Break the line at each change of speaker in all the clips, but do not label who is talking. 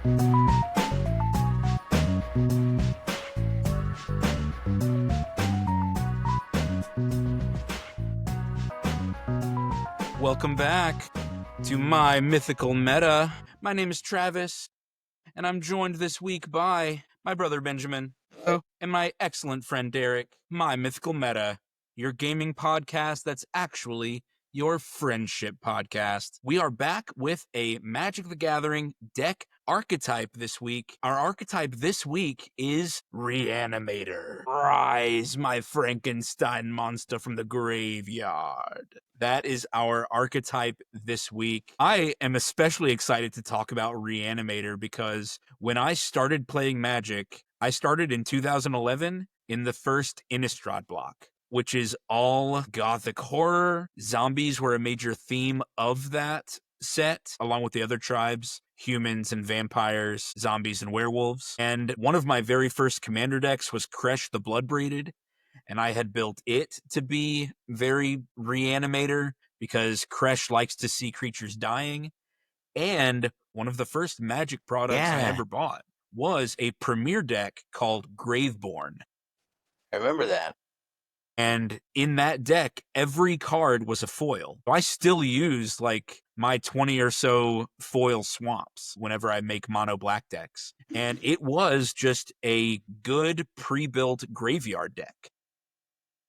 Welcome back to My Mythical Meta. My name is Travis, and I'm joined this week by my brother Benjamin.
Oh.
And my excellent friend Derek. My Mythical Meta, your gaming podcast that's actually your friendship podcast. We are back with a Magic the Gathering deck archetype this week. Our archetype this week is Reanimator. Rise, my Frankenstein monster from the graveyard. That is our archetype this week. I am especially excited to talk about Reanimator because when I started playing Magic, I started in 2011 in the first Innistrad block, which is all gothic horror. Zombies were a major theme of that set, along with the other tribes, humans and vampires, zombies and werewolves. And one of my very first commander decks was Kresh the Bloodbraided, and I had built it to be very Reanimator because Kresh likes to see creatures dying. And one of the first Magic products I ever bought was a premier deck called Graveborn.
I remember that.
And in that deck, every card was a foil. I still use like my 20 or so foil swamps whenever I make mono black decks. And it was just a good pre-built graveyard deck.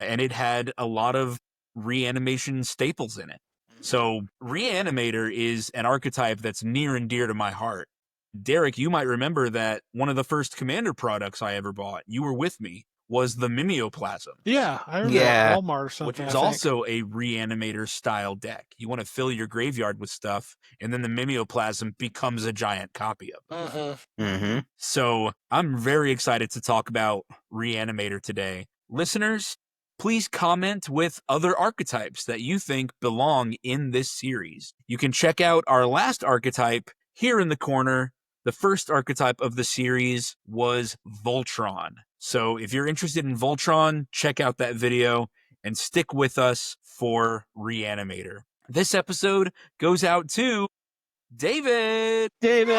And it had a lot of reanimation staples in it. So Reanimator is an archetype that's near and dear to my heart. Derek, you might remember that one of the first commander products I ever bought, you were with me, was the Mimeoplasm.
Yeah, I remember Walmart or something.
Which is also a Reanimator style deck. You want to fill your graveyard with stuff, and then the Mimeoplasm becomes a giant copy of it. So I'm very excited to talk about Reanimator today. Listeners, please comment with other archetypes that you think belong in this series. You can check out our last archetype here in the corner. The first archetype of the series was Voltron. So if you're interested in Voltron, check out that video and stick with us for Reanimator. This episode goes out to David.
It's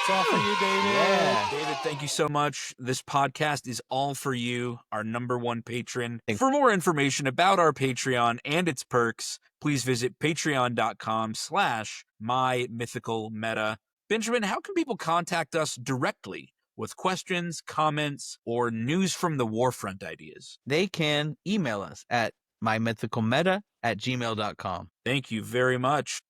all for you, David.
Yeah.
David, thank you so much. This podcast is all for you, our number one patron. For more information about our Patreon and its perks, please visit patreon.com/mymythicalmeta. Benjamin, how can people contact us directly with questions, comments, or news from the Warfront ideas?
They can email us at mymythicalmeta@gmail.com.
Thank you very much.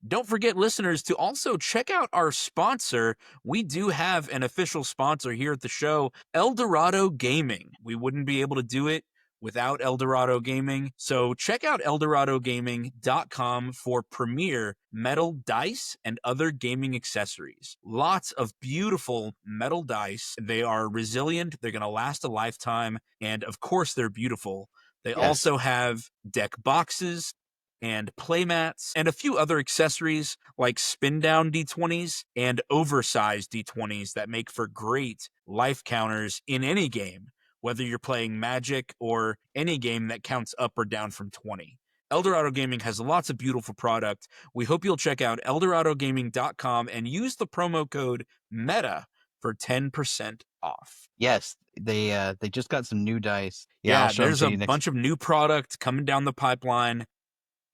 Don't forget, listeners, to also check out our sponsor. We do have an official sponsor here at the show, Eldorado Gaming. We wouldn't be able to do it without Eldorado Gaming. So check out eldoradogaming.com for premier metal dice and other gaming accessories. Lots of beautiful metal dice. They are resilient. They're going to last a lifetime. And of course, they're beautiful. They also have deck boxes and playmats and a few other accessories like spin down D20s and oversized D20s that make for great life counters in any game, whether you're playing Magic or any game that counts up or down from 20. Eldorado Gaming has lots of beautiful product. We hope you'll check out eldoradogaming.com and use the promo code META for 10% off.
Yes, they just got some new dice.
Yeah, there's a bunch of new product coming down the pipeline.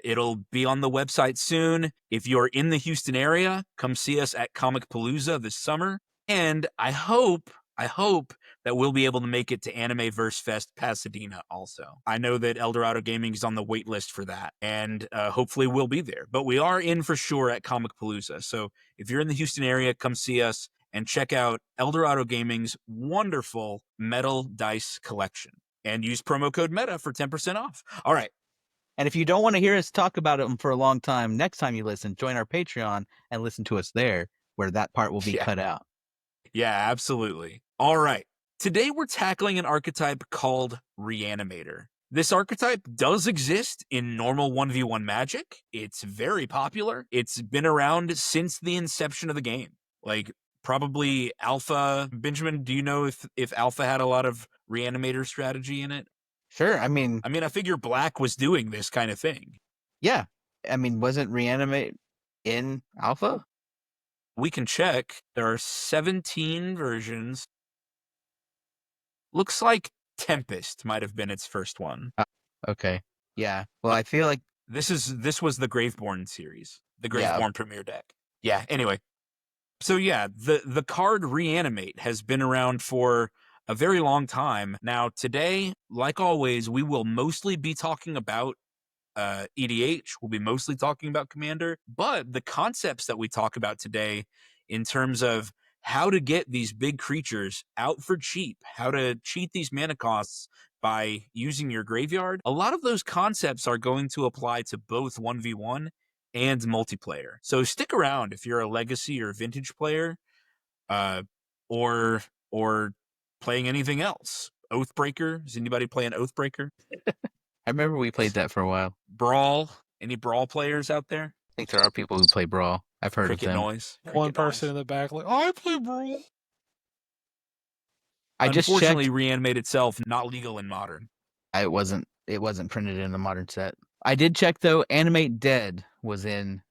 It'll be on the website soon. If you're in the Houston area, come see us at Comic Palooza this summer. And I hope that we'll be able to make it to Anime Verse Fest Pasadena also. I know that Eldorado Gaming is on the wait list for that, and hopefully we'll be there. But we are in for sure at Comic Palooza. So if you're in the Houston area, come see us and check out Eldorado Gaming's wonderful metal dice collection. And use promo code META for 10% off. All right.
And if you don't want to hear us talk about them for a long time, next time you listen, join our Patreon and listen to us there, where that part will be cut out.
Yeah, absolutely. All right. Today we're tackling an archetype called Reanimator. This archetype does exist in normal 1v1 Magic. It's very popular. It's been around since the inception of the game. Like, probably Alpha. Benjamin, do you know if Alpha had a lot of Reanimator strategy in it?
Sure. I mean,
I figure Black was doing this kind of thing.
Yeah. I mean, wasn't Reanimate in Alpha?
We can check. There are 17 versions. Looks like Tempest might have been its first one.
Okay. Yeah. Well, I feel like
This was the Graveborn series, the
Yeah.
Graveborn Premier deck. Yeah, anyway. So yeah, the card Reanimate has been around for a very long time. Now today, like always, we will mostly be talking about EDH. We'll be mostly talking about Commander, but the concepts that we talk about today in terms of how to get these big creatures out for cheap, how to cheat these mana costs by using your graveyard, a lot of those concepts are going to apply to both 1v1 and multiplayer. So stick around if you're a legacy or vintage player, or playing anything else. Oathbreaker. Is anybody playing Oathbreaker?
I remember we played that for a while.
Brawl. Any Brawl players out there?
I think there are people who play Brawl. I've heard
Cricket
of them.
noise.
One
Cricket
person
noise.
in the back like, I play Brawl.
I just
Unfortunately,
checked.
Reanimate itself not legal in Modern.
It wasn't printed in the Modern set. I did check though. Animate Dead was in.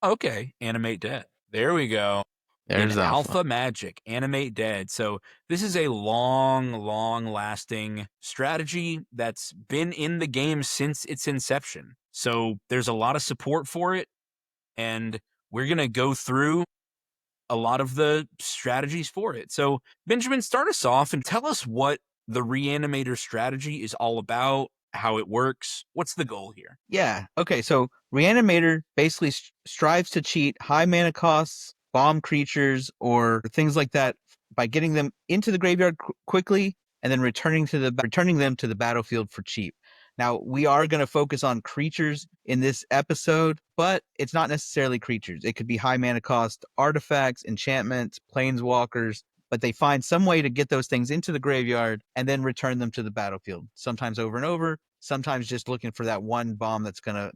Okay, Animate Dead. There we go.
There's
in
Alpha.
Alpha Magic, Animate Dead. So this is a long-lasting strategy that's been in the game since its inception. So there's a lot of support for it, and we're going to go through a lot of the strategies for it. So Benjamin, start us off and tell us what the Reanimator strategy is all about, how it works. What's the goal here?
Yeah. Okay. So Reanimator basically strives to cheat high mana costs, bomb creatures, or things like that by getting them into the graveyard quickly and then returning them to the battlefield for cheap. Now, we are going to focus on creatures in this episode, but it's not necessarily creatures. It could be high mana cost artifacts, enchantments, planeswalkers, but they find some way to get those things into the graveyard and then return them to the battlefield, sometimes over and over, sometimes just looking for that one bomb that's gonna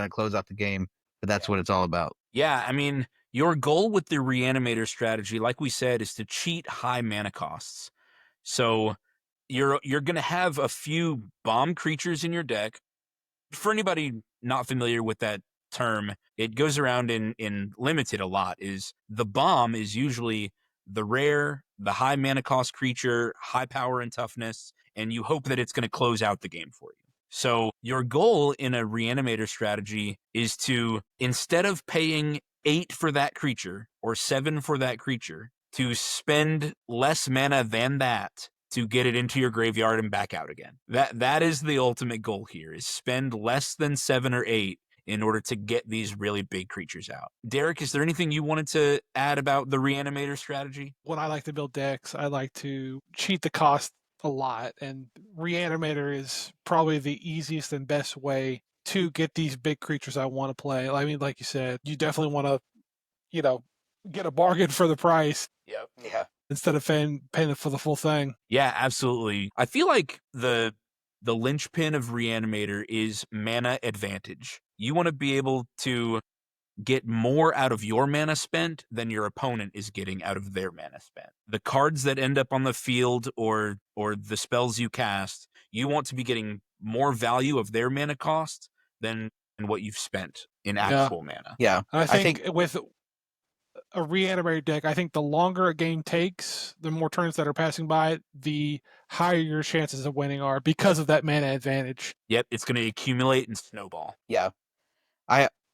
close out the game. But that's what it's all about.
Yeah, I mean, your goal with the Reanimator strategy, like we said, is to cheat high mana costs. So you're going to have a few bomb creatures in your deck. For anybody not familiar with that term, it goes around in Limited a lot. Is the bomb is usually the rare, the high mana cost creature, high power and toughness, and you hope that it's going to close out the game for you. So your goal in a Reanimator strategy is to, instead of paying 8 for that creature or 7 for that creature, to spend less mana than that to get it into your graveyard and back out again. That is the ultimate goal here, is spend less than 7 or 8 in order to get these really big creatures out. Derek, is there anything you wanted to add about the Reanimator strategy?
When I like to build decks, I like to cheat the cost a lot, and Reanimator is probably the easiest and best way to get these big creatures I want to play. I mean, like you said, you definitely want to, get a bargain for the price.
Yep. Yeah.
Instead of paying for the full thing.
Yeah, absolutely. I feel like the linchpin of Reanimator is mana advantage. You want to be able to get more out of your mana spent than your opponent is getting out of their mana spent. The cards that end up on the field or the spells you cast, you want to be getting more value of their mana cost than what you've spent in actual mana.
Yeah.
I think with a Reanimator deck, I think the longer a game takes, the more turns that are passing by, the higher your chances of winning are because of that mana advantage.
Yep, it's going to accumulate and snowball.
Yeah.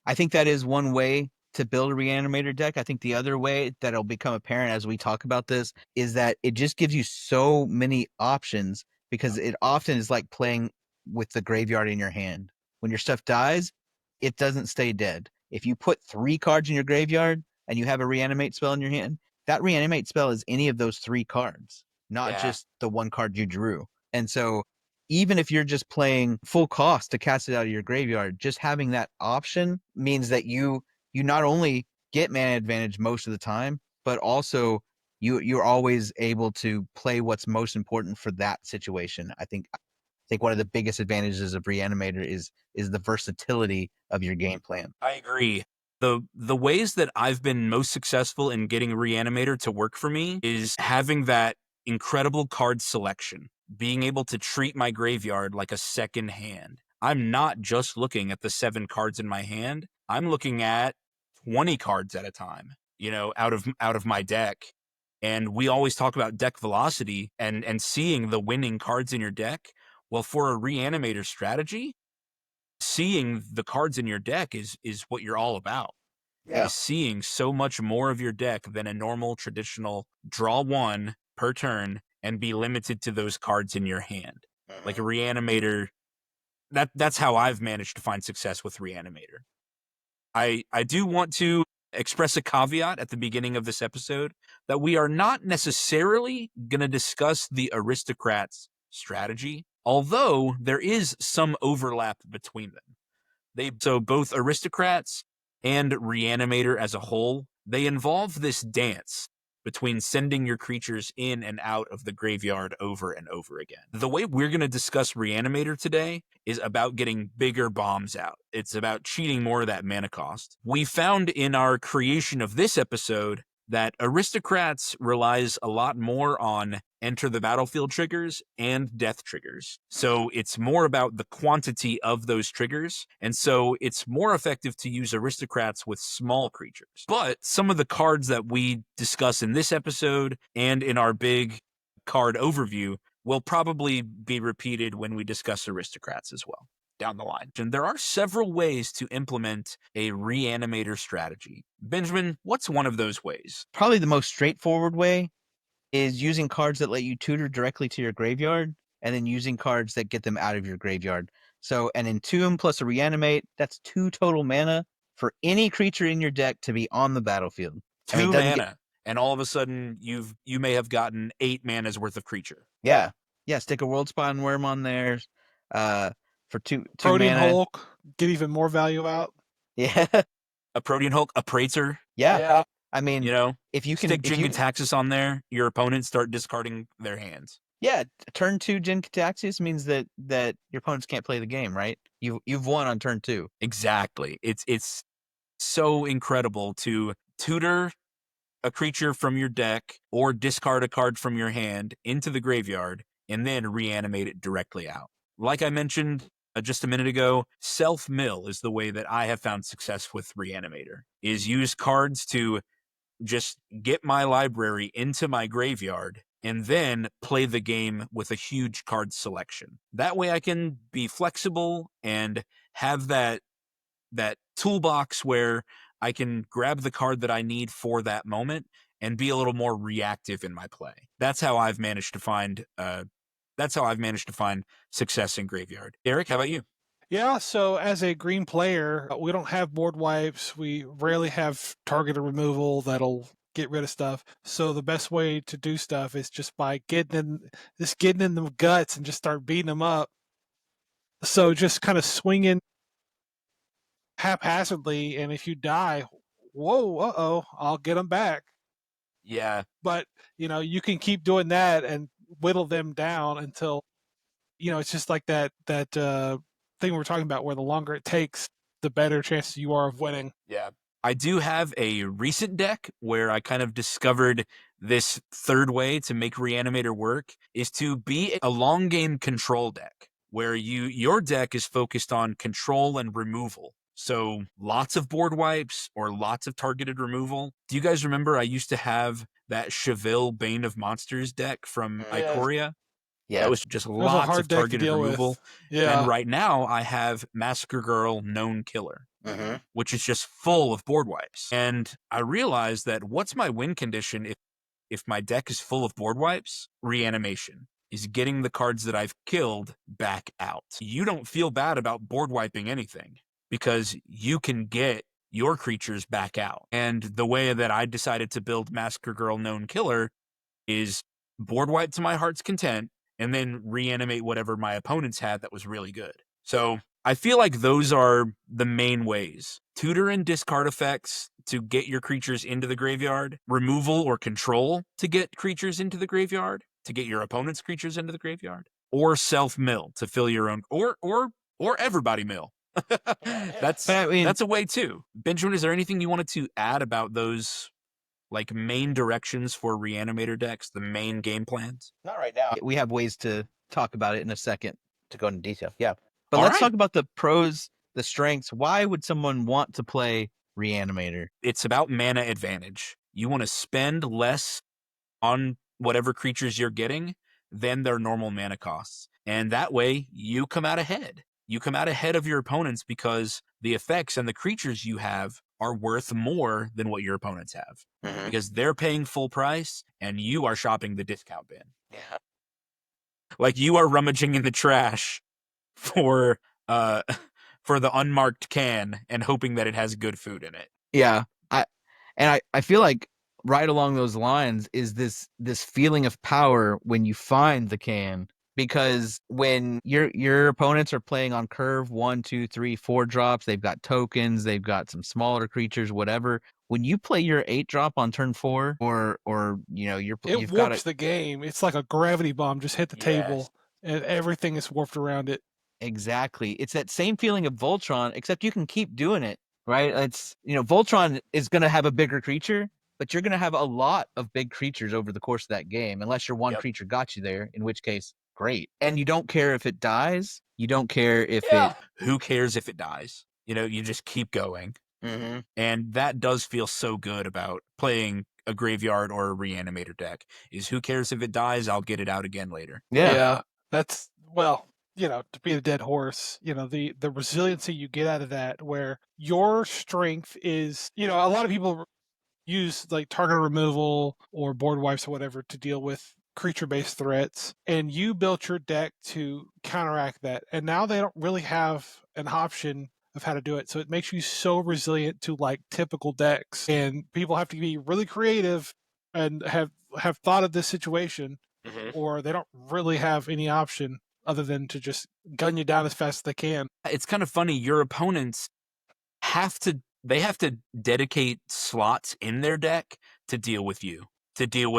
I think that is one way to build a Reanimator deck. I think the other way that'll become apparent as we talk about this is that it just gives you so many options, because it often is like playing with the graveyard in your hand. When your stuff dies, it doesn't stay dead. If you put 3 cards in your graveyard and you have a Reanimate spell in your hand, that Reanimate spell is any of those 3 cards, not just the one card you drew. And so even if you're just playing full cost to cast it out of your graveyard, just having that option means that you not only get mana advantage most of the time, but also you're always able to play what's most important for that situation. I think one of the biggest advantages of Reanimator is the versatility of your game plan.
I agree. The ways that I've been most successful in getting Reanimator to work for me is having that incredible card selection, being able to treat my graveyard like a second hand. I'm not just looking at the 7 cards in my hand. I'm looking at 20 cards at a time. out of my deck. And we always talk about deck velocity and seeing the winning cards in your deck. Well, for a Reanimator strategy, seeing the cards in your deck is what you're all about.
Yeah.
Is seeing so much more of your deck than a normal traditional draw one per turn and be limited to those cards in your hand. Like a Reanimator, that's how I've managed to find success with Reanimator. I do want to express a caveat at the beginning of this episode that we are not necessarily going to discuss the Aristocrats strategy, although there is some overlap between them. So both Aristocrats and Reanimator as a whole, they involve this dance between sending your creatures in and out of the graveyard over and over again. The way we're going to discuss Reanimator today is about getting bigger bombs out. It's about cheating more of that mana cost. We found in our creation of this episode that Aristocrats relies a lot more on enter the battlefield triggers and death triggers. So it's more about the quantity of those triggers. And so it's more effective to use Aristocrats with small creatures. But some of the cards that we discuss in this episode and in our big card overview will probably be repeated when we discuss Aristocrats as well down the line. And there are several ways to implement a Reanimator strategy. Benjamin, what's one of those ways?
Probably the most straightforward way is using cards that let you tutor directly to your graveyard, and then using cards that get them out of your graveyard. So an Entomb plus a Reanimate, that's 2 total mana for any creature in your deck to be on the battlefield.
2 mana, and all of a sudden you may have gotten 8 mana's worth of creature.
Yeah. Stick a Worldspawn Worm on there. For two
Protean
mana.
Hulk, get even more value out.
Yeah.
A Protean Hulk, a Praetor.
Yeah. I mean,
if you stick Jin-Gitaxias on there, your opponents start discarding their hands.
Yeah, turn 2 Jin-Gitaxias means that your opponents can't play the game, right? You've won on turn 2.
Exactly. It's so incredible to tutor a creature from your deck or discard a card from your hand into the graveyard and then reanimate it directly out. Like I mentioned just a minute ago, self-mill is the way that I have found success with Reanimator, is use cards to just get my library into my graveyard and then play the game with a huge card selection. That way I can be flexible and have that toolbox where I can grab the card that I need for that moment and be a little more reactive in my play. That's how I've managed to find success in graveyard. Eric, how about you?
Yeah, so as a green player, we don't have board wipes. We rarely have targeted removal that'll get rid of stuff. So the best way to do stuff is just by getting in the guts and just start beating them up. So just kind of swinging haphazardly, and if you die, whoa, I'll get them back.
Yeah.
But, you can keep doing that and whittle them down until, it's just like that thing we're talking about where the longer it takes, the better chances you are of winning.
Yeah. I do have a recent deck where I kind of discovered this third way to make Reanimator work is to be a long game control deck where your deck is focused on control and removal. So lots of board wipes or lots of targeted removal. Do you guys remember I used to have that Cheville Bane of Monsters deck from Ikoria?
Yeah.
That was just lots of targeted removal.
Yeah.
And right now I have Massacre Girl Known Killer, which is just full of board wipes. And I realized that what's my win condition if my deck is full of board wipes? Reanimation is getting the cards that I've killed back out. You don't feel bad about board wiping anything because you can get your creatures back out. And the way that I decided to build Massacre Girl Known Killer is board wipe to my heart's content and then reanimate whatever my opponents had that was really good. So I feel like those are the main ways. Tutor and discard effects to get your creatures into the graveyard, removal or control to get creatures into the graveyard, to get your opponent's creatures into the graveyard, or self-mill to fill your own, or everybody mill. That's a way too. Benjamin, is there anything you wanted to add about those like main directions for Reanimator decks, the main game plans?
Not right now. We have ways to talk about it in a second to go into detail. Yeah. But
All
let's
right.
talk about the pros, the strengths. Why would someone want to play Reanimator.
It's about mana advantage. You want to spend less on whatever creatures you're getting than their normal mana costs. And that way, you come out ahead. You come out ahead of your opponents because the effects and the creatures you have are worth more than what your opponents have.
Mhm.
Because they're paying full price and you are shopping the discount bin.
Yeah.
Like you are rummaging in the trash for for the unmarked can and hoping that it has good food in it.
Yeah. I feel like right along those lines is this feeling of power when you find the can, because when your opponents are playing on curve 1, 2, 3, 4 drops, they've got tokens, they've got some smaller creatures, whatever. When you play your 8 drop on turn 4, or
It
you've got
warps the game. It's like a gravity bomb just hit the
Yes.
table, and everything is warped around it.
Exactly. It's that same feeling of Voltron, except you can keep doing it, right? It's, Voltron is going to have a bigger creature, but you're going to have a lot of big creatures over the course of that game, unless your one
Yep.
creature got you there, in which case, great. And you don't care if it dies. You don't care if
Yeah.
Who cares if it dies? You just keep going.
Mm-hmm.
And that does feel so good about playing a graveyard or a reanimator deck, is who cares if it dies, I'll get it out again later.
Yeah.
That's, well, to be a dead horse, the resiliency you get out of that, where your strength is, a lot of people use like target removal or board wipes or whatever to deal with creature-based threats, and you built your deck to counteract that, and now they don't really have an option of how to do it, so it makes you so resilient to like typical decks, and people have to be really creative and have thought of this situation,
Mm-hmm.
or they don't really have any option other than to just gun you down as fast as they can.
It's kind of funny, your opponents have to dedicate slots in their deck to deal with you, to deal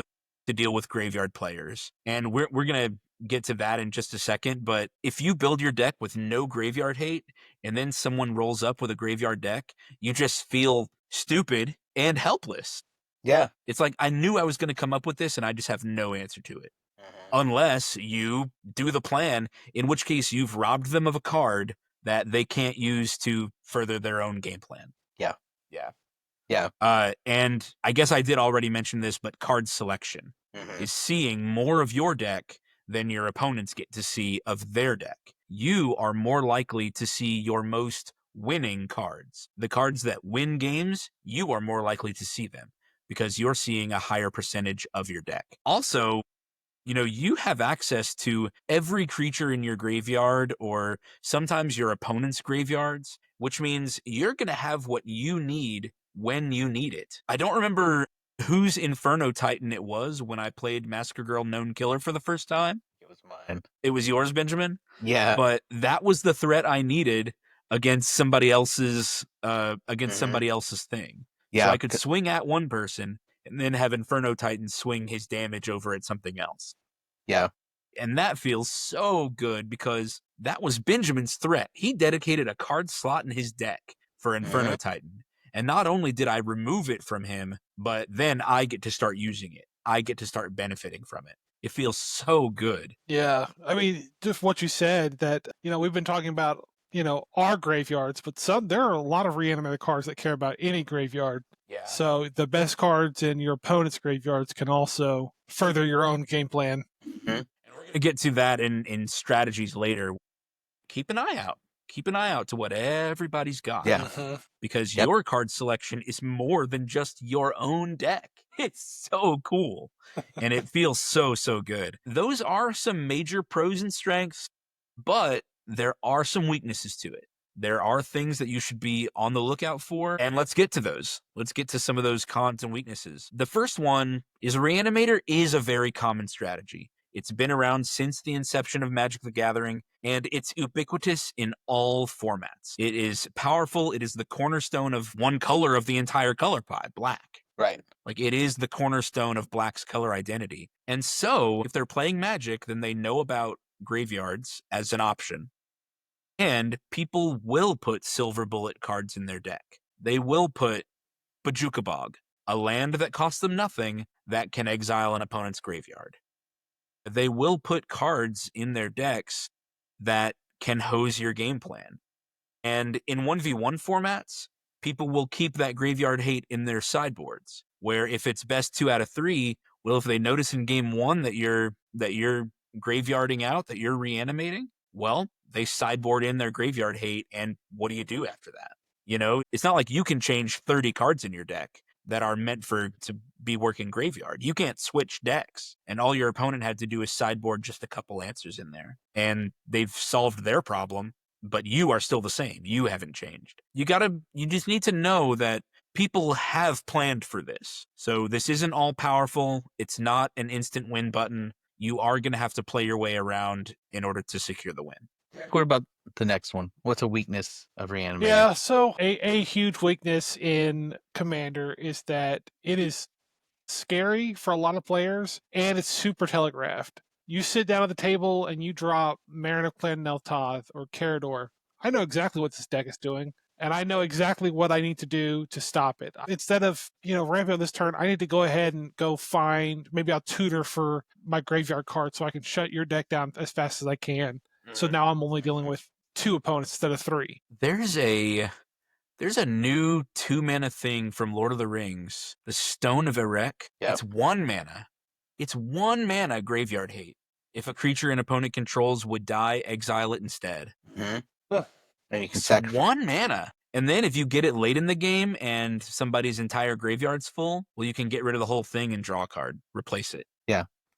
with graveyard players. And we're going to get to that in just a second, but if you build your deck with no graveyard hate and then someone rolls up with a graveyard deck, you just feel stupid and helpless.
Yeah.
It's like, I knew I was going to come up with this and I just have no answer to it.
Mm-hmm.
Unless you do the plan, in which case you've robbed them of a card that they can't use to further their own game plan.
Yeah.
Yeah.
Yeah.
And I guess I did already mention this, but card selection
Mm-hmm.
is seeing more of your deck than your opponents get to see of their deck. You are more likely to see your most winning cards. The cards that win games, you are more likely to see them because you're seeing a higher percentage of your deck. Also, you have access to every creature in your graveyard or sometimes your opponent's graveyards, which means you're going to have what you need when you need it. I don't remember whose Inferno Titan it was when I played Massacre Girl Known Killer for the first time.
It was mine.
It was yours, Benjamin.
Yeah.
But that was the threat I needed against somebody else's somebody else's thing.
Yeah.
So I could swing at one person and then have Inferno Titan swing his damage over at something else.
Yeah.
And that feels so good because that was Benjamin's threat. He dedicated a card slot in his deck for Inferno
Mhm.
Titan. And not only did I remove it from him, but then I get to start using it. I get to start benefiting from it. It feels so good.
Yeah, I mean, just what you said, that we've been talking about our graveyards, but there are a lot of reanimated cards that care about any graveyard.
Yeah.
So the best cards in your opponent's graveyards can also further your own game plan.
Mm-hmm.
And we're going to get to that in strategies later. Keep an eye out. Keep an eye out to what everybody's got.
Yeah.
Mhm.
Because
Yep.
your card selection is more than just your own deck. It's so cool. And it feels so, so good. Those are some major pros and strengths, but there are some weaknesses to it. There are things that you should be on the lookout for, and let's get to those. Let's get to some of those cons and weaknesses. The first one is Reanimator is a very common strategy. It's been around since the inception of Magic the Gathering, and it's ubiquitous in all formats. It is powerful. It is the cornerstone of one color of the entire color pie, black.
Right.
Like, it is the cornerstone of Black's color identity. And so, if they're playing Magic, then they know about graveyards as an option. And people will put silver bullet cards in their deck. They will put Bojuka Bog, a land that costs them nothing that can exile an opponent's graveyard. They will put cards in their decks that can hose your game plan. And in 1v1 formats, people will keep that graveyard hate in their sideboards, where if it's best 2 out of 3, well, if they notice in game 1 that you're graveyarding out, that you're reanimating, well, they sideboard in their graveyard hate, and what do you do after that? You know, it's not like you can change 30 cards in your deck that are meant to be working graveyard. You can't switch decks, and all your opponent had to do is sideboard just a couple answers in there, and they've solved their problem, but you are still the same. You haven't changed. You just need to know that people have planned for this. So this isn't all powerful. It's not an instant win button. You are going to have to play your way around in order to secure the win.
What about the next one? What's a weakness of Reanimator?
Yeah, so a huge weakness in Commander is that it is scary for a lot of players, and it's super telegraphed. You sit down at the table and you drop Marin of Clan Neltoth or Carador. I know exactly what this deck is doing, and I know exactly what I need to do to stop it. Instead of, ramping on this turn, I need to go ahead and go find, maybe I'll tutor for my graveyard card so I can shut your deck down as fast as I can. So now I'm only dealing with 2 opponents instead of 3.
There's a new 2-mana thing from Lord of the Rings, the Stone of Erech.
Yep.
It's 1 mana. It's 1 mana graveyard hate. If a creature an opponent controls would die, exile it instead.
Mm-hmm. And you can
It's
sacrifice.
1 mana. And then if you get it late in the game and somebody's entire graveyard's full, well, you can get rid of the whole thing and draw a card, replace it.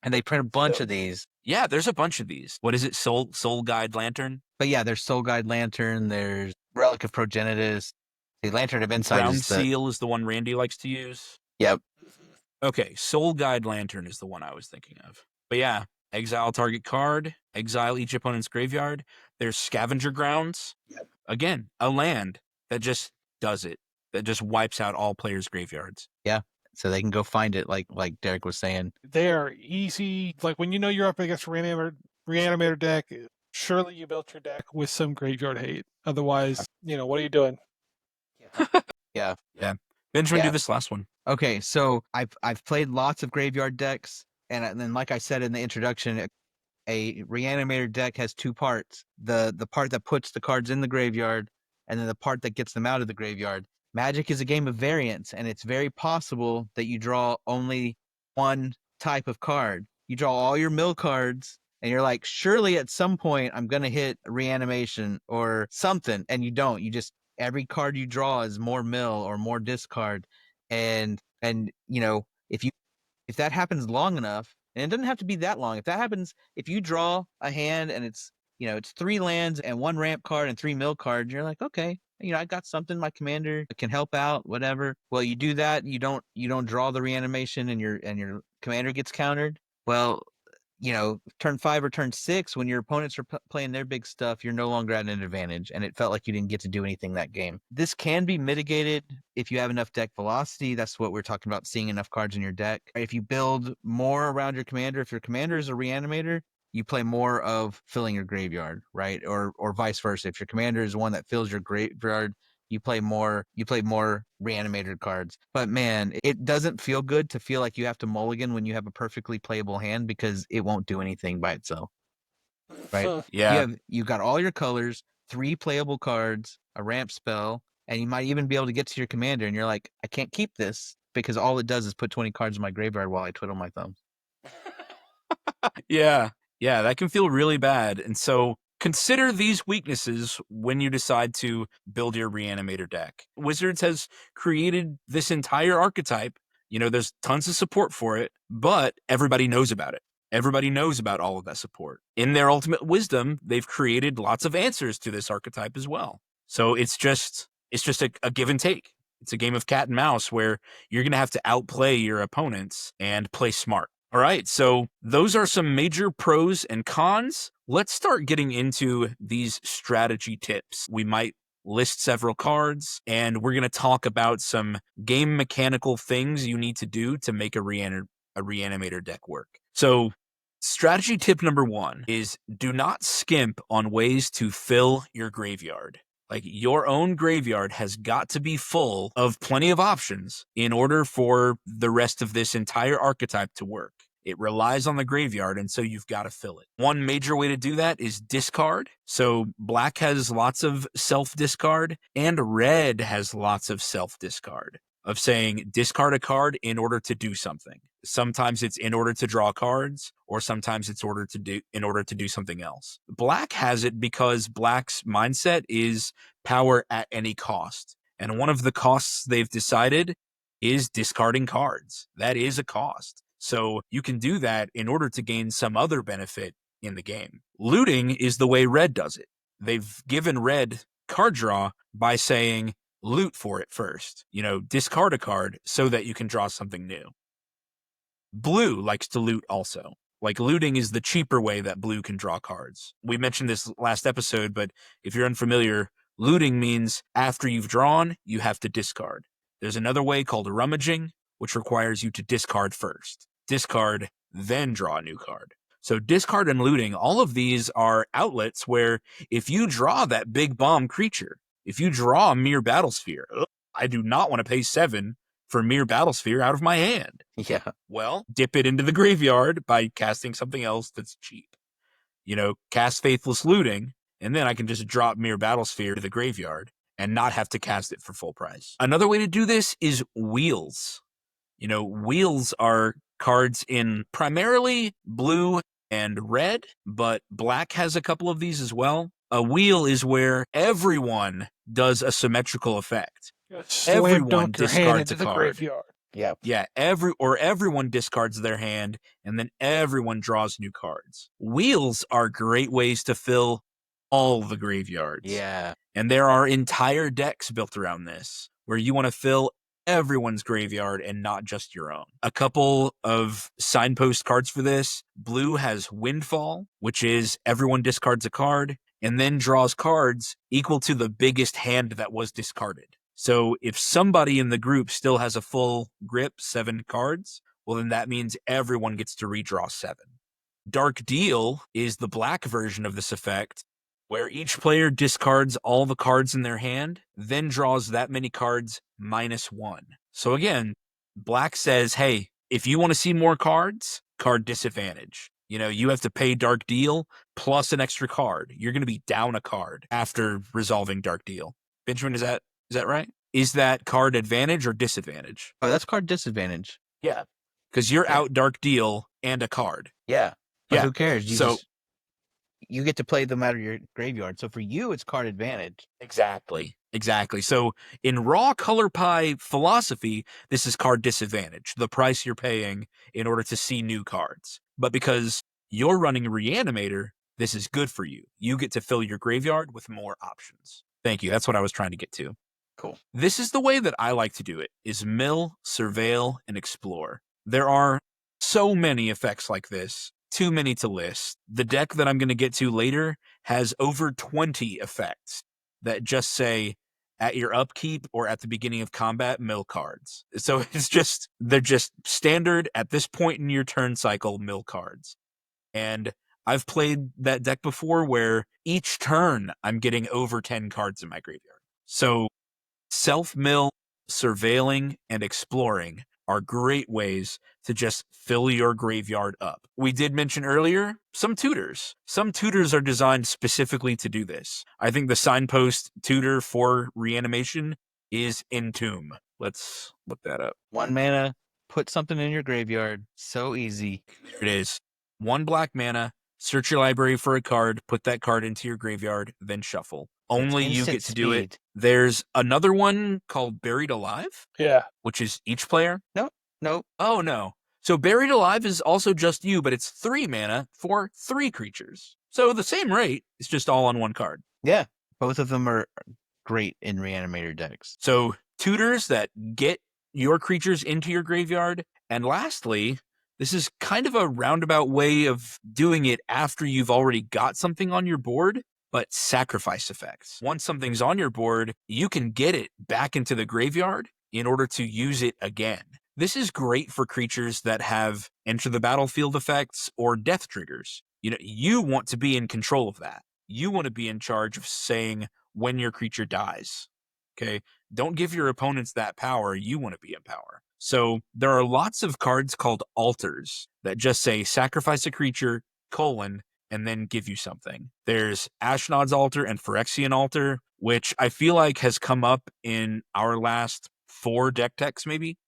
And they print a bunch of these.
Yeah, there's a bunch of these. What is it? Soul Guide Lantern?
But yeah, there's Soul Guide Lantern, there's Relic of Progenitus. The Lantern of Insight
Ground
is the...
Seal is the one Randy likes to use.
Yep.
Okay, Soul Guide Lantern is the one I was thinking of. But yeah, exile target card, exile each opponent's graveyard. There's Scavenger Grounds.
Yep.
Again, a land that just does it. That just wipes out all players' graveyards.
So they can go find it, like Derek was saying.
They are easy. Like when you're up against a Reanimator deck, surely you built your deck with some graveyard hate. Otherwise, what are you doing?
Yeah.
Benjamin,
Yeah.
do this last one.
Okay, so I've played lots of graveyard decks, and then like I said in the introduction, a Reanimator deck has 2 parts. The part that puts the cards in the graveyard, and then the part that gets them out of the graveyard. Magic is a game of variance, and it's very possible that you draw only one type of card. You draw all your mill cards, and you're like, surely at some point I'm going to hit reanimation or something, and you don't. You just, every card you draw is more mill or more discard. And if that happens long enough, and it doesn't have to be that long, if you draw a hand and it's 3 lands and 1 ramp card and 3 mill cards, you're like, okay, I got something, my commander can help out, whatever. Well, you do that, you don't draw the reanimation, and your commander gets countered. Well, turn 5 or turn 6, when your opponents are playing their big stuff, you're no longer at an advantage, and it felt like you didn't get to do anything that game. This can be mitigated if you have enough deck velocity. That's what we're talking about, seeing enough cards in your deck. If you build more around your commander, if your commander is a reanimator, you play more of filling your graveyard, right? Or vice versa. If your commander is one that fills your graveyard, you play more reanimated cards. But man, it doesn't feel good to feel like you have to mulligan when you have a perfectly playable hand, because it won't do anything by itself. Right?
Yeah.
You got all your colors, 3 playable cards, a ramp spell, and you might even be able to get to your commander, and you're like, I can't keep this because all it does is put 20 cards in my graveyard while I twiddle my thumbs.
Yeah, that can feel really bad. And so consider these weaknesses when you decide to build your Reanimator deck. Wizards has created this entire archetype. There's tons of support for it, but everybody knows about it. Everybody knows about all of that support. In their ultimate wisdom, they've created lots of answers to this archetype as well. So it's just a give and take. It's a game of cat and mouse where you're going to have to outplay your opponents and play smart. All right, so those are some major pros and cons. Let's start getting into these strategy tips. We might list several cards, and we're going to talk about some game mechanical things you need to do to make a Reanimator deck work. So strategy tip number 1 is do not skimp on ways to fill your graveyard. Like, your own graveyard has got to be full of plenty of options in order for the rest of this entire archetype to work. It relies on the graveyard, and so you've got to fill it. One major way to do that is discard. So black has lots of self-discard, and red has lots of self-discard, of saying discard a card in order to do something. Sometimes it's in order to draw cards, or sometimes it's in order to do something else. Black has it because black's mindset is power at any cost. And one of the costs they've decided is discarding cards. That is a cost. So you can do that in order to gain some other benefit in the game. Looting is the way red does it. They've given red card draw by saying loot for it first. Discard a card so that you can draw something new. Blue likes to loot also. Like, looting is the cheaper way that blue can draw cards. We mentioned this last episode, but if you're unfamiliar, looting means after you've drawn, you have to discard. There's another way called rummaging, which requires you to discard first. Discard, then draw a new card. So discard and looting, all of these are outlets where if you draw that big bomb creature, if you draw a mere Battlesphere, I do not want to pay 7 for mere Battlesphere out of my hand.
Yeah.
Well, dip it into the graveyard by casting something else that's cheap. Cast Faithless Looting, and then I can just drop mere Battlesphere to the graveyard and not have to cast it for full price. Another way to do this is wheels. Wheels are cards in primarily blue and red, but black has a couple of these as well. A wheel is where everyone does a symmetrical effect. Everyone discards a card.
Graveyard.
Yep.
Yeah, everyone discards their hand, and then everyone draws new cards. Wheels are great ways to fill all the graveyards.
Yeah.
And there are entire decks built around this, where you want to fill everyone's graveyard and not just your own. A couple of signpost cards for this. Blue has Windfall, which is everyone discards a card and then draws cards equal to the biggest hand that was discarded. So if somebody in the group still has a full grip, 7 cards, well, then that means everyone gets to redraw 7. Dark Deal is the black version of this effect, where each player discards all the cards in their hand, then draws that many cards -1. So again, black says, hey, if you want to see more cards, card disadvantage. You have to pay Dark Deal plus an extra card. You're going to be down a card after resolving Dark Deal. Benjamin, is that right? Is that card advantage or disadvantage?
Oh, that's card disadvantage.
Yeah.
Because you're out Dark Deal and a card.
Yeah.
But
Yeah.
who cares?
So
You get to play them out of your graveyard. So for you, it's card advantage.
Exactly. So in raw color pie philosophy, this is card disadvantage, the price you're paying in order to see new cards. But because you're running Reanimator, this is good for you. You get to fill your graveyard with more options. Thank you. That's what I was trying to get to.
Cool.
This is the way that I like to do it, is mill, surveil, and explore. There are so many effects like this. Too many to list. The deck that I'm going to get to later has over 20 effects that just say at your upkeep or at the beginning of combat, mill cards. So they're just standard at this point in your turn cycle, mill cards. And I've played that deck before where each turn I'm getting over 10 cards in my graveyard. So self-mill, surveilling, and exploring are great ways to just fill your graveyard up. We did mention earlier some tutors. Some tutors are designed specifically to do this. I think the signpost tutor for reanimation is Entomb. Let's look that up.
1 mana, put something in your graveyard. So easy.
There it is. 1 black mana, search your library for a card, put that card into your graveyard, then shuffle. Only you
instant
get to do it.
speed.
There's another one called Buried Alive,
Yeah.
which is each player.
Nope.
Oh, no. So Buried Alive is also just you, but it's 3 mana for 3 creatures. So the same rate, it's just all on 1 card.
Yeah. Both of them are great in Reanimator decks.
So tutors that get your creatures into your graveyard. And lastly, this is kind of a roundabout way of doing it after you've already got something on your board, but sacrifice effects. Once something's on your board, you can get it back into the graveyard in order to use it again. This is great for creatures that have enter the battlefield effects or death triggers. You want to be in control of that. You want to be in charge of saying when your creature dies. Okay? Don't give your opponents that power. You want to be in power. So there are lots of cards called altars that just say sacrifice a creature, and then give you something. There's Ashnod's Altar and Phyrexian Altar, which I feel like has come up in our last 4 deck techs, maybe.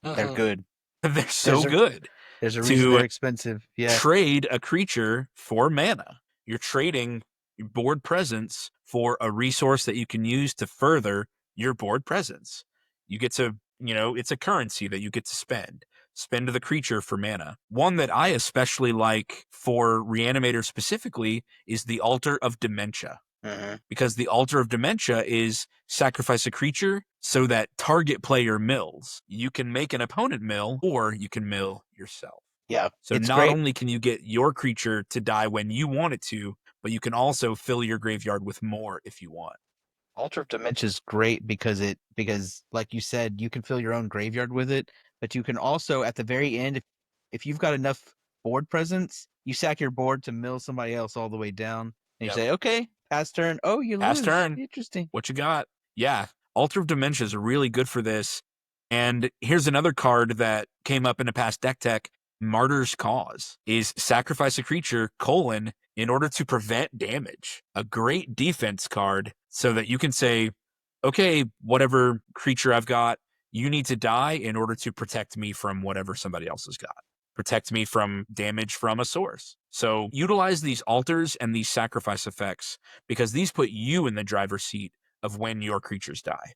They're good.
They're so
There's a-
good.
There's a reason
To
they're expensive. Yeah.
trade a creature for mana. You're trading your board presence for a resource that you can use to further your board presence. You get to, it's a currency that you get to spend. Spend the creature for mana. One that I especially like for Reanimator specifically is the Altar of Dementia. Because the Altar of Dementia is sacrifice a creature so that target player mills. You can make an opponent mill, or you can mill yourself.
Yeah.
So
it's
not
great.
only can you get your creature to die when you want it to, but you can also fill your graveyard with more if you want.
Altar of Dementia is great because like you said, you can fill your own graveyard with it, but you can also at the very end, if you've got enough board presence, you sack your board to mill somebody else all the way down. And you say, okay, pass turn. Oh, you
Pass
lose.
turn.
Interesting.
What you got? Yeah. Altar of Dementia is really good for this. And here's another card that came up in a past deck tech. Martyr's Cause is sacrifice a creature, in order to prevent damage. A great defense card so that you can say, okay, whatever creature I've got, you need to die in order to protect me from whatever somebody else has got. Protect me from damage from a source. So utilize these altars and these sacrifice effects because these put you in the driver's seat of when your creatures die.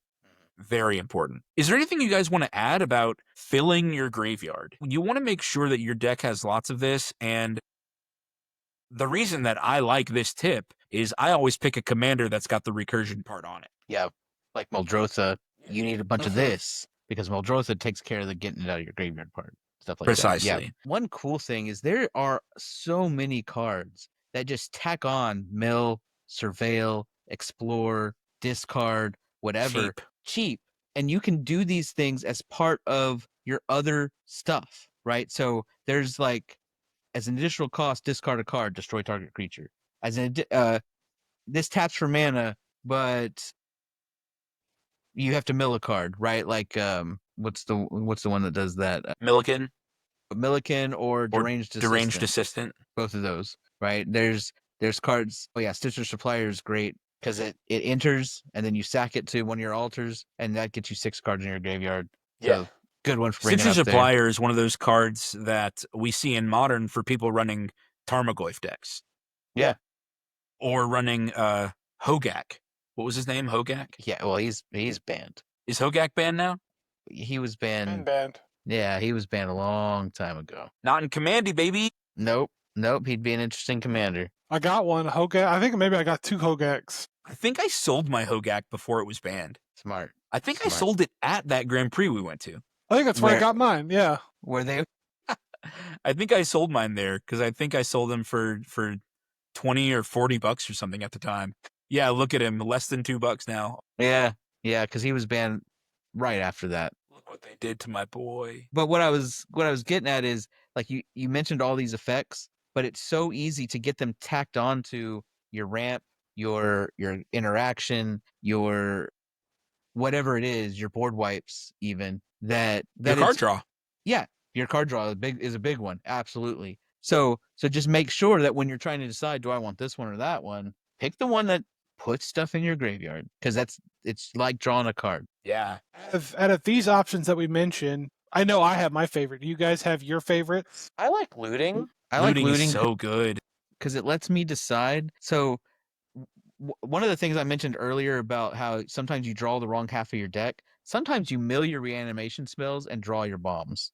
Very important. Is there anything you guys want to add about filling your graveyard? You want to make sure that your deck has lots of this, and the reason that I like this tip is I always pick a commander that's got the recursion part on it.
Yeah. Like Muldrotha, you need a bunch of this because Muldrotha takes care of the getting it out of your graveyard part. Stuff like
Precisely.
that. Yeah. One cool thing is there are so many cards that just tack on mill, surveil, explore, discard, whatever. Cheap. And you can do these things as part of your other stuff, right? So there's like, as an additional cost, discard a card, destroy target creature. As an this taps for mana, but you have to mill a card, right? Like what's the one that does that?
Milliken
or deranged
assistant.
Both of those, right? There's cards. Oh yeah, Stitcher Supplier is great because it enters and then you sack it to one of your altars and that gets you 6 cards in your graveyard. So good one for bringing
Stitcher
up there.
Supplier is one of those cards that we see in Modern for people running Tarmogoyf decks.
Yeah.
Or running Hogak. What was his name? Hogak?
Yeah, well he's banned.
Is Hogak banned now?
He was banned.
Banned.
Yeah, he was banned a long time ago.
Not in Commandy, baby.
Nope. He'd be an interesting commander.
I got one Hogak. I think maybe I got 2 Hogaks.
I think I sold my Hogak before it was banned.
Smart.
I think I sold it at that Grand Prix we went to.
I think that's where I got mine. Yeah.
Were they?
I think I sold mine there because I think I sold them for $20 or $40 or something at the time. Yeah, look at him, less than $2 now.
Yeah, because he was banned right after that.
Look what they did to my boy.
But what I was getting at is like you mentioned all these effects, but it's so easy to get them tacked onto your ramp, your interaction, your whatever it is, your board wipes, even that
Your card draw.
Yeah, your card draw is a big one, absolutely. So just make sure that when you're trying to decide, do I want this one or that one, pick the one that puts stuff in your graveyard because it's like drawing a card.
Yeah.
Out of these options that we mentioned, I know I have my favorite. Do you guys have your favorites?
I like looting.
Looting is so good
because it lets me decide. So one of the things I mentioned earlier about how sometimes you draw the wrong half of your deck. Sometimes you mill your reanimation spells and draw your bombs.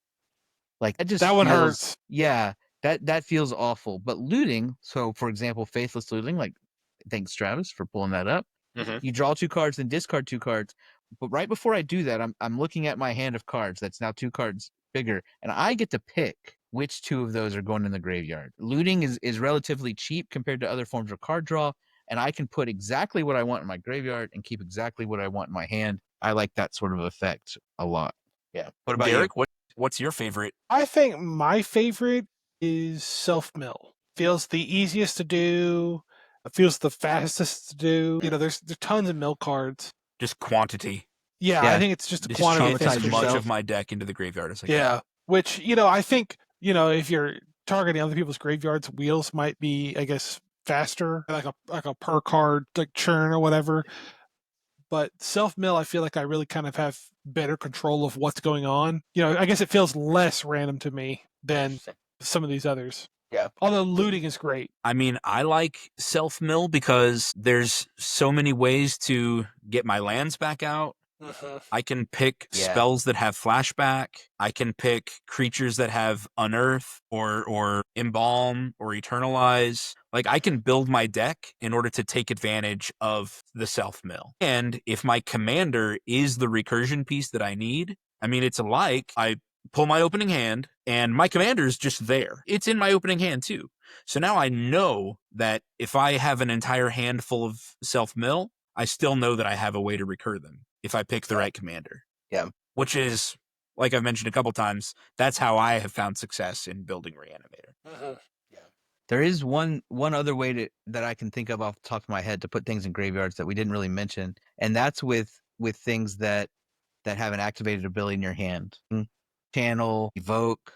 Like that
one hurts.
Yeah, that feels awful. But looting, so for example, faithless looting, like thanks Travis for pulling that up. You draw 2 cards and discard 2 cards. But right before I do that, I'm looking at my hand of cards that's now 2 cards bigger, and I get to pick which 2 of those are going in the graveyard. Looting is relatively cheap compared to other forms of card draw, and I can put exactly what I want in my graveyard and keep exactly what I want in my hand. I like that sort of effect a lot. Yeah. What about
Derek?
you?
What's your favorite?
I think my favorite is self-mill. Feels the easiest to do. It feels the fastest to do. There's tons of mill cards.
Just quantity.
Yeah,
Yeah.
I think it's just a
Just
quantity
chant
thing
as
traumatize
for
much
me.
yourself.
of my deck into the graveyard as I can.
Yeah, which, you know, I think, you know, if you're targeting other people's graveyards, wheels might be, I guess, faster, like a per card like churn or whatever. But self mill, I feel like I really kind of have better control of what's going on. You know, I guess it feels less random to me than some of these others.
Yeah.
Although looting is great.
I mean, I like self mill because there's so many ways to get my lands back out. I can pick
Yeah.
spells that have flashback. I can pick creatures that have unearth or embalm or eternalize. Like, I can build my deck in order to take advantage of the self mill. And if my commander is the recursion piece that I need, I mean, it's like I pull my opening hand and my commander is just there. It's in my opening hand too. So now I know that if I have an entire hand full of self mill, I still know that I have a way to recur them if I pick the right commander.
Yeah.
Which is, like I've mentioned a couple times, that's how I have found success in building Reanimator.
There is one other way that I can think of off the top of my head to put things in graveyards that we didn't really mention, and that's with things that have an activated ability in your hand. Channel, evoke,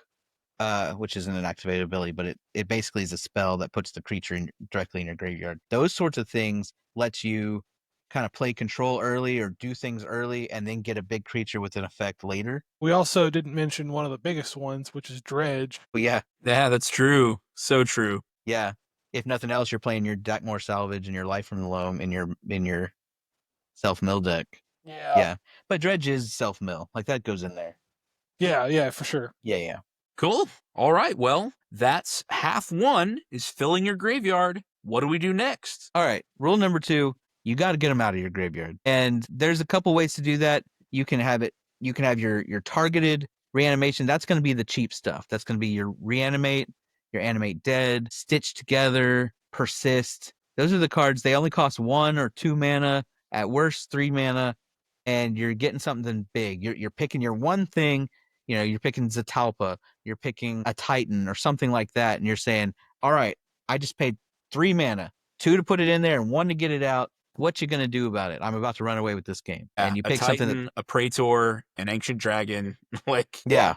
which isn't an activated ability, but it basically is a spell that puts the creature directly in your graveyard. Those sorts of things lets you kind of play control early or do things early and then get a big creature with an effect later.
We also didn't mention one of the biggest ones, which is Dredge.
But yeah,
that's true. So true.
yeah. If nothing else, you're playing your Deckmore Salvage and your Life from the Loam in your self-mill deck. Yeah. But Dredge is self-mill. Like, that goes in there.
Yeah, for sure.
Yeah.
Cool. All right. Well, that's half one is filling your graveyard. What do we do next?
All right. Rule number 2, you got to get them out of your graveyard. And there's a couple ways to do that. You can have your targeted reanimation. That's going to be the cheap stuff. That's going to be your reanimate, your animate dead, stitch together, persist. Those are the cards. They only cost 1 or 2 mana, at worst 3 mana, and you're getting something big. You're picking your one thing. You know, you're picking Zatalpa, you're picking a Titan or something like that, and you're saying, all right, I just paid 3 mana, 2 to put it in there and 1 to get it out. What you gonna do about it? I'm about to run away with this game. And you pick
a Titan,
something
a Praetor, an Ancient Dragon. Like,
yeah,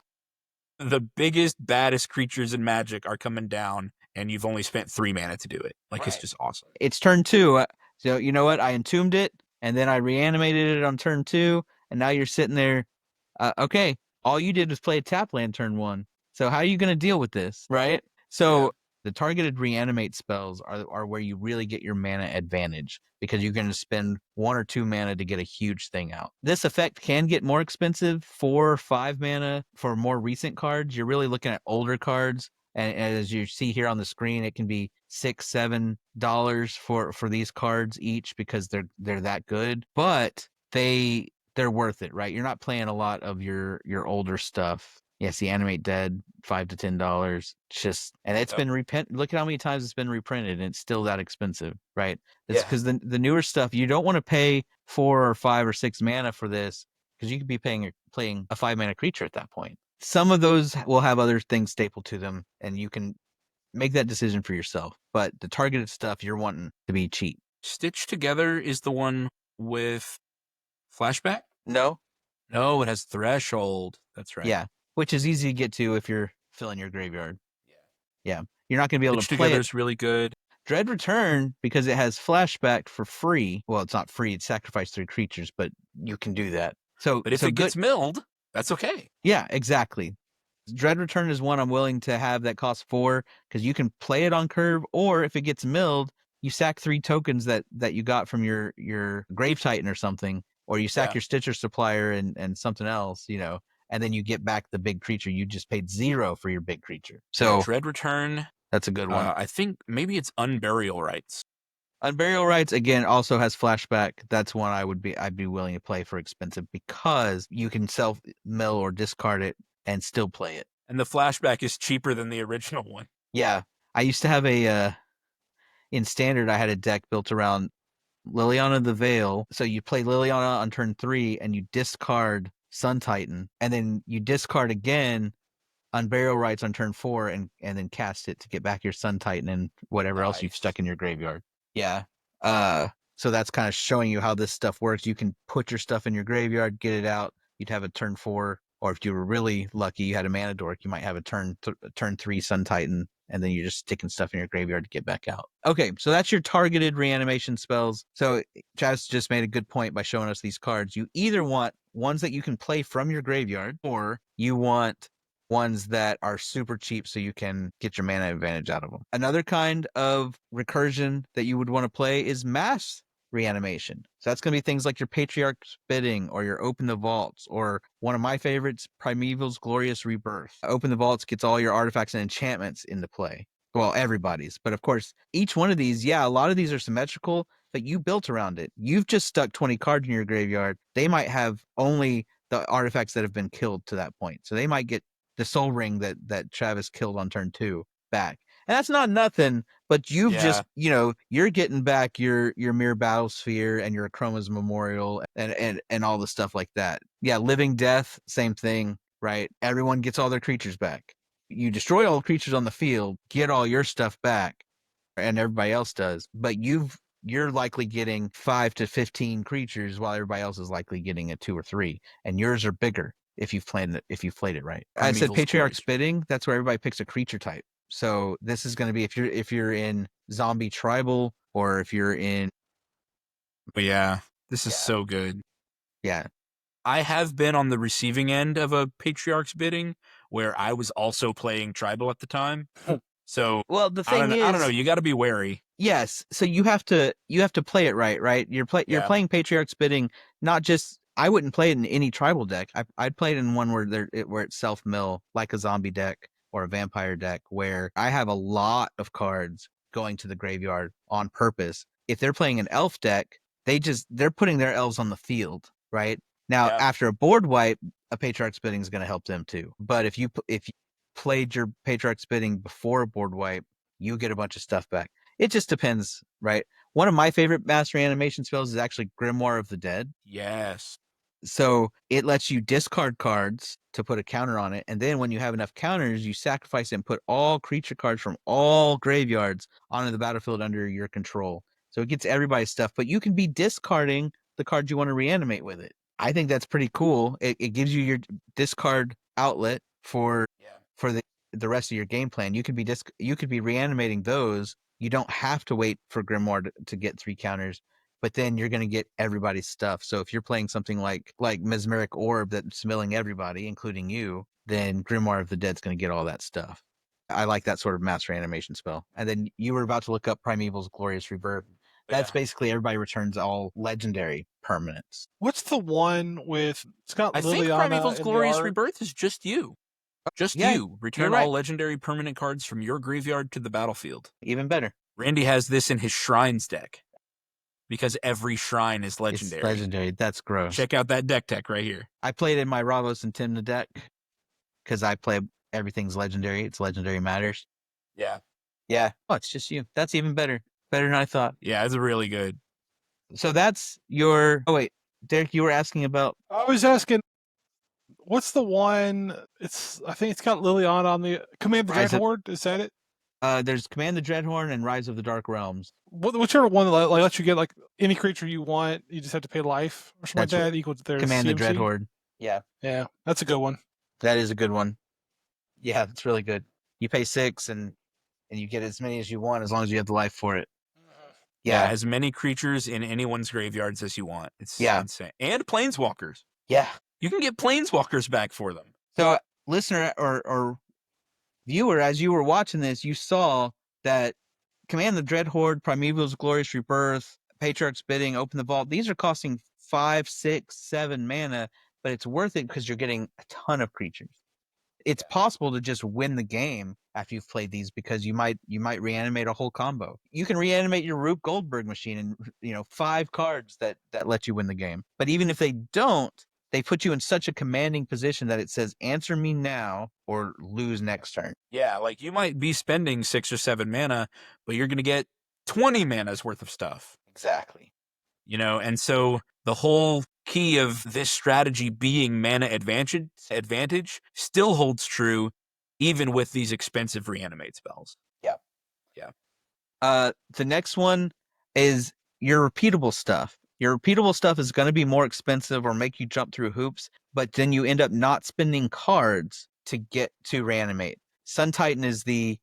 the biggest, baddest creatures in Magic are coming down, and you've only spent 3 mana to do it. Like, It's just awesome.
it's turn 2. So you know what? I entombed it, and then I reanimated it on turn 2, and now you're sitting there. Okay, all you did was play a tap land turn 1. So how are you going to deal with this, right? So the targeted reanimate spells are where you really get your mana advantage, because you're going to spend 1 or 2 mana to get a huge thing out. This effect can get more expensive, 4 or 5 mana for more recent cards. You're really looking at older cards. And as you see here on the screen, it can be $6-7 for these cards each, because they're that good. But they're worth it, right? You're not playing a lot of your older stuff. Yes, the Animate Dead, $5 to $10. Just, and it's been look at how many times it's been reprinted, and it's still that expensive, right? It's because the newer stuff, you don't want to pay 4 or 5 or 6 mana for this, because you could be playing a 5 mana creature at that point. Some of those will have other things stapled to them, and you can make that decision for yourself. But the targeted stuff, you're wanting to be cheap.
Stitch Together is the one with flashback?
No,
it has Threshold. That's right.
Yeah, which is easy to get to if you're filling your graveyard. Yeah. You're not going to be able
Stitch
to play
Together
it.
is really good.
Dread Return, because it has flashback for free. Well, it's not free. It's sacrifice 3 creatures, but you can do that.
But if it gets milled, that's okay.
Yeah, exactly. Dread Return is one I'm willing to have that costs 4, because you can play it on curve, or if it gets milled, you sack 3 tokens that you got from your Grave Titan or something, or you sack your Stitcher Supplier and something else, and then you get back the big creature. You just paid 0 for your big creature. So
Dread Return,
that's a good one.
I think maybe it's Unburial Rites.
Unburial Rites, again, also has flashback. That's one I'd be willing to play for expensive, because you can self-mill or discard it and still play it.
And the flashback is cheaper than the original one.
Yeah. I used to have in Standard, I had a deck built around Liliana the Veil. So you play Liliana on turn 3, and you discard Sun Titan, and then you discard again Unburial Rites on turn 4, and then cast it to get back your Sun Titan and whatever else you've stuck in your graveyard. Yeah.
So that's kind of showing you how this stuff works. You can put your stuff in your graveyard, get it out. You'd have a turn 4, or if you were really lucky, you had a mana dork, you might have a turn 3 Sun Titan, and then you're just sticking stuff in your graveyard to get back out. Okay, so that's your targeted reanimation spells. So Chaz just made a good point by showing us these cards. You either want ones that you can play from your graveyard, or you want ones that are super cheap so you can get your mana advantage out of them. Another kind of recursion that you would want to play is mass reanimation. So that's going to be things like your Patriarch's Bidding or your Open the Vaults, or one of my favorites, Primeval's Glorious Rebirth. Open the Vaults gets all your artifacts and enchantments into play. Well, everybody's. But of course, each one of these, a lot of these are symmetrical, but you built around it. You've just stuck 20 cards in your graveyard. They might have only the artifacts that have been killed to that point. So they might get the Soul Ring that Travis killed on turn 2 back. And that's not nothing, but you've just, you're getting back your Mirror Battle Sphere and your Chroma's Memorial and all the stuff like that. Yeah, Living Death, same thing, right? Everyone gets all their creatures back. You destroy all the creatures on the field, get all your stuff back, and everybody else does. But you're likely getting 5 to 15 creatures while everybody else is likely getting a 2 or 3, and yours are bigger if you've played it right. I said Patriarch's Bidding, that's where everybody picks a creature type. So this is going to be if you're in zombie tribal, or if you're in.
But this is so good.
Yeah.
I have been on the receiving end of a Patriarch's Bidding where I was also playing tribal at the time. So
well, the thing is,
I don't know. You got to be wary.
Yes. So you have to play it right, right? You're playing Patriarch's Bidding, not just. I wouldn't play it in any tribal deck. I'd play it in one where it's self mill, like a zombie deck or a vampire deck, where I have a lot of cards going to the graveyard on purpose. If they're playing an elf deck, they're putting their elves on the field, right? Now, after a board wipe, a Patriarch's Bidding is going to help them too. But if you played your Patriarch's Bidding before a board wipe, you get a bunch of stuff back. It just depends, right? One of my favorite mass reanimation spells is actually Grimoire of the Dead.
Yes.
So it lets you discard cards to put a counter on it. And then when you have enough counters, you sacrifice and put all creature cards from all graveyards onto the battlefield under your control. So it gets everybody's stuff, but you can be discarding the cards you want to reanimate with it. I think that's pretty cool. It gives you your discard outlet for the rest of your game plan. You could be reanimating those. You don't have to wait for Grimoire to get 3 counters, but then you're going to get everybody's stuff. So if you're playing something like Mesmeric Orb that's milling everybody, including you, then Grimoire of the Dead's going to get all that stuff. I like that sort of mass reanimation spell. And then you were about to look up Primeval's Glorious Rebirth. That's basically everybody returns all legendary permanents.
What's the one with Scott Liliana?
I think Primeval's Glorious Rebirth is just you. You. Return all legendary permanent cards from your graveyard to the battlefield.
Even better.
Randy has this in his Shrines deck because every shrine is legendary.
It's legendary. That's gross.
Check out that deck tech right here.
I played in my Ravos and Timna deck because I play everything's legendary. It's legendary matters.
Yeah.
Yeah. Oh, it's just you. That's even better. Better than I thought.
Yeah, it's really good.
So that's your... Oh, wait. Derek, you were asking about...
I was asking, what's the one... I think it's got Liliana on the... Command the Dreadhorde, is that it?
There's Command the Dreadhorde and Rise of the Dark Realms.
Whichever one lets you get any creature you want, you just have to pay life or something like that equal to their
Command
CMC.
the Dreadhorde. Yeah.
Yeah, that's a good one.
That is a good one. Yeah, that's really good. You pay 6 and you get as many as you want as long as you have the life for it.
Yeah, as many creatures in anyone's graveyards as you want. It's insane. And planeswalkers.
Yeah.
You can get planeswalkers back for them.
So, listener or viewer, as you were watching this, you saw that Command the Dreadhorde, Primeval's Glorious Rebirth, Patriarch's Bidding, Open the Vault, these are costing 5, 6, 7 mana, but it's worth it because you're getting a ton of creatures. It's possible to just win the game after you've played these because you might reanimate a whole combo. You can reanimate your Rube Goldberg machine and 5 cards that let you win the game. But even if they don't, they put you in such a commanding position that it says answer me now or lose next turn.
Yeah, like you might be spending 6 or 7 mana, but you're going to get 20 mana's worth of stuff.
Exactly.
And so the whole key of this strategy being mana advantage still holds true even with these expensive reanimate spells.
Yeah. The next one is your repeatable stuff. Your repeatable stuff is going to be more expensive or make you jump through hoops, but then you end up not spending cards to get to reanimate. Sun Titan is the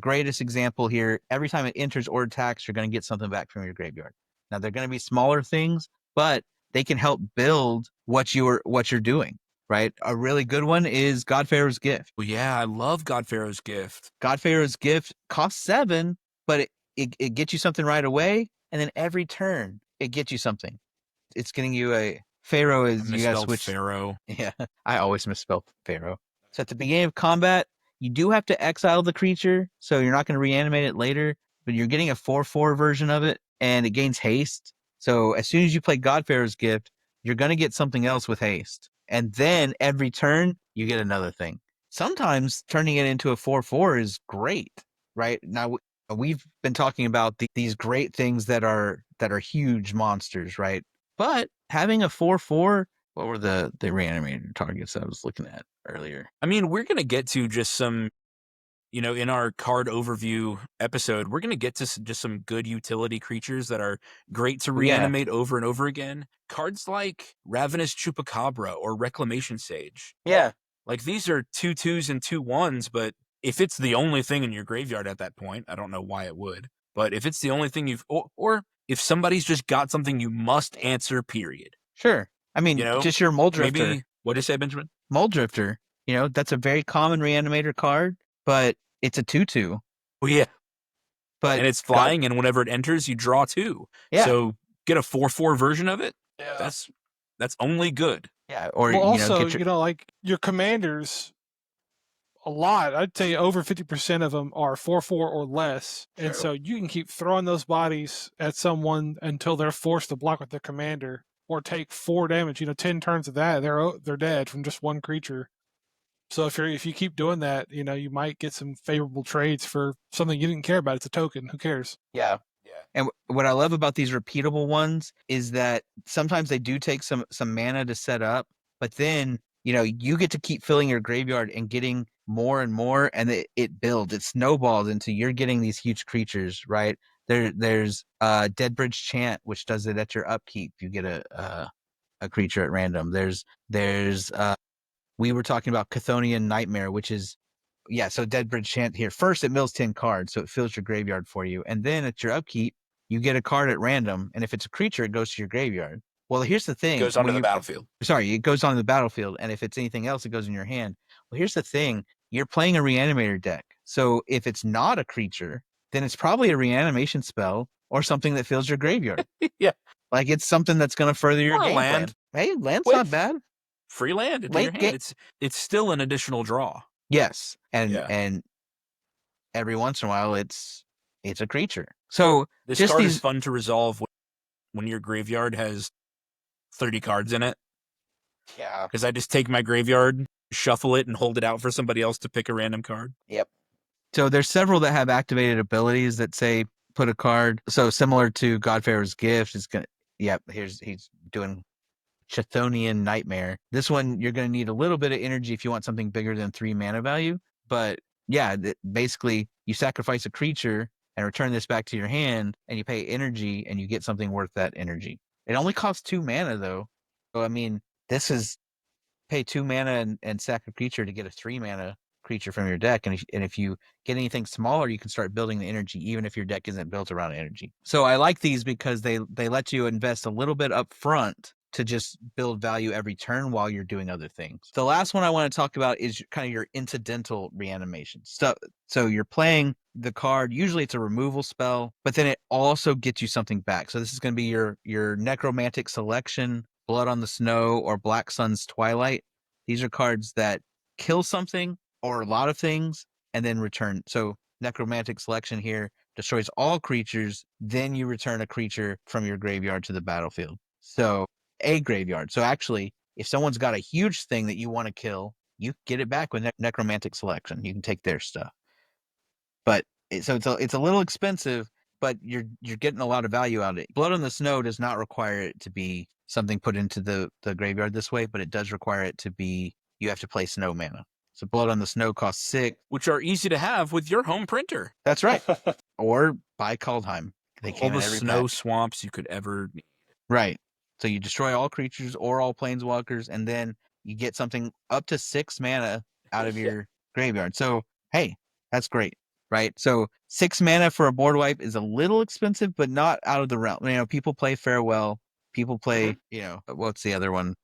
greatest example here. Every time it enters or attacks, you're going to get something back from your graveyard. Now they're going to be smaller things, but they can help build what you're doing. Right? A really good one is Godpharaoh's Gift.
Well, yeah, I love Godpharaoh's Gift.
Godpharaoh's Gift costs 7, but it gets you something right away, and then every turn it gets you something. It's getting you a Pharaoh is you gotta switch
Pharaoh.
Yeah, I always misspell Pharaoh. So at the beginning of combat, you do have to exile the creature, so you're not going to reanimate it later, but you're getting a 4/4 version of it, and it gains haste. So as soon as you play Godpharaoh's Gift, you're going to get something else with haste. And then every turn, you get another thing. Sometimes turning it into a 4/4 is great, right? Now, we've been talking about these great things that are huge monsters, right? But having a 4/4, what were the reanimator targets I was looking at earlier?
I mean, we're going to get to just some, in our card overview episode, we're going to get to just some good utility creatures that are great to reanimate over and over again. Cards like Ravenous Chupacabra or Reclamation Sage.
Yeah.
Like, these are 2/2s and 2/1s, but if it's the only thing in your graveyard at that point, I don't know why it would, but if it's the only thing or if somebody's just got something you must answer, period.
Sure. I mean, just your Mold Drifter.
Maybe, what did you say, Benjamin?
Mold Drifter. That's a very common reanimator card, but it's a 2/2.
Well, yeah.
But
and it's flying, and whenever it enters, you draw 2.
Yeah.
So get a 4/4 version of it.
Yeah.
That's only good.
Yeah. Or
also, like your commanders, a lot, I'd say over 50% of them are 4/4 or less. Sure. And so you can keep throwing those bodies at someone until they're forced to block with their commander or take 4 damage. 10 turns of that, they're dead from just one creature. So if you keep doing that, you might get some favorable trades for something you didn't care about. It's a token. Who cares?
Yeah. And what I love about these repeatable ones is that sometimes they do take some mana to set up, but then you get to keep filling your graveyard and getting more and more, and it builds. It snowballs into you're getting these huge creatures, right? There's Deadbridge Chant, which does it at your upkeep. You get a creature at random. There's we were talking about Chthonian Nightmare, which is so Deadbridge Chant here. First, it mills 10 cards, so it fills your graveyard for you, and then at your upkeep, you get a card at random, and if it's a creature, it goes to your graveyard. Well, here's the thing.
It goes onto the battlefield.
Sorry, it goes onto the battlefield, and if it's anything else, it goes in your hand. Well, here's the thing. You're playing a Reanimator deck, so if it's not a creature, then it's probably a reanimation spell or something that fills your graveyard.
Yeah.
Like it's something that's going to further your game
land.
plan. Hey, land's not bad.
Free land in your hand. It's still an additional draw.
Yes, and every once in a while, it's a creature. So
this card is fun to resolve when your graveyard has 30 cards in it.
Yeah.
Because I just take my graveyard, shuffle it, and hold it out for somebody else to pick a random card.
Yep. So there's several that have activated abilities that say put a card. So similar to Godpharaoh's Gift, he's doing Chthonian Nightmare. This one, you're going to need a little bit of energy if you want something bigger than 3 mana value. But yeah, basically you sacrifice a creature and return this back to your hand, and you pay energy, and you get something worth that energy. It only costs 2 mana, though. So, I mean, this is pay 2 mana and sack a creature to get a 3 mana creature from your deck. And if you get anything smaller, you can start building the energy, even if your deck isn't built around energy. So I like these because they let you invest a little bit up front to just build value every turn while you're doing other things. The last one I want to talk about is kind of your incidental reanimation stuff. So you're playing the card, usually it's a removal spell, but then it also gets you something back. So this is going to be your Necromantic Selection, Blood on the Snow, or Black Sun's Twilight. These are cards that kill something or a lot of things and then return. So Necromantic Selection here destroys all creatures, then you return a creature from your graveyard to the battlefield. So a graveyard. So actually, if someone's got a huge thing that you want to kill, you get it back with Necromantic Selection. You can take their stuff. But it's a little expensive, but you're getting a lot of value out of it. Blood on the Snow does not require it to be something put into the graveyard this way, but it does require it to be, you have to play snow mana. So Blood on the Snow costs 6.
Which are easy to have with your home printer.
That's right. Or buy Kaldheim.
They
All
came in
the
every
snow
pack.
swamps you could ever need.
Right. So you destroy all creatures or all planeswalkers, and then you get something up to 6 mana out of your graveyard. So, hey, that's great, right? So 6 mana for a board wipe is a little expensive, but not out of the realm. You know, people play Farewell. People play, what's the other one?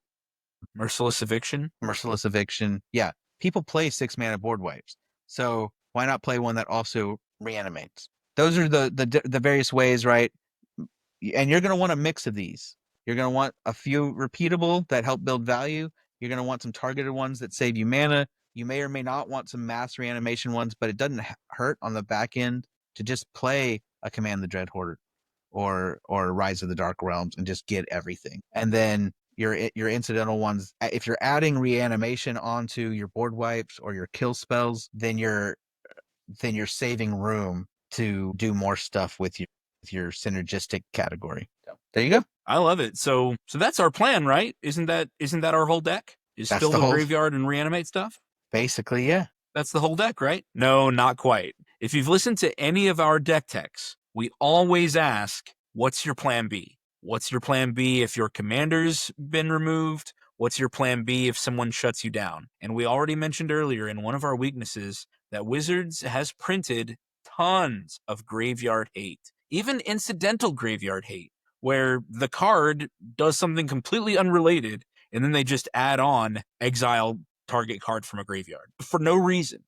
Merciless Eviction.
Merciless Eviction. Yeah, people play 6 mana board wipes. So why not play one that also reanimates? Those are the various ways, right? And you're going to want a mix of these. You're going to want a few repeatable that help build value. You're going to want some targeted ones that save you mana. You may or may not want some mass reanimation ones, but it doesn't hurt on the back end to just play a Command the Dread Hoarder or Rise of the Dark Realms and just get everything. And then your incidental ones, if you're adding reanimation onto your board wipes or your kill spells, then you're saving room to do more stuff with your synergistic category. So there you go.
I love it. So that's our plan, right? Isn't that our whole deck? Is
That's
fill
the
the
whole-
graveyard and reanimate stuff?
Basically, yeah.
That's the whole deck, right? No, not quite. If you've listened to any of our deck techs, we always ask, what's your plan B? What's your plan B if your commander's been removed? What's your plan B if someone shuts you down? And we already mentioned earlier in one of our weaknesses that Wizards has printed tons of graveyard hate, even incidental graveyard hate, where the card does something completely unrelated and then they just add on exile target card from a graveyard for no reason.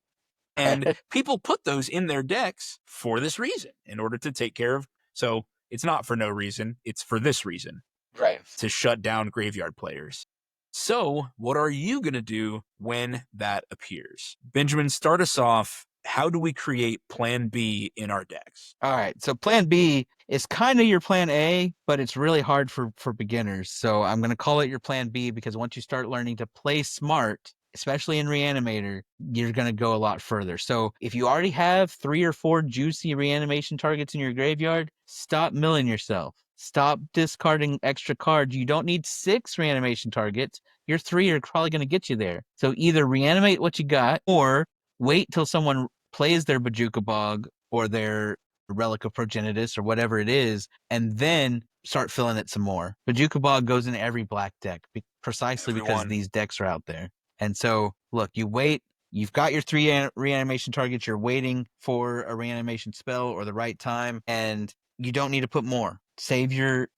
And people put those in their decks for this reason, in order to take care of. So it's not for no reason. It's for this reason.
Right.
To shut down graveyard players. So what are you going to do when that appears? Benjamin, start us off. How do we create plan B in our decks?
All right. So plan B is kind of your plan A, but it's really hard for beginners. So I'm going to call it your plan B because once you start learning to play smart, especially in Reanimator, you're going to go a lot further. So if you already have 3 or 4 juicy reanimation targets in your graveyard, stop milling yourself. Stop discarding extra cards. You don't need 6 reanimation targets. Your 3 are probably going to get you there. So either reanimate what you got or wait till someone plays their Bojuka Bog or their Relic of Progenitus or whatever it is, and then start filling it some more. Bojuka Bog goes in every black deck precisely because these decks are out there. And so, look, you wait. You've got your 3 reanimation targets. You're waiting for a reanimation spell or the right time, and you don't need to put more. Save your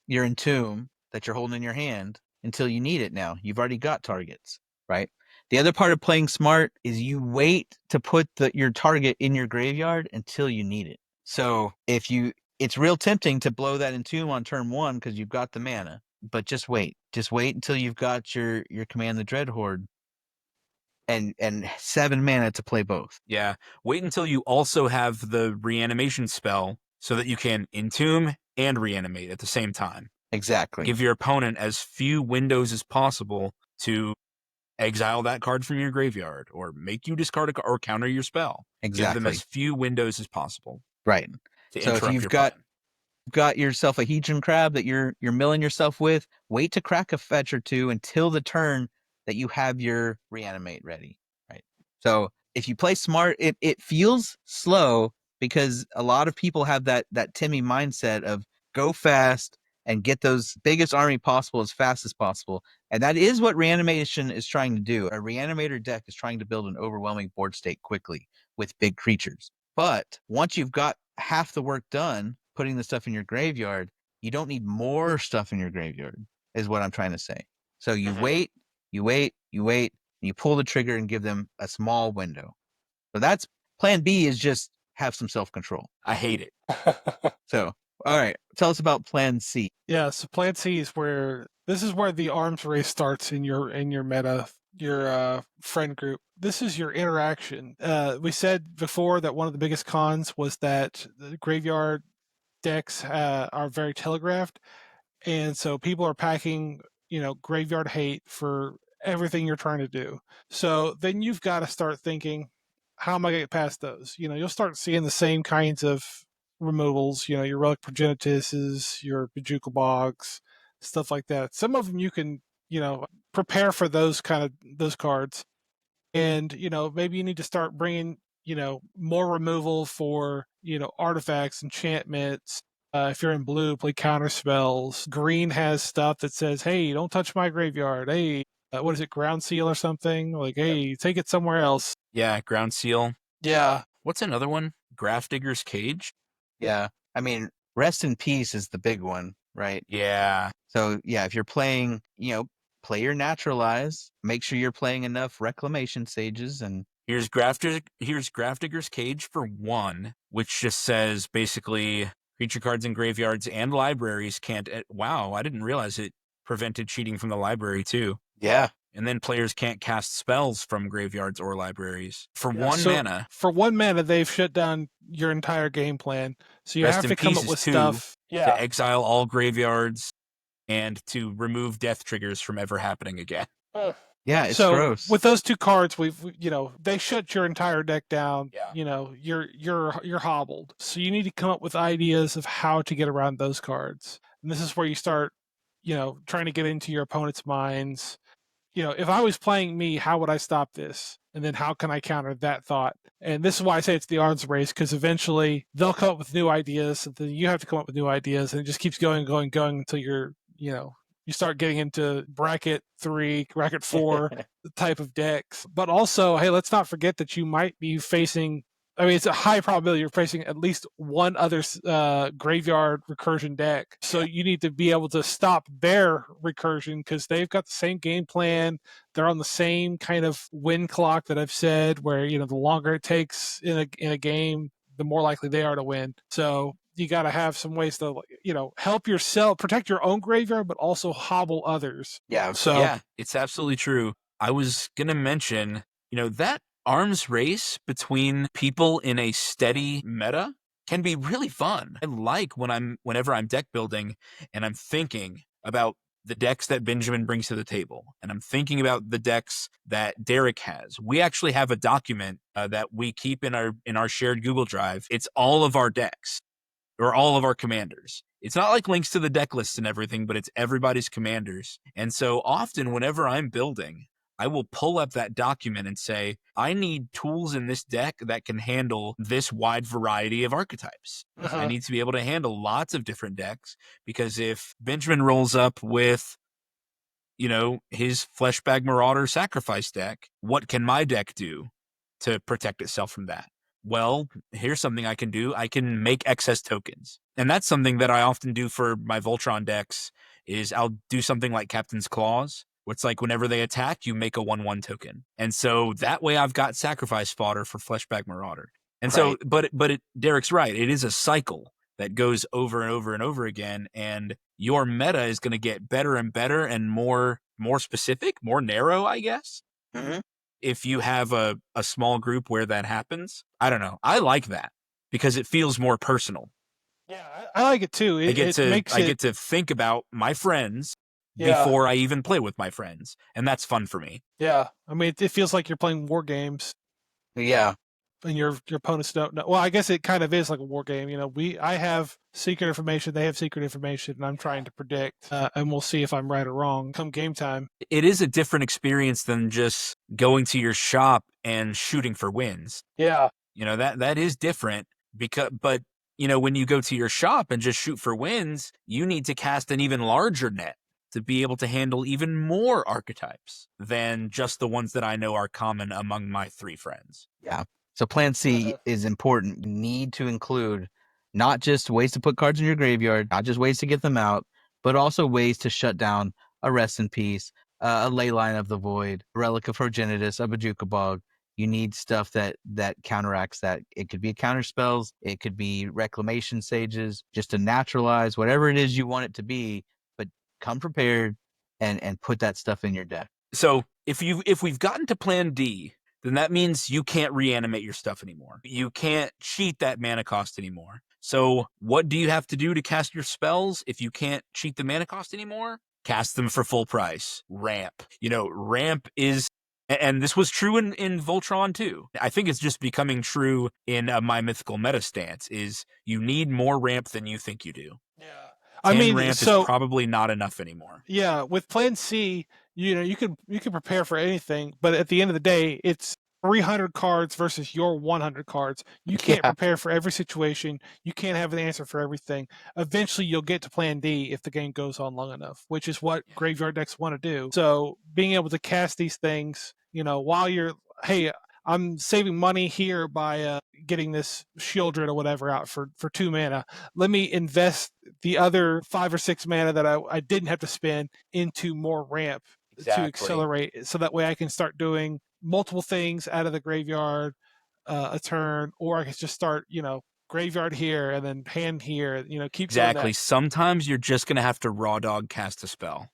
Entomb that you're holding in your hand until you need it now. You've already got targets, right? The other part of playing smart is you wait to put your target in your graveyard until you need it. So it's real tempting to blow that Entomb on turn 1 because you've got the mana, but just wait. Just wait until you've got your Command the Dread Horde and 7 mana to play both.
Yeah. Wait until you also have the reanimation spell so that you can entomb and reanimate at the same time.
Exactly.
Give your opponent as few windows as possible to exile that card from your graveyard or make you discard a card or counter your spell.
Exactly.
Give them as few windows as possible.
Right.
To
So if
interrupt
you've
your
got
plan.
yourself a Hedron Crab that you're milling yourself with, wait to crack a fetch or 2 until the turn that you have your reanimate ready. Right. So if you play smart, it feels slow because a lot of people have that Timmy mindset of go fast and get those biggest army possible as fast as possible. And that is what Reanimation is trying to do. A Reanimator deck is trying to build an overwhelming board state quickly with big creatures. But once you've got half the work done, putting the stuff in your graveyard, you don't need more stuff in your graveyard, is what I'm trying to say. So you wait, and you pull the trigger and give them a small window. So that's plan B, is just have some self-control.
I hate it.
So, all right, tell us about plan C.
Yeah, so plan C is where the arms race starts in your meta, your friend group. This is your interaction. We said before that one of the biggest cons was that the graveyard decks are very telegraphed, and so people are packing, graveyard hate for everything you're trying to do. So then you've got to start thinking, how am I going to get past those? You'll start seeing the same kinds of removals, your Relic Progenituses, your Bojuka Bogs, stuff like that. Some of them you can, prepare for those cards. And, maybe you need to start bringing more removal for, artifacts, enchantments. If you're in blue, play counter spells. Green has stuff that says, hey, don't touch my graveyard. Hey, what is it, ground seal or something? Like, hey, take it somewhere else.
Yeah, ground seal.
Yeah.
What's another one? Grafdigger's Cage?
Yeah. I mean, rest in peace is the big one, right?
Yeah.
So yeah, if you're playing, play your naturalize. Make sure you're playing enough reclamation sages and
Here's Grafdigger's Cage for 1, which just says basically creature cards in graveyards and libraries can't. Wow, I didn't realize it prevented cheating from the library too.
yeah.
And then players can't cast spells from graveyards or libraries for
Yeah,
1
so
mana.
For 1 mana, they've shut down your entire game plan. So you
Rest
have
in
to come
Peace
up
is
with
2,
stuff.
to exile all graveyards and to remove death triggers from ever happening again.
Yeah, it's
So
gross.
with those 2 cards, they shut your entire deck down.
Yeah.
You're hobbled. So you need to come up with ideas of how to get around those cards. And this is where you start, trying to get into your opponent's minds. If I was playing me, how would I stop this? And then how can I counter that thought? And this is why I say it's the arms race, because eventually they'll come up with new ideas, and then you have to come up with new ideas, and it just keeps going until you're, you start getting into bracket 3, bracket 4 type of decks. But also, hey, let's not forget that you might be facing, it's a high probability you're facing at least one other graveyard recursion deck. So you need to be able to stop their recursion because they've got the same game plan. They're on the same kind of win clock that I've said, where the longer it takes in a game, the more likely they are to win. So you got to have some ways to help yourself protect your own graveyard, but also hobble others.
Yeah.
So
yeah, it's absolutely true. I was gonna mention, that arms race between people in a steady meta can be really fun. I like whenever I'm deck building and I'm thinking about the decks that Benjamin brings to the table, and I'm thinking about the decks that Derek has. We actually have a document that we keep in our shared Google Drive. It's all of our decks or all of our commanders. It's not like links to the deck lists and everything, but it's everybody's commanders. And so often whenever I'm building, I will pull up that document and say, I need tools in this deck that can handle this wide variety of archetypes. I need to be able to handle lots of different decks, because if Benjamin rolls up with, his Fleshbag Marauder sacrifice deck, what can my deck do to protect itself from that? Well, here's something I can do. I can make excess tokens. And that's something that I often do for my Voltron decks, is I'll do something like Captain's Claws, where it's like whenever they attack, you make a 1/1 token. And so that way I've got sacrifice fodder for Fleshbag Marauder. And so, but Derek's right. It is a cycle that goes over and over and over again. And your meta is going to get better and better and more specific, more narrow, I guess.
Mm-hmm.
If you have a small group where that happens. I don't know. I like that because it feels more personal.
Yeah, I like it too.
I get to think about my friends before I even play with my friends, and that's fun for me.
Yeah, it feels like you're playing war games.
Yeah.
And your opponents don't know. Well, I guess it kind of is like a war game. I have secret information, they have secret information, and I'm trying to predict, and we'll see if I'm right or wrong come game time.
It is a different experience than just going to your shop and shooting for wins.
Yeah.
That is different but when you go to your shop and just shoot for wins, you need to cast an even larger net to be able to handle even more archetypes than just the ones that I know are common among my 3 friends.
Yeah. So plan C is important. You need to include not just ways to put cards in your graveyard, not just ways to get them out, but also ways to shut down a Rest in Peace, a Leyline of the Void, a Relic of Progenitus, a Bajuka Bog. You need stuff that counteracts that. It could be counter spells, it could be reclamation sages, just to naturalize whatever it is you want it to be, but come prepared and put that stuff in your deck.
So if we've gotten to plan D, then that means you can't reanimate your stuff anymore. You can't cheat that mana cost anymore. So what do you have to do to cast your spells if you can't cheat the mana cost anymore? Cast them for full price. Ramp. Ramp is, and this was true in Voltron too. I think it's just becoming true in My Mythical Meta stance, is you need more ramp than you think you do.
Yeah.
10 ramp is probably not enough anymore.
Yeah, with plan C, you can prepare for anything, but at the end of the day, it's 300 cards versus your 100 cards. You can't prepare for every situation. You can't have an answer for everything. Eventually, you'll get to plan D if the game goes on long enough, which is what graveyard decks want to do. So being able to cast these things, while you're, hey, I'm saving money here by getting this Shieldred or whatever out for 2 mana. Let me invest the other 5 or 6 mana that I didn't have to spend into more ramp to accelerate, so that way I can start doing multiple things out of the graveyard a turn, or I can just start, graveyard here and then hand here, keep
Exactly. Sometimes you're just going to have to raw dog cast a spell.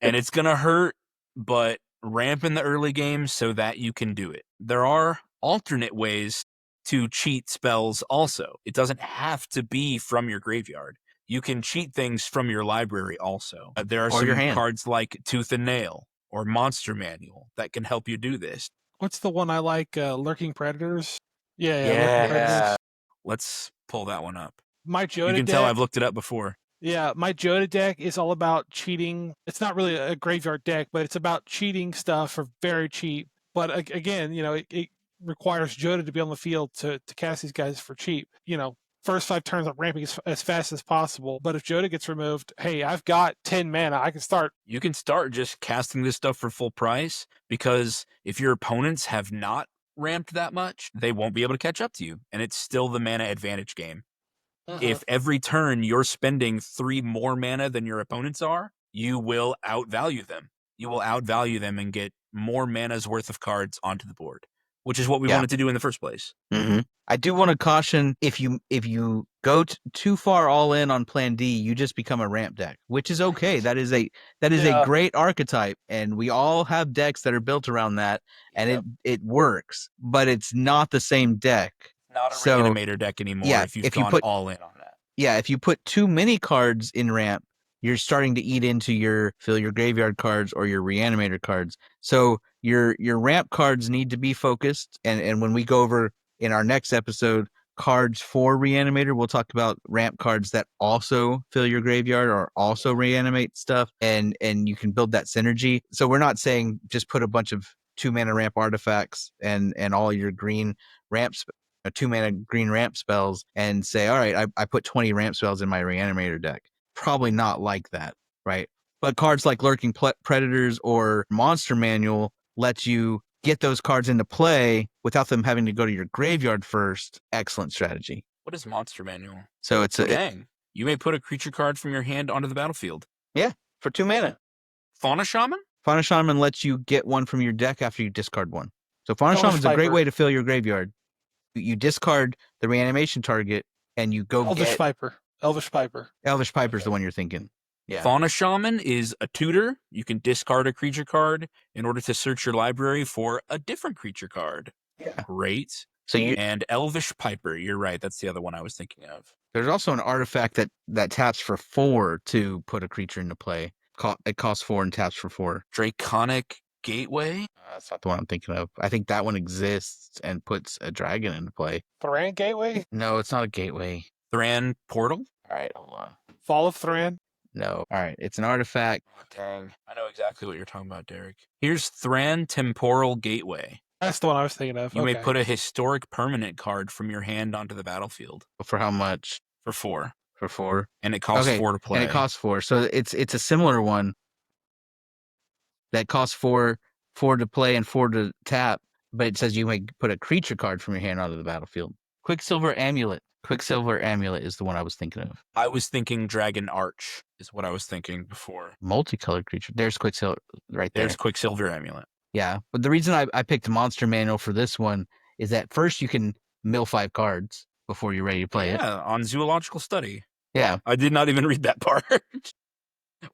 And it's going to hurt, but ramp in the early game so that you can do it. There are alternate ways to cheat spells also. It doesn't have to be from your graveyard. You can cheat things from your library also. There are some cards like Tooth and Nail or Monster Manual that can help you do this.
What's the one I like? Lurking Predators?
Yeah.
Lurking Predators.
Let's pull that one up.
My Joda
You can
deck,
tell I've looked it up before.
Yeah, my Joda deck is all about cheating. It's not really a graveyard deck, but it's about cheating stuff for very cheap. But again, it requires Joda to be on the field to cast these guys for cheap. First 5 turns I'm ramping as fast as possible. But if Joda gets removed, hey, I've got 10 mana. I can start.
You can start just casting this stuff for full price, because if your opponents have not ramped that much, they won't be able to catch up to you. And it's still the mana advantage game. If every turn you're spending 3 more mana than your opponents are, you will outvalue them. You will outvalue them and get more mana's worth of cards onto the board, which is what we wanted to do in the first place.
Mm-hmm. I do want to caution, if you go too far all in on Plan D, you just become a ramp deck, which is okay. That is a great archetype, and we all have decks that are built around that, and it works, but it's not the same deck.
Not a Reanimator deck anymore if you've gone all in on that.
Yeah, if you put too many cards in ramp, you're starting to eat into fill your graveyard cards or your Reanimator cards. So your ramp cards need to be focused, and when we go over in our next episode cards for Reanimator, we'll talk about ramp cards that also fill your graveyard or also reanimate stuff, and you can build that synergy. So we're not saying just put a bunch of 2 mana ramp artifacts and all your green ramps, 2 mana green ramp spells, and say, all right, I put 20 ramp spells in my Reanimator deck. Probably not like that, right? But cards like Lurking Predators or Monster Manual lets you get those cards into play without them having to go to your graveyard first. Excellent strategy.
What is Monster Manual?
So it's
you may put a creature card from your hand onto the battlefield.
Yeah, for 2 mana.
Fauna Shaman?
Fauna Shaman lets you get one from your deck after you discard one. So Fauna Shaman is a great way to fill your graveyard. You discard the reanimation target and you go
Elvish Piper. Elvish
Piper is the one you're thinking. Yeah.
Fauna Shaman is a tutor. You can discard a creature card in order to search your library for a different creature card.
Yeah.
Great. And Elvish Piper, you're right. That's the other one I was thinking of.
There's also an artifact that taps for 4 to put a creature into play. It costs 4 and taps for 4.
Draconic Gateway?
That's not the one I'm thinking of. I think that one exists and puts a dragon into play.
Thran Gateway?
No, it's not a gateway.
Thran Portal?
All right, hold on.
Fall of Thran?
No. All right, it's an artifact.
Oh, dang. I know exactly what you're talking about, Derek. Here's Thran Temporal Gateway.
That's the one I was thinking of.
You may put a historic permanent card from your hand onto the battlefield.
For how much?
For 4.
For 4?
And it costs 4 to play.
And it costs 4. So it's a similar one that costs 4 to play and 4 to tap, but it says you may put a creature card from your hand onto the battlefield. Quicksilver Amulet. Quicksilver Amulet is the one I was thinking of.
I was thinking Dragon Arch is what I was thinking before.
Multicolored creature. There's Quicksilver right there.
There's Quicksilver Amulet.
Yeah, but the reason I picked Monster Manual for this one is that first you can mill 5 cards before you're ready to play it.
Yeah, on Zoological Study.
Yeah.
I did not even read that part.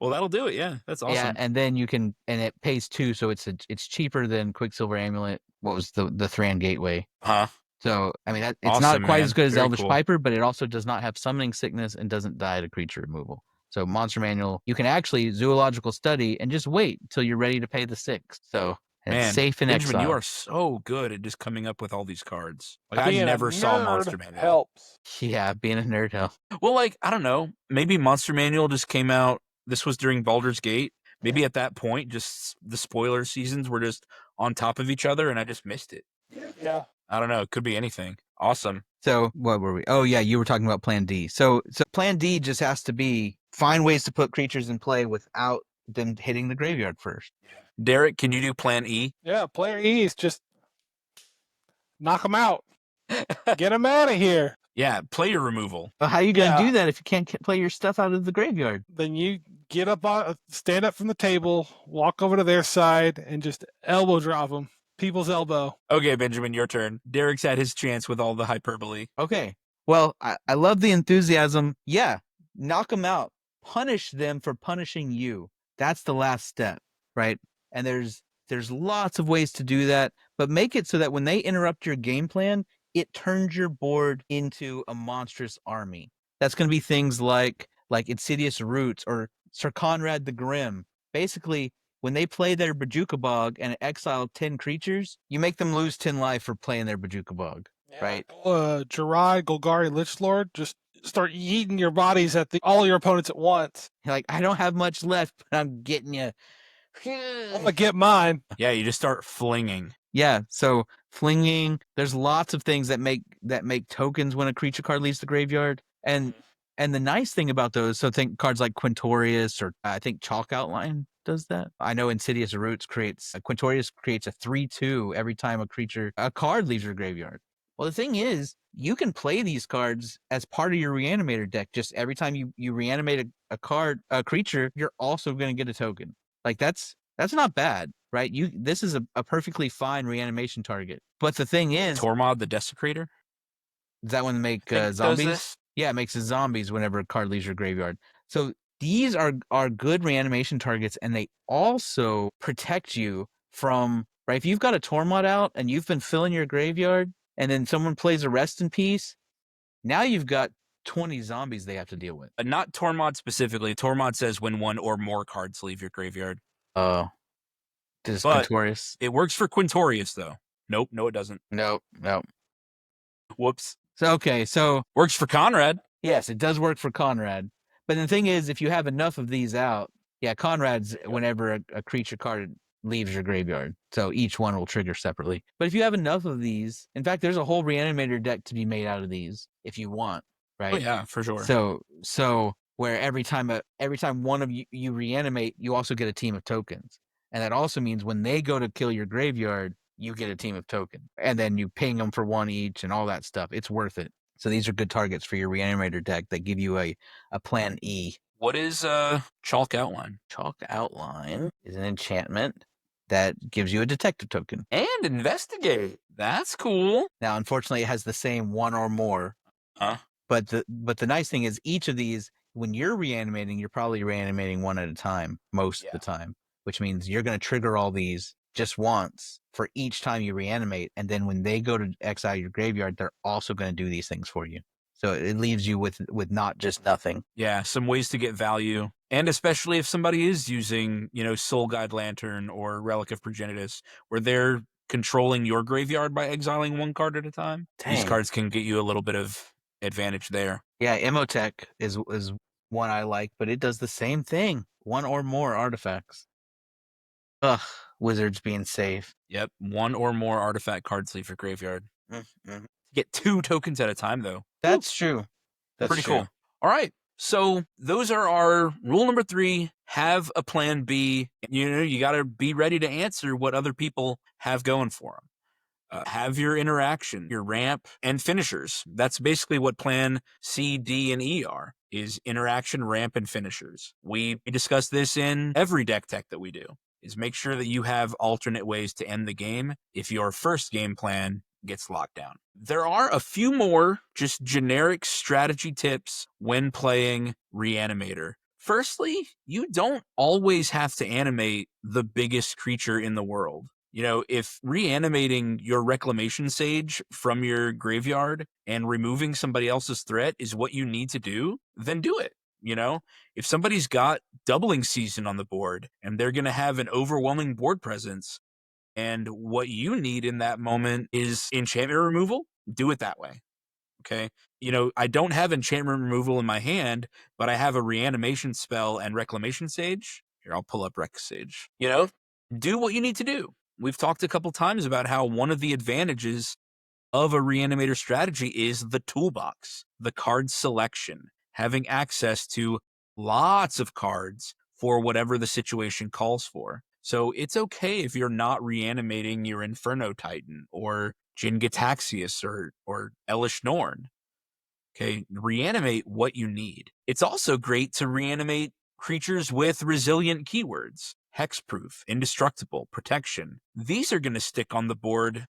Well, that'll do it. Yeah, that's awesome.
Yeah, and then you can, and it pays 2, so it's cheaper than Quicksilver Amulet. What was the Thran Gateway?
Huh?
So I mean, it's
awesome,
not quite as good as
Very
Elvish
cool.
Piper, but it also does not have summoning sickness and doesn't die to creature removal. So Monster Manual, you can actually Zoological Study and just wait until you're ready to pay the 6. So it's safe in
Benjamin,
exile.
you are so good at just coming up with all these cards. Like, I
Being
never
a
saw
nerd
Monster Manual.
helps.
Yeah, being a nerd helps.
Well, like, I don't know. Maybe Monster Manual just came out. This was during Baldur's Gate. Maybe at that point, just the spoiler seasons were just on top of each other, and I just missed it.
Yeah.
I don't know. It could be anything. Awesome.
So what were we? Oh yeah, you were talking about Plan D. So Plan D just has to be find ways to put creatures in play without them hitting the graveyard first.
Derek, can you do Plan E?
Yeah, player E is just knock them out. Get them out of here.
Yeah, player removal.
Well, how are you gonna
Yeah.
do that if you can't play your stuff out of the graveyard?
Then you get up, stand up from the table, walk over to their side, and just elbow drop them. People's elbow.
Okay, Benjamin, your turn. Derek's had his chance with all the hyperbole.
Okay. Well, I love the enthusiasm. Yeah, knock them out. Punish them for punishing you. That's the last step, right? And there's lots of ways to do that, but make it so that when they interrupt your game plan, it turns your board into a monstrous army. That's going to be things like Insidious Roots or Sir Conrad the Grim. Basically, when they play their Bajuka Bog and exile 10 creatures, you make them lose 10 life for playing their Bajuka Bog. Right.
Jiraiya, Golgari, Lich Lord, just start yeeting your bodies at all your opponents at once.
You're like, I don't have much left, but I'm getting you.
I'm gonna get mine.
Yeah, you just start flinging.
Yeah, so flinging. There's lots of things that make tokens when a creature card leaves the graveyard, and the nice thing about those, so think cards like Quintorius or I think Chalk Outline does that. I know Insidious Roots Quintorius creates a 3/2 every time a card leaves your graveyard. Well, the thing is, you can play these cards as part of your Reanimator deck. Just every time you reanimate a creature, you're also going to get a token. Like that's not bad, right? This is a perfectly fine reanimation target. But the thing is,
Tormod the Desecrator?
does that one make
Does
zombies?
this?
Yeah, it makes the zombies whenever a card leaves your graveyard. So these are good reanimation targets, and they also protect you from, right? If you've got a Tormod out and you've been filling your graveyard, and then someone plays a Rest in Peace, now you've got 20 zombies they have to deal with.
Not Tormod specifically. Tormod says when one or more cards leave your graveyard.
Oh. Does
But
Quintorius?
it works for Quintorius, though. Nope, no, it doesn't.
Nope.
Whoops.
So
Works for Conrad.
yes, it does work for Conrad. But the thing is, if you have enough of these out, yeah, Conrad's whenever a creature card leaves your graveyard. So each one will trigger separately. But if you have enough of these, in fact, there's a whole Reanimator deck to be made out of these if you want, right?
Oh, yeah, for sure.
So where every time one of you reanimate, you also get a team of tokens. And that also means when they go to kill your graveyard, you get a team of tokens. And then you ping them for one each and all that stuff. It's worth it. So these are good targets for your Reanimator deck that give you a Plan E.
What is Chalk Outline?
Chalk Outline is an enchantment that gives you a detective token.
And Investigate. That's cool.
Now, unfortunately, it has the same one or more.
Huh?
But the nice thing is each of these, when you're reanimating, you're probably reanimating one at a time most of the time, which means you're going to trigger all these just once for each time you reanimate. And then when they go to exile your graveyard, they're also going to do these things for you. So it leaves you with not just nothing.
Yeah, some ways to get value. And especially if somebody is using, Soul Guide Lantern or Relic of Progenitus, where they're controlling your graveyard by exiling one card at a time.
Dang.
These cards can get you a little bit of advantage there.
Yeah, Emotech is one I like, but it does the same thing. One or more artifacts. Ugh, wizards being safe.
Yep, one or more artifact cards leave your graveyard.
Mm-hmm.
Get 2 tokens at a time, though.
That's true. That's
pretty
true.
cool. All right. So those are our rule number 3. Have a plan B. You got to be ready to answer what other people have going for them. Have your interaction, your ramp, and finishers. That's basically what plan C, D, and E are, is interaction, ramp, and finishers. We discuss this in every deck tech that we do, is make sure that you have alternate ways to end the game if your first game plan gets locked down. There are a few more just generic strategy tips when playing Reanimator. Firstly, you don't always have to animate the biggest creature in the world. If reanimating your Reclamation Sage from your graveyard and removing somebody else's threat is what you need to do, then do it. If somebody's got Doubling Season on the board and they're going to have an overwhelming board presence, and what you need in that moment is enchantment removal, do it that way. Okay. I don't have enchantment removal in my hand, but I have a reanimation spell and Reclamation Sage. Here, I'll pull up Recusage. You know, do what you need to do. We've talked a couple times about how one of the advantages of a Reanimator strategy is the toolbox, the card selection, having access to lots of cards for whatever the situation calls for. So it's okay if you're not reanimating your Inferno Titan or Jin Gitaxias or Elish Norn. Okay, reanimate what you need. It's also great to reanimate creatures with resilient keywords. Hexproof, indestructible, protection. These are going to stick on the board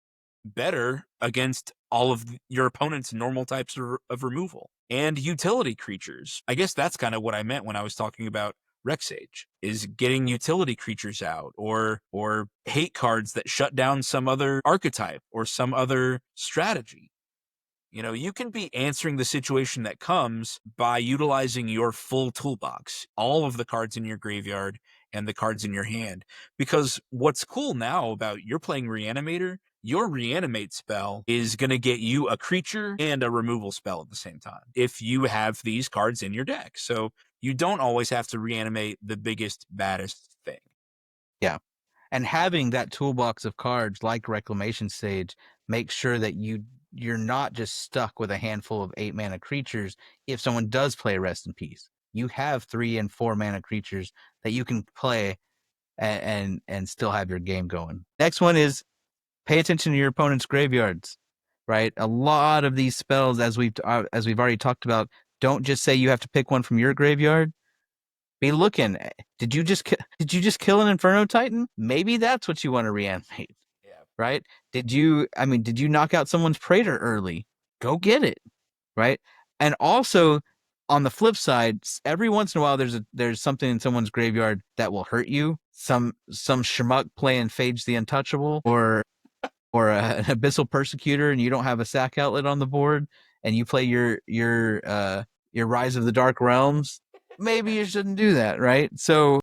better against all of your opponent's normal types of removal. And utility creatures. I guess that's kind of what I meant when I was talking about Rexage, is getting utility creatures out or hate cards that shut down some other archetype or some other strategy. You know, you can be answering the situation that comes by utilizing your full toolbox, all of the cards in your graveyard and the cards in your hand. Because what's cool now about you're playing Reanimator, your Reanimate spell is going to get you a creature and a removal spell at the same time if you have these cards in your deck. So you don't always have to reanimate the biggest, baddest thing.
Yeah. And having that toolbox of cards like Reclamation Sage makes sure that you're not just stuck with a handful of 8-mana creatures if someone does play Rest in Peace. You have 3 and 4 mana creatures that you can play and still have your game going. Next one is pay attention to your opponent's graveyards, right? A lot of these spells, as we've already talked about, don't just say you have to pick one from your graveyard. Be looking. Did you just kill an Inferno Titan? Maybe that's what you want to reanimate.
Yeah.
Right? Did you knock out someone's Praetor early? Go get it. Right? And also on the flip side, every once in a while there's something in someone's graveyard that will hurt you. Some schmuck playing Phage the Untouchable or an Abyssal Persecutor, and you don't have a sack outlet on the board, and you play your Rise of the Dark Realms. Maybe you shouldn't do that, right? So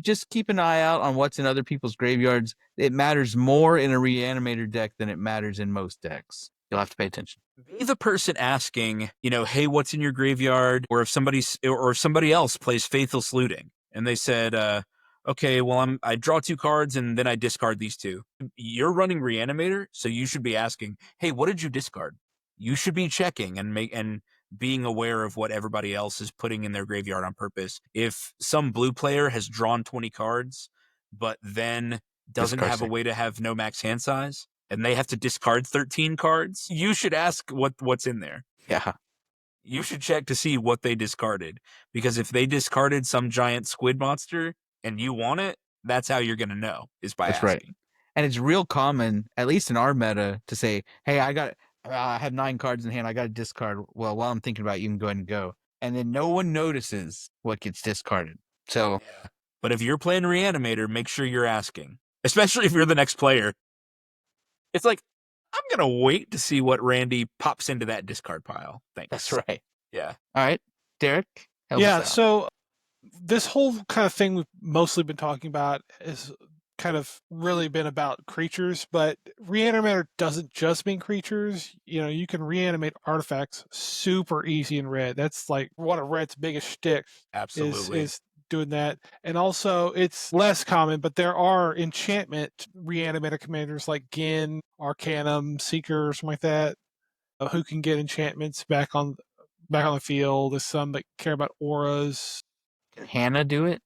just keep an eye out on what's in other people's graveyards. It matters more in a Reanimator deck than it matters in most decks. You'll have to pay attention.
Be the person asking, you know, hey, what's in your graveyard? Or if somebody else plays Faithful Looting and they said, okay, well, I draw 2 cards and then I discard these 2. You're running Reanimator, so you should be asking, hey, what did you discard? You should be checking and being aware of what everybody else is putting in their graveyard on purpose. If some blue player has drawn 20 cards, but then doesn't have a way to have no max hand size, and they have to discard 13 cards, you should ask what's in there.
Yeah.
You should check to see what they discarded. Because if they discarded some giant squid monster and you want it, that's how you're going to know, is by asking.
Right. And it's real common, at least in our meta, to say, hey, I have 9 cards in hand. I got to discard. Well, while I'm thinking about it, you can go ahead and go. And then no one notices what gets discarded. So,
yeah. But if you're playing Reanimator, make sure you're asking, especially if you're the next player. It's like, I'm going to wait to see what Randy pops into that discard pile. Thanks.
That's right.
Yeah.
All right. Derek?
Yeah, so this whole kind of thing we've mostly been talking about is kind of really been about creatures, but Reanimator doesn't just mean creatures. You know, you can reanimate artifacts super easy in red. That's like one of red's biggest shticks.
Absolutely.
Is doing that. And also it's less common, but there are enchantment Reanimator commanders like Gin, Arcanum, Seeker, or something like that, who can get enchantments back on the field. There's some that care about auras.
Can Hannah do it?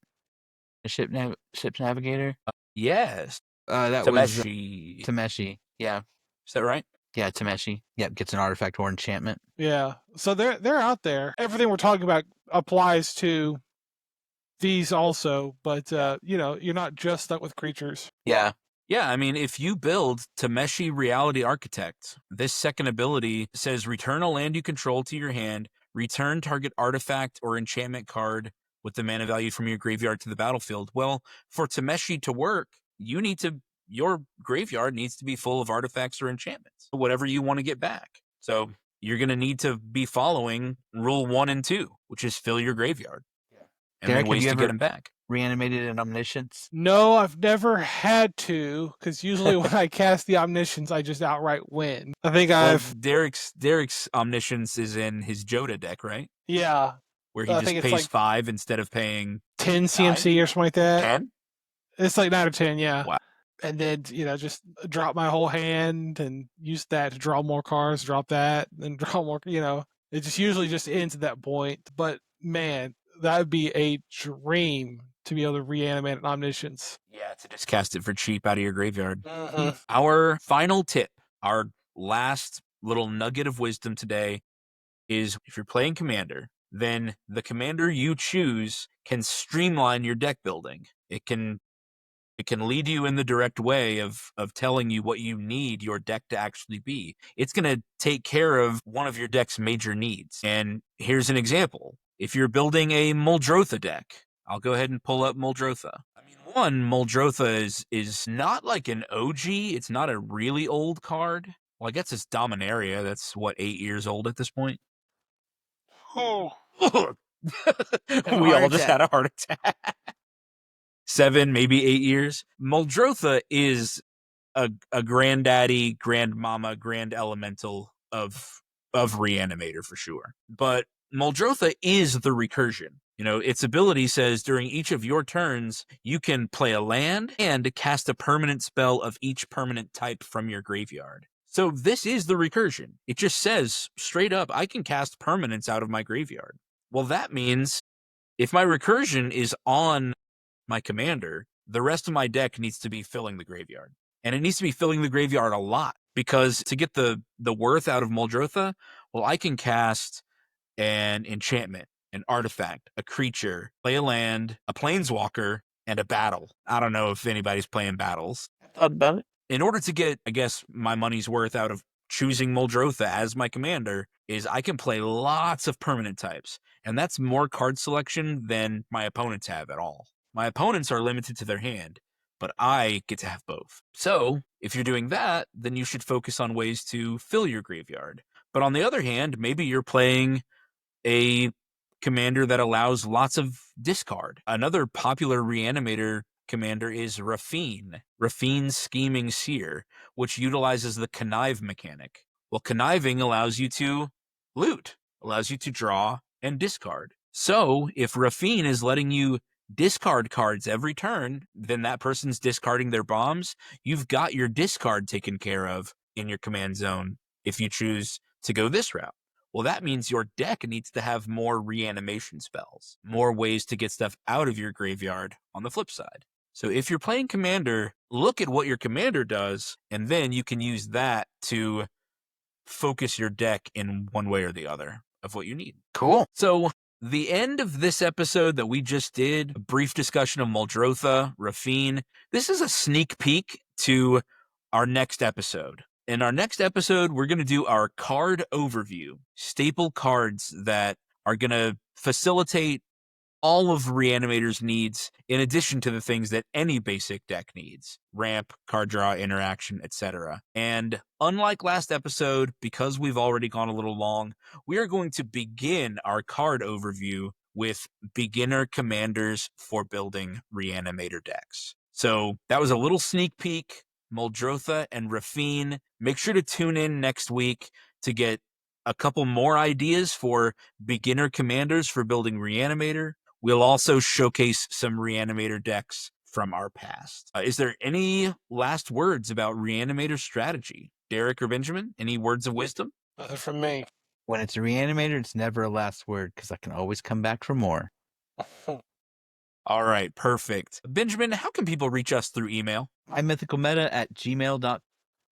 The ship's navigator?
Yes.
That
Tameshi.
was Tameshi. Yeah.
Is that right?
Yeah, Tameshi. Yep, gets an artifact or enchantment.
Yeah. So they're out there. Everything we're talking about applies to these also, but you know, you're not just stuck with creatures.
Yeah.
Yeah, I mean, if you build Tameshi Reality Architect, this second ability says return a land you control to your hand, return target artifact or enchantment card with the mana value from your graveyard to the battlefield. Well, for Tameshi to work, your graveyard needs to be full of artifacts or enchantments, whatever you want to get back. So you're going to need to be following rule 1 and 2, which is fill your graveyard. Yeah. And
Derek,
ways to get them back.
Reanimated an Omniscience?
No, I've never had to, because usually when I cast the Omniscience, I just outright win. I think
Derek's Omniscience is in his Joda deck, right?
Yeah.
where he
I
just
think it's
pays
like
5 instead of paying
10 CMC or something like that.
10?
It's like 9 or 10, yeah.
Wow.
And then, just drop my whole hand and use that to draw more cards, drop that, and draw more, It just usually just ends at that point. But, man, that would be a dream to be able to reanimate an Omniscience.
Yeah, to just cast it for cheap out of your graveyard.
Mm-hmm.
Our final tip, our last little nugget of wisdom today is if you're playing Commander, then the commander you choose can streamline your deck building. It can lead you in the direct way of telling you what you need your deck to actually be. It's going to take care of one of your deck's major needs. And here's an example. If you're building a Muldrotha deck, I'll go ahead and pull up Muldrotha. I mean, one, Muldrotha is not like an OG. It's not a really old card. Well, I guess it's Dominaria. That's, 8 years old at this point?
Oh.
We all just had a heart attack. 7, maybe 8 years. Muldrotha is a granddaddy, grandmama, grand elemental of Reanimator for sure. But Muldrotha is the recursion. Its ability says during each of your turns, you can play a land and cast a permanent spell of each permanent type from your graveyard. So this is the recursion. It just says straight up, I can cast permanents out of my graveyard. Well, that means if my recursion is on my commander, the rest of my deck needs to be filling the graveyard. And it needs to be filling the graveyard a lot, because to get the worth out of Muldrotha, well, I can cast an enchantment, an artifact, a creature, play a land, a planeswalker, and a battle. I don't know if anybody's playing battles.
Thought about it.
In order to get, I guess, my money's worth out of choosing Muldrotha as my commander, is I can play lots of permanent types. And that's more card selection than my opponents have at all. My opponents are limited to their hand, but I get to have both. So, if you're doing that, then you should focus on ways to fill your graveyard. But on the other hand, maybe you're playing a commander that allows lots of discard. Another popular Reanimator commander is Rafine's Scheming Seer, which utilizes the connive mechanic. Well, conniving allows you to loot, allows you to draw and discard. So, if Rafine is letting you discard cards every turn, then that person's discarding their bombs. You've got your discard taken care of in your command zone if you choose to go this route. Well, that means your deck needs to have more reanimation spells, more ways to get stuff out of your graveyard on the flip side. So if you're playing Commander, look at what your commander does, and then you can use that to focus your deck in one way or the other of what you need.
Cool.
So the end of this episode that we just did, a brief discussion of Muldrotha, Rafine. This is a sneak peek to our next episode. In our next episode, we're going to do our card overview, staple cards that are going to facilitate all of Reanimator's needs, in addition to the things that any basic deck needs: ramp, card draw, interaction, etc. And unlike last episode, because we've already gone a little long, we are going to begin our card overview with beginner commanders for building Reanimator decks. So that was a little sneak peek. Muldrotha and Rafine. Make sure to tune in next week to get a couple more ideas for beginner commanders for building Reanimator. We'll also showcase some Reanimator decks from our past. Is there any last words about Reanimator strategy? Derek or Benjamin, any words of wisdom?
Nothing from me.
When it's a Reanimator, it's never a last word, because I can always come back for more.
All right, perfect. Benjamin, how can people reach us through email?
MyMythicalMeta@gmail.com.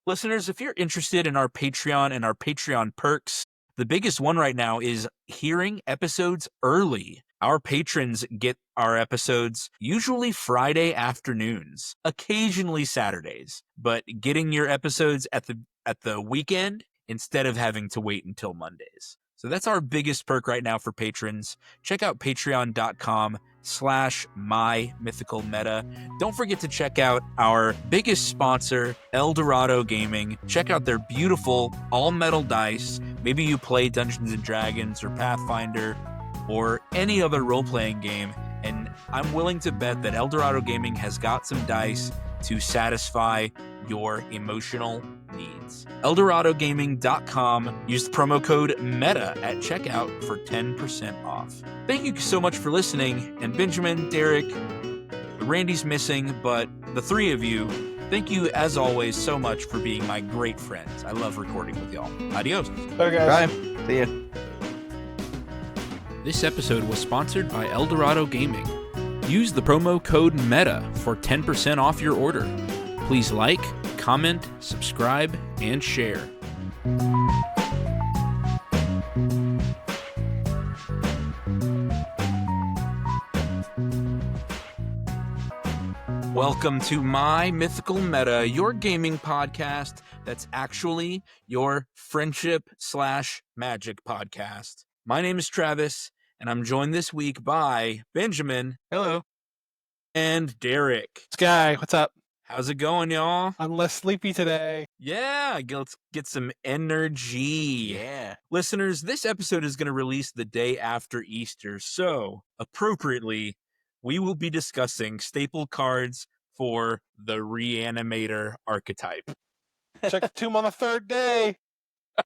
Listeners, if you're interested in our Patreon and our Patreon perks, the biggest one right now is hearing episodes early. Our patrons get our episodes usually Friday afternoons, occasionally Saturdays, but getting your episodes at the weekend instead of having to wait until Mondays. So that's our biggest perk right now for patrons. Check out patreon.com/My Mythical Meta. Don't forget to check out our biggest sponsor, Eldorado Gaming. Check out their beautiful all-metal dice. Maybe you play Dungeons & Dragons or Pathfinder or any other role-playing game, and I'm willing to bet that Eldorado Gaming has got some dice to satisfy your emotional needs. comments. EldoradoGaming.com. Use the promo code META at checkout for 10% off. Thank you so much for listening. And Benjamin, Derek, Randy's missing, but the three of you, thank you as always so much for being my great friends. I love recording with y'all. Adios.
Bye, guys.
Bye. See ya.
This episode was sponsored by Eldorado Gaming. Use the promo code META for 10% off your order. Please like, comment, subscribe, and share. Welcome to My Mythical Meta, your gaming podcast that's actually your friendship/magic podcast. My name is Travis, and I'm joined this week by Benjamin.
Hello.
And Derek.
Sky, what's up?
How's it going, y'all?
I'm less sleepy today.
Yeah, let's get some energy.
Yeah.
Listeners, this episode is going to release the day after Easter, so appropriately, we will be discussing staple cards for the Reanimator archetype.
Check the tomb on the third day.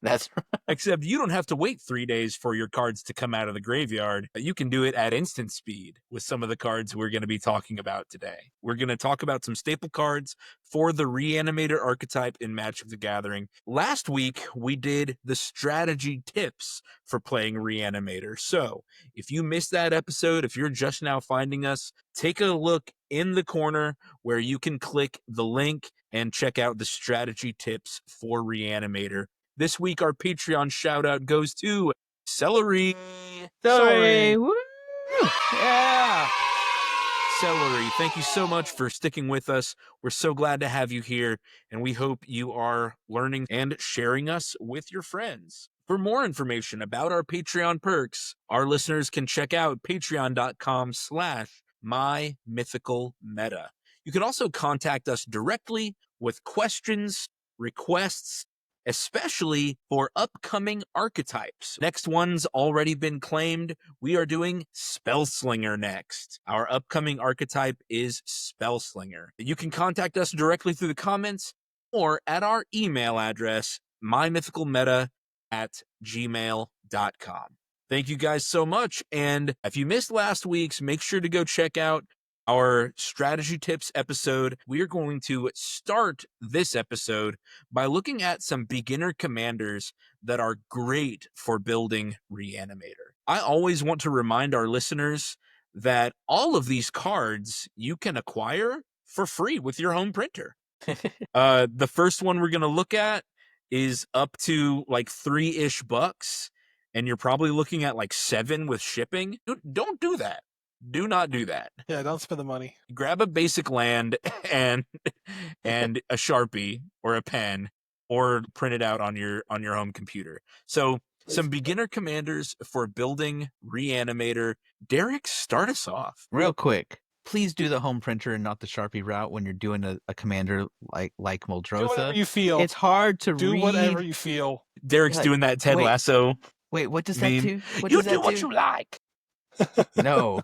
That's
Except you don't have to wait 3 days for your cards to come out of the graveyard. You can do it at instant speed with some of the cards we're going to be talking about today. We're going to talk about some staple cards for the Reanimator archetype in Magic the Gathering. Last week, we did the strategy tips for playing Reanimator. So if you missed that episode, if you're just now finding us, take a look in the corner where you can click the link and check out the strategy tips for Reanimator. This week, our Patreon shout out goes to Celery.
Woo!
Yeah. Celery, thank you so much for sticking with us. We're so glad to have you here, and we hope you are learning and sharing us with your friends. For more information about our Patreon perks, our listeners can check out patreon.com/mymythicalmeta. You can also contact us directly with questions, requests, especially for upcoming archetypes. Next one's already been claimed. We are doing Spellslinger next. Our upcoming archetype is Spellslinger. You can contact us directly through the comments or at our email address, mymythicalmeta@gmail.com. Thank you guys so much. And if you missed last week's, make sure to go check out our strategy tips episode. We are going to start this episode by looking at some beginner commanders that are great for building Reanimator. I always want to remind our listeners that all of these cards you can acquire for free with your home printer. The first one we're going to look at is up to like $3-ish, and you're probably looking at like $7 with shipping. Don't do that. Do not do that.
Yeah, don't spend the money.
Grab a basic land and a Sharpie or a pen, or print it out on your home computer. So some beginner commanders for building Reanimator. Derek, start us off.
Real quick. Please do the home printer and not the Sharpie route when you're doing a commander like
Do
Muldrotha.
whatever you feel.
It's hard to
Do
read.
whatever you feel.
Derek's
Like,
doing that Ted
wait.
Lasso.
Wait, what does
Meme.
that do? What
You
does that
do what you like.
No.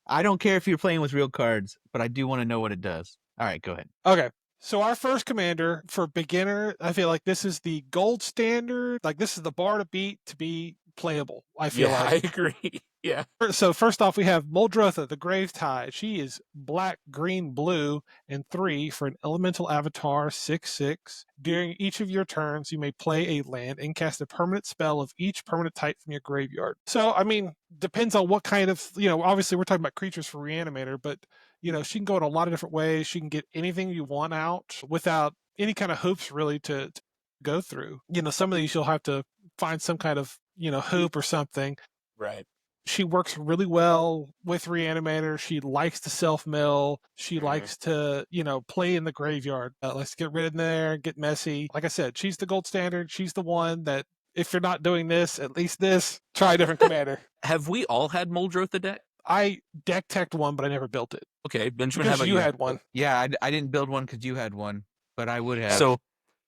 I don't care if you're playing with real cards, but I do want to know what it does. All right, go ahead.
Okay. So our first commander for beginner, I feel like this is the gold standard. Like this is the bar to beat to be playable. I feel
Yeah,
like.
I agree. Yeah.
So first off, we have Muldrotha, the Gravetide. She is black, green, blue, and 3 for an elemental avatar, 6/6. During each of your turns, you may play a land and cast a permanent spell of each permanent type from your graveyard. So, I mean, depends on what kind of, obviously we're talking about creatures for Reanimator, but, she can go in a lot of different ways. She can get anything you want out without any kind of hoops really to go through. Some of these you'll have to find some kind of, hoop or something.
Right.
She works really well with Reanimator. She likes to self-mill. She likes to, play in the graveyard. Let's get rid of there, get messy. Like I said, she's the gold standard. She's the one that, if you're not doing this, at least this, try a different commander.
Have we all had Muldrotha deck?
I deck teched one, but I never built it.
Okay, Benjamin, how
Because
about
you had one.
Yeah, I didn't build one because you had one, but I would have.
So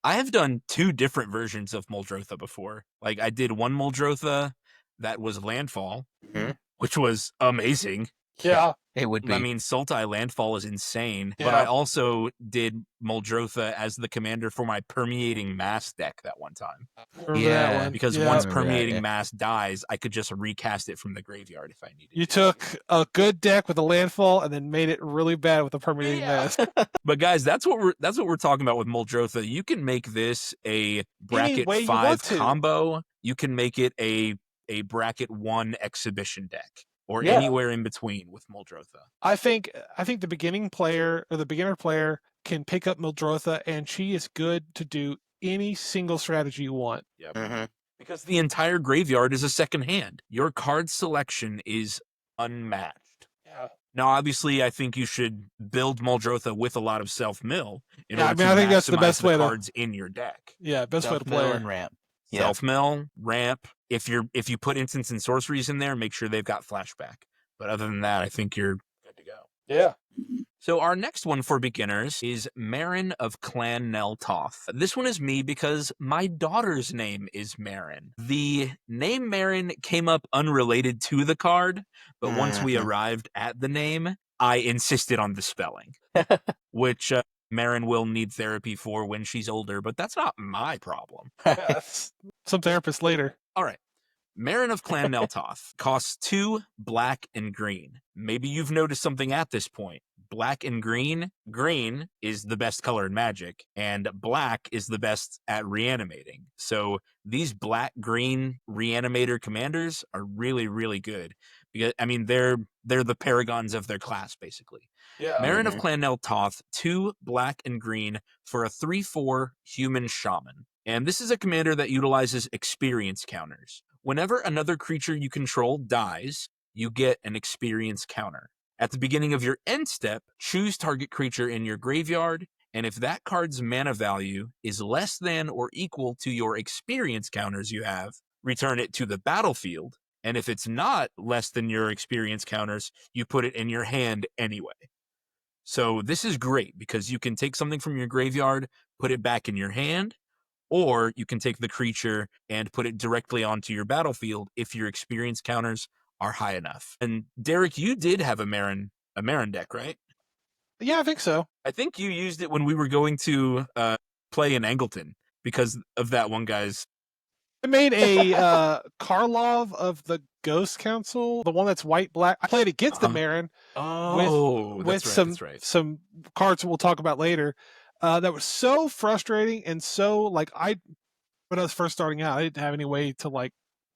I have done 2 different versions of Muldrotha before. Like I did one Muldrotha that was landfall,
Mhm.
which was amazing.
Yeah.
It would be.
I mean, Sultai Landfall is insane, but
Yeah.
I also did Muldrotha as the commander for my Permeating Mass deck that one time.
Remember that one?
Because
Yeah.
once
remember that,
Permeating
yeah.
Mass dies, I could just recast it from the graveyard if I needed
You
to.
took a good deck with a landfall and then made it really bad with a permeating mass.
But guys, that's what we're talking about with Muldrotha. You can make this a bracket
way you want
5
to.
combo. You can make it a bracket 1 exhibition deck, or
Yeah.
anywhere in between with Muldrotha.
I think the beginner player can pick up Muldrotha, and she is good to do any single strategy you want.
Yep. Because the entire graveyard is a second hand. Your card selection is unmatched.
Yeah.
Now, obviously, I think you should build Muldrotha with a lot of self-mill in
Yeah,
order
I
to
think that's the
maximize
best way to-
cards in your deck.
Yeah, best way to play
Self-mill
her.
and ramp. Yeah.
Self-mill, ramp. If you put instants and sorceries in there, make sure they've got flashback. But other than that, I think you're good to go.
Yeah.
So our next one for beginners is Marin of Clan Nel Toth. This one is me because my daughter's name is Marin. The name Marin came up unrelated to the card, but once we arrived at the name, I insisted on the spelling, which Marin will need therapy for when she's older, but that's not my problem.
Yes. Some therapist later.
All right. Marin of Clan Nel Toth costs 2 black and green. Maybe you've noticed something at this point. Black and green. Green is the best color in Magic, and black is the best at reanimating. So these black-green reanimator commanders are really, really good. Because I mean, they're the paragons of their class, basically.
Yeah.
Marin of Clan Nel Toth, 2 black and green for a 3/4 human shaman. And this is a commander that utilizes experience counters. Whenever another creature you control dies, you get an experience counter. At the beginning of your end step, choose target creature in your graveyard, and if that card's mana value is less than or equal to your experience counters you have, return it to the battlefield, and if it's not less than your experience counters, you put it in your hand anyway. So this is great because you can take something from your graveyard, put it back in your hand, or you can take the creature and put it directly onto your battlefield if your experience counters are high enough. And Derek, you did have a Marin deck, right?
Yeah, I think so.
I think you used it when we were going to play in Angleton because of that one guy's.
I made a Karlov of the Ghost Council, the one that's white-black. I played against the Marin with some cards we'll talk about later. That was so frustrating and so when I was first starting out, I didn't have any way to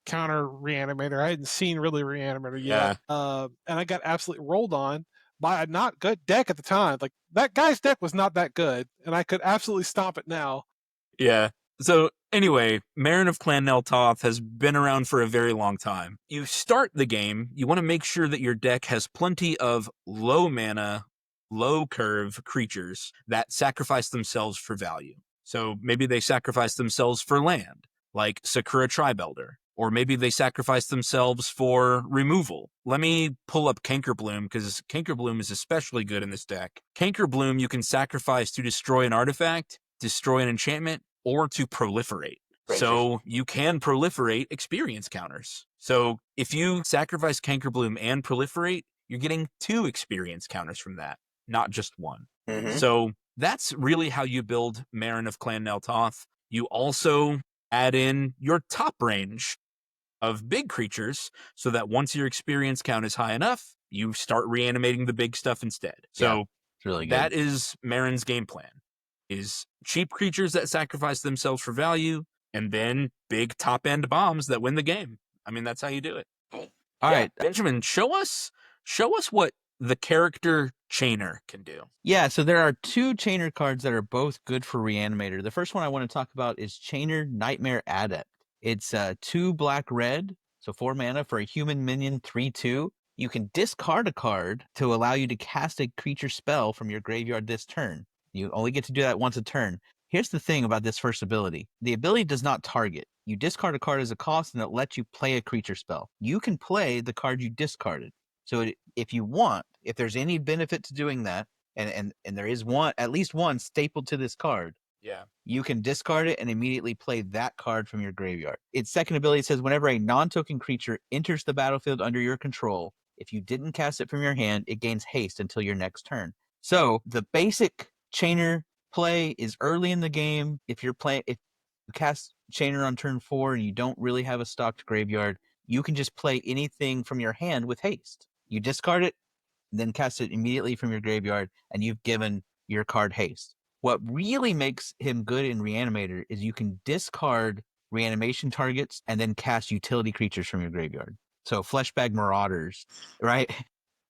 counter Reanimator. I hadn't seen really Reanimator yet. And I got absolutely rolled on by a not good deck at the time. Like that guy's deck was not that good, and I could absolutely stomp it now.
Yeah. So anyway, Marin of Clan Nel Toth has been around for a very long time. You start the game, you want to make sure that your deck has plenty of low mana, low curve creatures that sacrifice themselves for value. So maybe they sacrifice themselves for land, like Sakura Tribelder, or maybe they sacrifice themselves for removal. Let me pull up Cankerbloom, because Cankerbloom is especially good in this deck. Cankerbloom you can sacrifice to destroy an artifact, destroy an enchantment, or to proliferate. So you can proliferate experience counters. So if you sacrifice Cankerbloom and proliferate, you're getting 2 experience counters from that, not just 1. So that's really how you build Marin of Clan Nel Toth. You also add in your top range of big creatures so that once your experience count is high enough, you start reanimating the big stuff instead. So
it's really good.
that is Marin's game plan. Is cheap creatures that sacrifice themselves for value, and then big top-end bombs that win the game. I mean, that's how you do it.
All right,
Benjamin, show us what the character Chainer can do.
Yeah, so there are 2 Chainer cards that are both good for Reanimator. The first one I want to talk about is Chainer Nightmare Adept. It's 2 black-red, so 4 mana for a human minion 3/2. You can discard a card to allow you to cast a creature spell from your graveyard this turn. You only get to do that once a turn. Here's the thing about this first ability. The ability does not target. You discard a card as a cost and it lets you play a creature spell. You can play the card you discarded. So if you want, if there's any benefit to doing that, and there is at least one stapled to this card, you can discard it and immediately play that card from your graveyard. Its second ability says whenever a non-token creature enters the battlefield under your control, If you didn't cast it from your hand, it gains haste until your next turn. So the basic Chainer play is early in the game. If you cast Chainer on turn 4 and you don't really have a stocked graveyard, you can just play anything from your hand with haste. You discard it, then cast it immediately from your graveyard, and you've given your card haste. What really makes him good in Reanimator is you can discard reanimation targets and then cast utility creatures from your graveyard. So Fleshbag Marauders, right?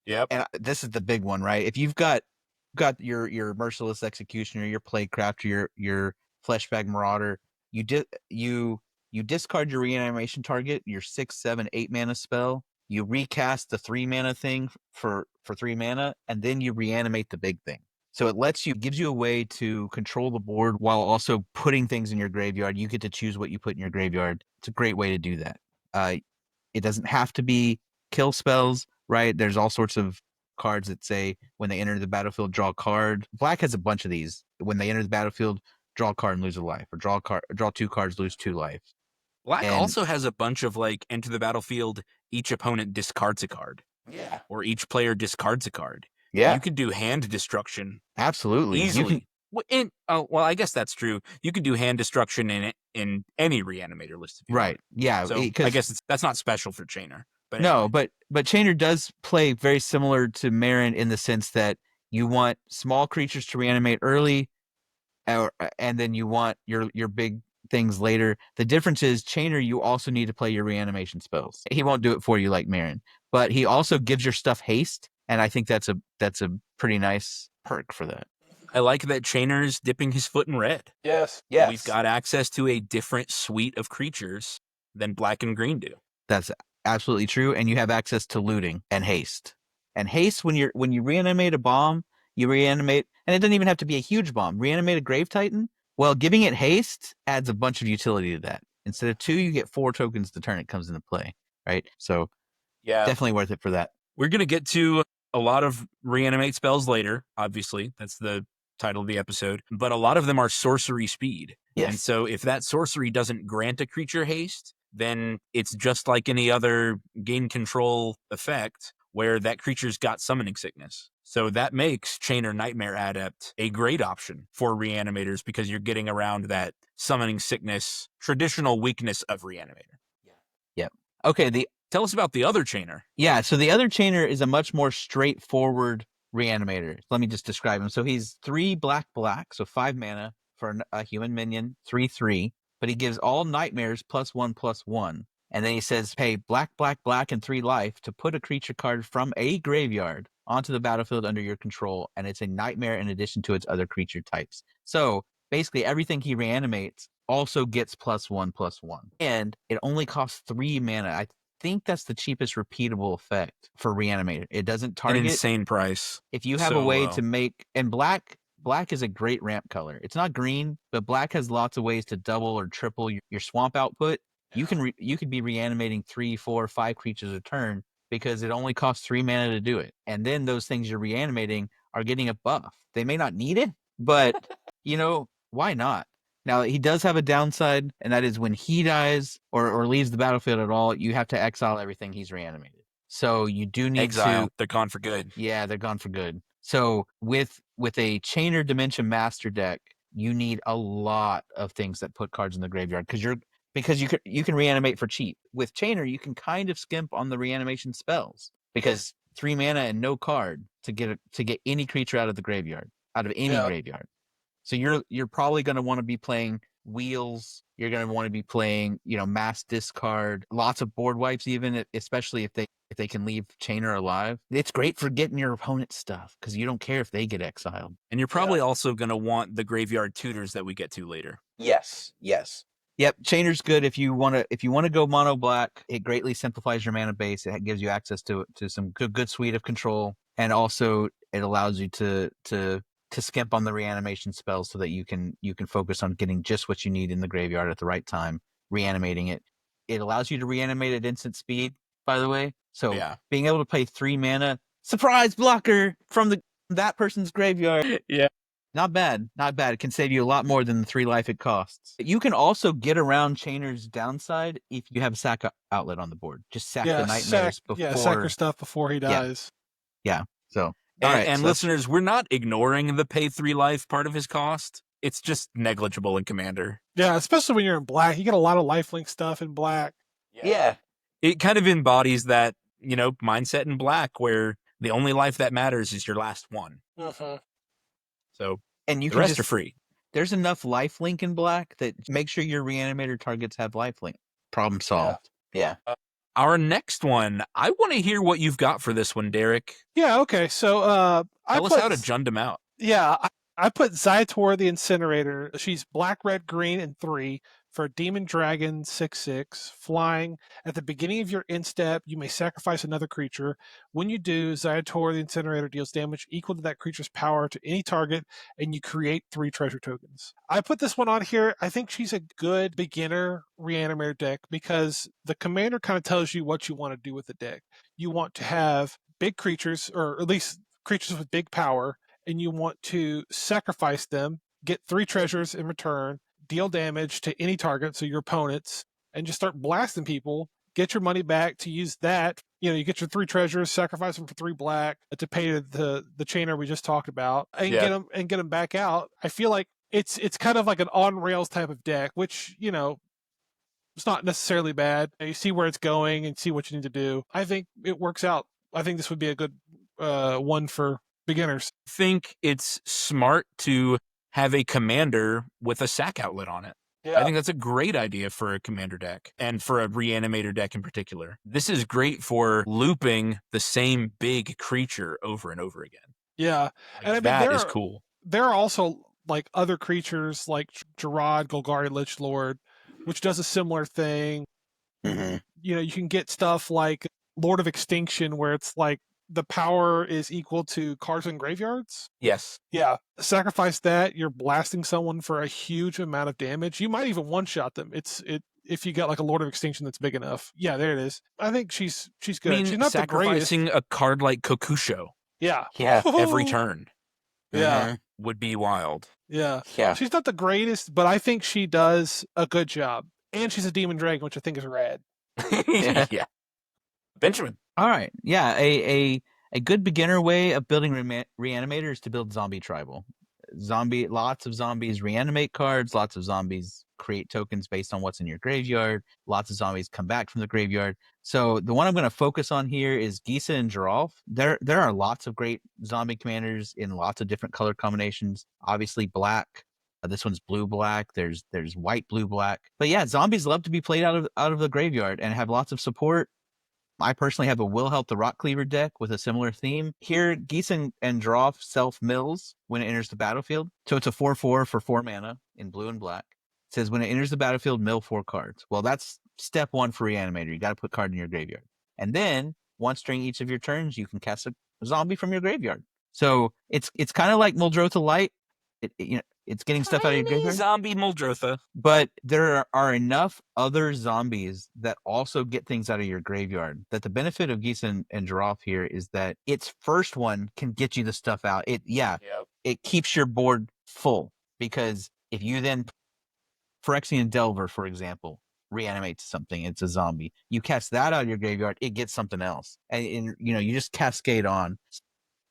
Yep.
And this is the big one, right? If you've got your Merciless Executioner, your Plaguecraft, your Fleshbag Marauder, you discard your reanimation target, your 6, 7, 8 mana spell. You recast the 3 mana thing for 3 mana, and then you reanimate the big thing. So it gives you a way to control the board while also putting things in your graveyard. You get to choose what you put in your graveyard. It's a great way to do that. It doesn't have to be kill spells, right? There's all sorts of cards that say when they enter the battlefield, draw a card. Black has a bunch of these. When they enter the battlefield, draw a card and lose a life, or draw 2 cards, lose 2 life.
Black also has a bunch of enter the battlefield, each opponent discards a card.
Yeah.
Or each player discards a card.
Yeah.
You could do hand destruction
Absolutely.
easily. Well, I guess that's true. You could do hand destruction in any Reanimator list. If you
right.
want.
Yeah.
So I guess that's not special for Chainer. But
no,
anyway.
but Chainer does play very similar to Marin in the sense that you want small creatures to reanimate early, and then you want your big things later. The difference is Chainer, you also need to play your reanimation spells. He won't do it for you like Marin, but he also gives your stuff haste, and I think that's a pretty nice perk for that.
I like that Chainer's dipping his foot in red.
Yes.
We've got access to a different suite of creatures than black and green do.
That's absolutely true, and you have access to looting and haste. And haste, when you reanimate a bomb, you reanimate, and it doesn't even have to be a huge bomb. Reanimate a Grave Titan. Well, giving it haste adds a bunch of utility to that. Instead of 2, you get 4 tokens the turn it comes into play, right? So
yeah,
definitely worth it for that.
We're gonna get to a lot of reanimate spells later. Obviously, that's the title of the episode. But a lot of them are sorcery speed.
Yes.
And so if that sorcery doesn't grant a creature haste, then it's just like any other gain control effect where that creature's got summoning sickness. So that makes Chainer Nightmare Adept a great option for reanimators because you're getting around that summoning sickness traditional weakness of Reanimator.
Yep. Okay,
tell us about the other Chainer.
Yeah, so the other Chainer is a much more straightforward Reanimator. Let me just describe him. So he's 3 black, so 5 mana for a human minion, 3/3, but he gives all nightmares +1/+1. And then he says, pay black, and 3 life to put a creature card from a graveyard onto the battlefield under your control, and it's a nightmare in addition to its other creature types. So basically everything he reanimates also gets +1/+1. And it only costs 3 mana. I think that's the cheapest repeatable effect for Reanimator. It doesn't target.
An insane price.
If you have a way to make, and black is a great ramp color. It's not green, but black has lots of ways to double or triple your swamp output. You could be reanimating 3, 4, 5 creatures a turn because it only costs 3 mana to do it. And then those things you're reanimating are getting a buff. They may not need it, but why not? Now, he does have a downside, and that is when he dies or leaves the battlefield at all, you have to exile everything he's reanimated. So you do need
exile.
to...
They're gone for good.
Yeah, they're gone for good. So with a Chainer Dimension Master deck, you need a lot of things that put cards in the graveyard because you can reanimate for cheap. With Chainer, you can kind of skimp on the reanimation spells because 3 mana and no card to get any creature out of the graveyard, out of any graveyard. So you're probably going to want to be playing Wheels. You're going to want to be playing, mass discard, lots of board wipes, even especially if they can leave Chainer alive. It's great for getting your opponent's stuff because you don't care if they get exiled.
And you're probably also going to want the graveyard tutors that we get to later.
Yes. Yep, Chainer's good if you want to go mono black. It greatly simplifies your mana base. It gives you access to some good suite of control, and also it allows you to skimp on the reanimation spells so that you can focus on getting just what you need in the graveyard at the right time, reanimating it. It allows you to reanimate at instant speed, by the way. So being able to play 3 mana surprise blocker from that person's graveyard.
Yeah.
Not bad. Not bad. It can save you a lot more than the 3 life it costs. You can also get around Chainer's downside if you have a sack outlet on the board. Just sack the nightmares before.
sack your stuff before he dies.
Yeah. So, all
And,
right.
and
So
listeners, we're not ignoring the pay 3 life part of his cost. It's just negligible in Commander.
Yeah, especially when you're in black. You get a lot of lifelink stuff in black.
Yeah. It kind of embodies that, mindset in black where the only life that matters is your last one.
Mm-hmm.
So
and you
the
can
rest
just
are free.
There's enough lifelink in black that make sure your reanimator targets have lifelink. Problem solved. Yeah.
Our next one, I want to hear what you've got for this one, Derek.
Yeah, okay. So
Tell us how to jund him out.
Yeah, I put Zytor the Incinerator. She's black, red, green, and 3 for Demon Dragon 6/6. Flying. At the beginning of your end step, you may sacrifice another creature. When you do, Zytor the Incinerator deals damage equal to that creature's power to any target, and you create 3 treasure tokens. I put this one on here. I think she's a good beginner Reanimator deck because the commander kind of tells you what you want to do with the deck. You want to have big creatures, or at least creatures with big power, and you want to sacrifice them, get 3 treasures in return, deal damage to any target, so your opponents, and just start blasting people, get your money back to use that. You get your 3 treasures, sacrifice them for 3 black to pay the chainer we just talked about, and get them back out. I feel like it's kind of like an on-rails type of deck, which, it's not necessarily bad. You see where it's going and see what you need to do. I think it works out. I think this would be a good one for beginners.
I think it's smart to have a commander with a sack outlet on it. Yeah. I think that's a great idea for a commander deck and for a reanimator deck in particular. This is great for looping the same big creature over and over again.
Yeah.
And I mean, that is cool.
There are also like other creatures like Gerard, Golgari Lichlord, which does a similar thing.
Mm-hmm.
You can get stuff like Lord of Extinction, where it's like the power is equal to cards in graveyards.
Yes.
Yeah. Sacrifice that. You're blasting someone for a huge amount of damage. You might even one-shot them. If you got like a Lord of Extinction that's big enough. Yeah, there it is. I think she's good.
I mean,
she's not
sacrificing
the greatest.
a card like Kokusho.
Yeah.
Yeah.
Every turn.
Yeah.
Would be wild.
Yeah.
Yeah.
She's not the greatest, but I think she does a good job. And she's a demon dragon, which I think is rad.
Yeah. Benjamin.
All right. Yeah. A good beginner way of building Reanimator is to build Zombie Tribal. Lots of zombies reanimate cards. Lots of zombies create tokens based on what's in your graveyard. Lots of zombies come back from the graveyard. So the one I'm going to focus on here is Gisa and Geralf. There are lots of great zombie commanders in lots of different color combinations. Obviously black. This one's blue-black. There's white, blue-black. But yeah, zombies love to be played out of the graveyard and have lots of support. I personally have a Will Help the Rock Cleaver deck with a similar theme. Here, Geese and Geralf self-mills when it enters the battlefield. So it's a 4/4 for 4 mana in blue and black. It says when it enters the battlefield, mill 4 cards. Well, that's step 1 for Reanimator. You got to put a card in your graveyard. And then, once during each of your turns, you can cast a zombie from your graveyard. So it's kind of like Muldrotha Light. It's getting stuff out of your graveyard.
Zombie Muldrotha.
But there are enough other zombies that also get things out of your graveyard that the benefit of Geese and Geralf here is that its first one can get you the stuff out. It keeps your board full, because if you then Phyrexian Delver, for example, reanimates something, it's a zombie. You cast that out of your graveyard, it gets something else. And you just cascade on.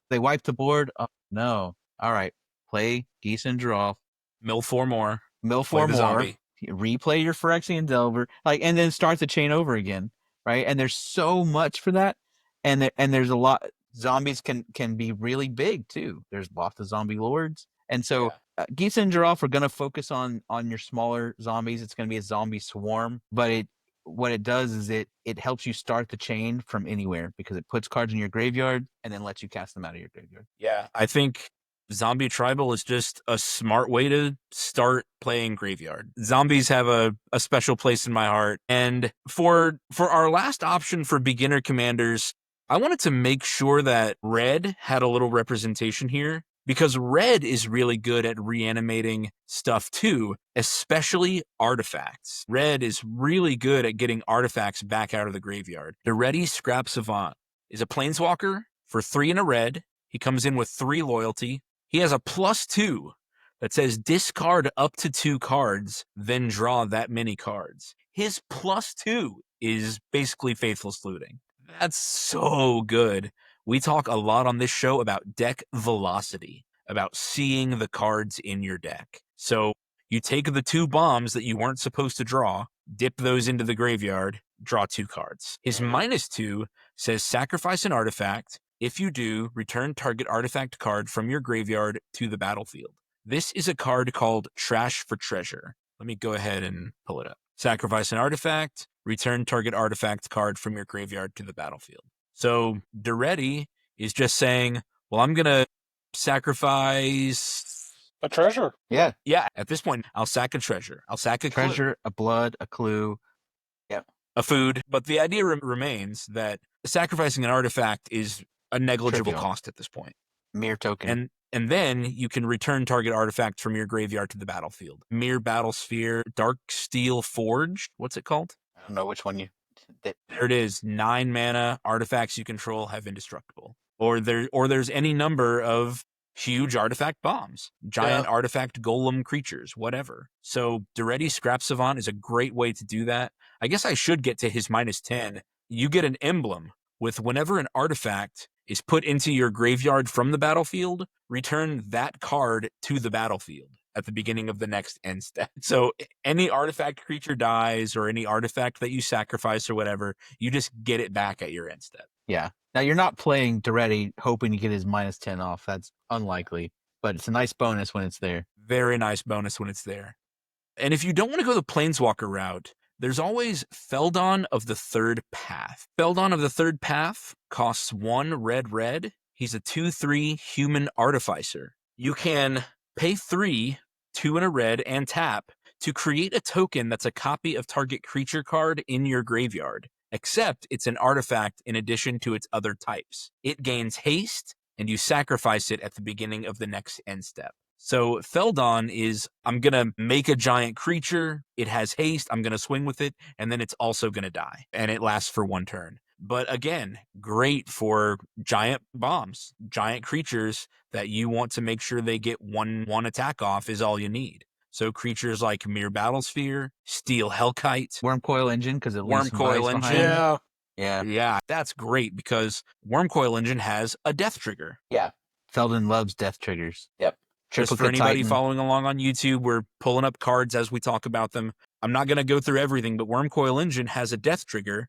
They wipe the board. Oh no. All right. Play Geese and Geralf.
Mill 4 more.
Mill 4 more.
Zombie.
Replay your Phyrexian Delver. And then start the chain over again. Right? And there's so much for that. And there's a lot. Zombies can be really big too. There's lots of zombie lords. And so Geese and Geralf are going to focus on your smaller zombies. It's going to be a zombie swarm. But what it does is it helps you start the chain from anywhere, because it puts cards in your graveyard and then lets you cast them out of your graveyard.
Yeah, I think Zombie Tribal is just a smart way to start playing graveyard. Zombies have a special place in my heart. And for our last option for beginner commanders, I wanted to make sure that red had a little representation here, because red is really good at reanimating stuff too, especially artifacts. Red is really good at getting artifacts back out of the graveyard. The Ready Scrap Savant is a planeswalker for 3 and a red. He comes in with 3 loyalty. He has a +2 that says discard up to 2 cards, then draw that many cards. His +2 is basically Faithless Looting. That's so good. We talk a lot on this show about deck velocity, about seeing the cards in your deck. So you take the 2 bombs that you weren't supposed to draw, dip those into the graveyard, draw 2 cards. His -2 says sacrifice an artifact. If you do, return target artifact card from your graveyard to the battlefield. This is a card called Trash for Treasure. Let me go ahead and pull it up. Sacrifice an artifact, return target artifact card from your graveyard to the battlefield. So Duretti is just saying, well, I'm going to sacrifice
A treasure.
Yeah.
Yeah, at this point, I'll sack a treasure. I'll sack a
Treasure, a blood, a clue.
a food. But the idea remains that sacrificing an artifact is a negligible
Trivial.
cost at this point.
Mere token.
And then you can return target artifact from your graveyard to the battlefield. Mere Battle Sphere, Dark Steel Forge. What's it called?
I don't know which one you...
There it is. 9 mana. Artifacts you control have indestructible. Or there's any number of huge artifact bombs, giant artifact golem creatures, whatever. So Duretti Scrap Savant is a great way to do that. I guess I should get to his -10. You get an emblem with whenever an artifact is put into your graveyard from the battlefield, return that card to the battlefield at the beginning of the next end step. So any artifact creature dies or any artifact that you sacrifice or whatever, you just get it back at your end step.
Yeah. Now, you're not playing Duretti hoping to get his -10 off. That's unlikely. But it's a nice bonus when it's there.
Very nice bonus when it's there. And if you don't want to go the Planeswalker route, there's always Feldon of the Third Path. Feldon of the Third Path costs 1 red. He's a 2/3 human artificer. You can pay 3, 2 and a red, and tap to create a token that's a copy of target creature card in your graveyard, except it's an artifact in addition to its other types. It gains haste, and you sacrifice it at the beginning of the next end step. So Feldon is, I'm going to make a giant creature, it has haste, I'm going to swing with it, and then it's also going to die, and it lasts for 1 turn. But again, great for giant bombs, giant creatures that you want to make sure they get one attack off is all you need. So creatures like Mere Battlesphere, Steel Hellkite,
Wormcoil Engine, because it leaves some
Wormcoil
vibes
Engine.
behind.
Yeah.
Yeah, that's great because Wormcoil Engine has a death trigger.
Feldon loves death triggers.
Yep.
Just for
Triplicate
anybody
Titan.
following along on YouTube, we're pulling up cards as we talk about them. I'm not going to go through everything, but Wormcoil Engine has a death trigger.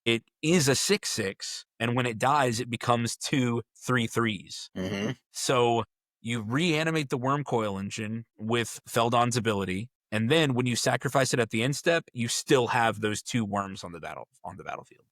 It is a 6/6, and when it dies, it becomes 2 3/3s.
Mm-hmm.
So you reanimate the Wormcoil Engine with Feldon's ability, and then when you sacrifice it at the end step, you still have those 2 worms on the battlefield.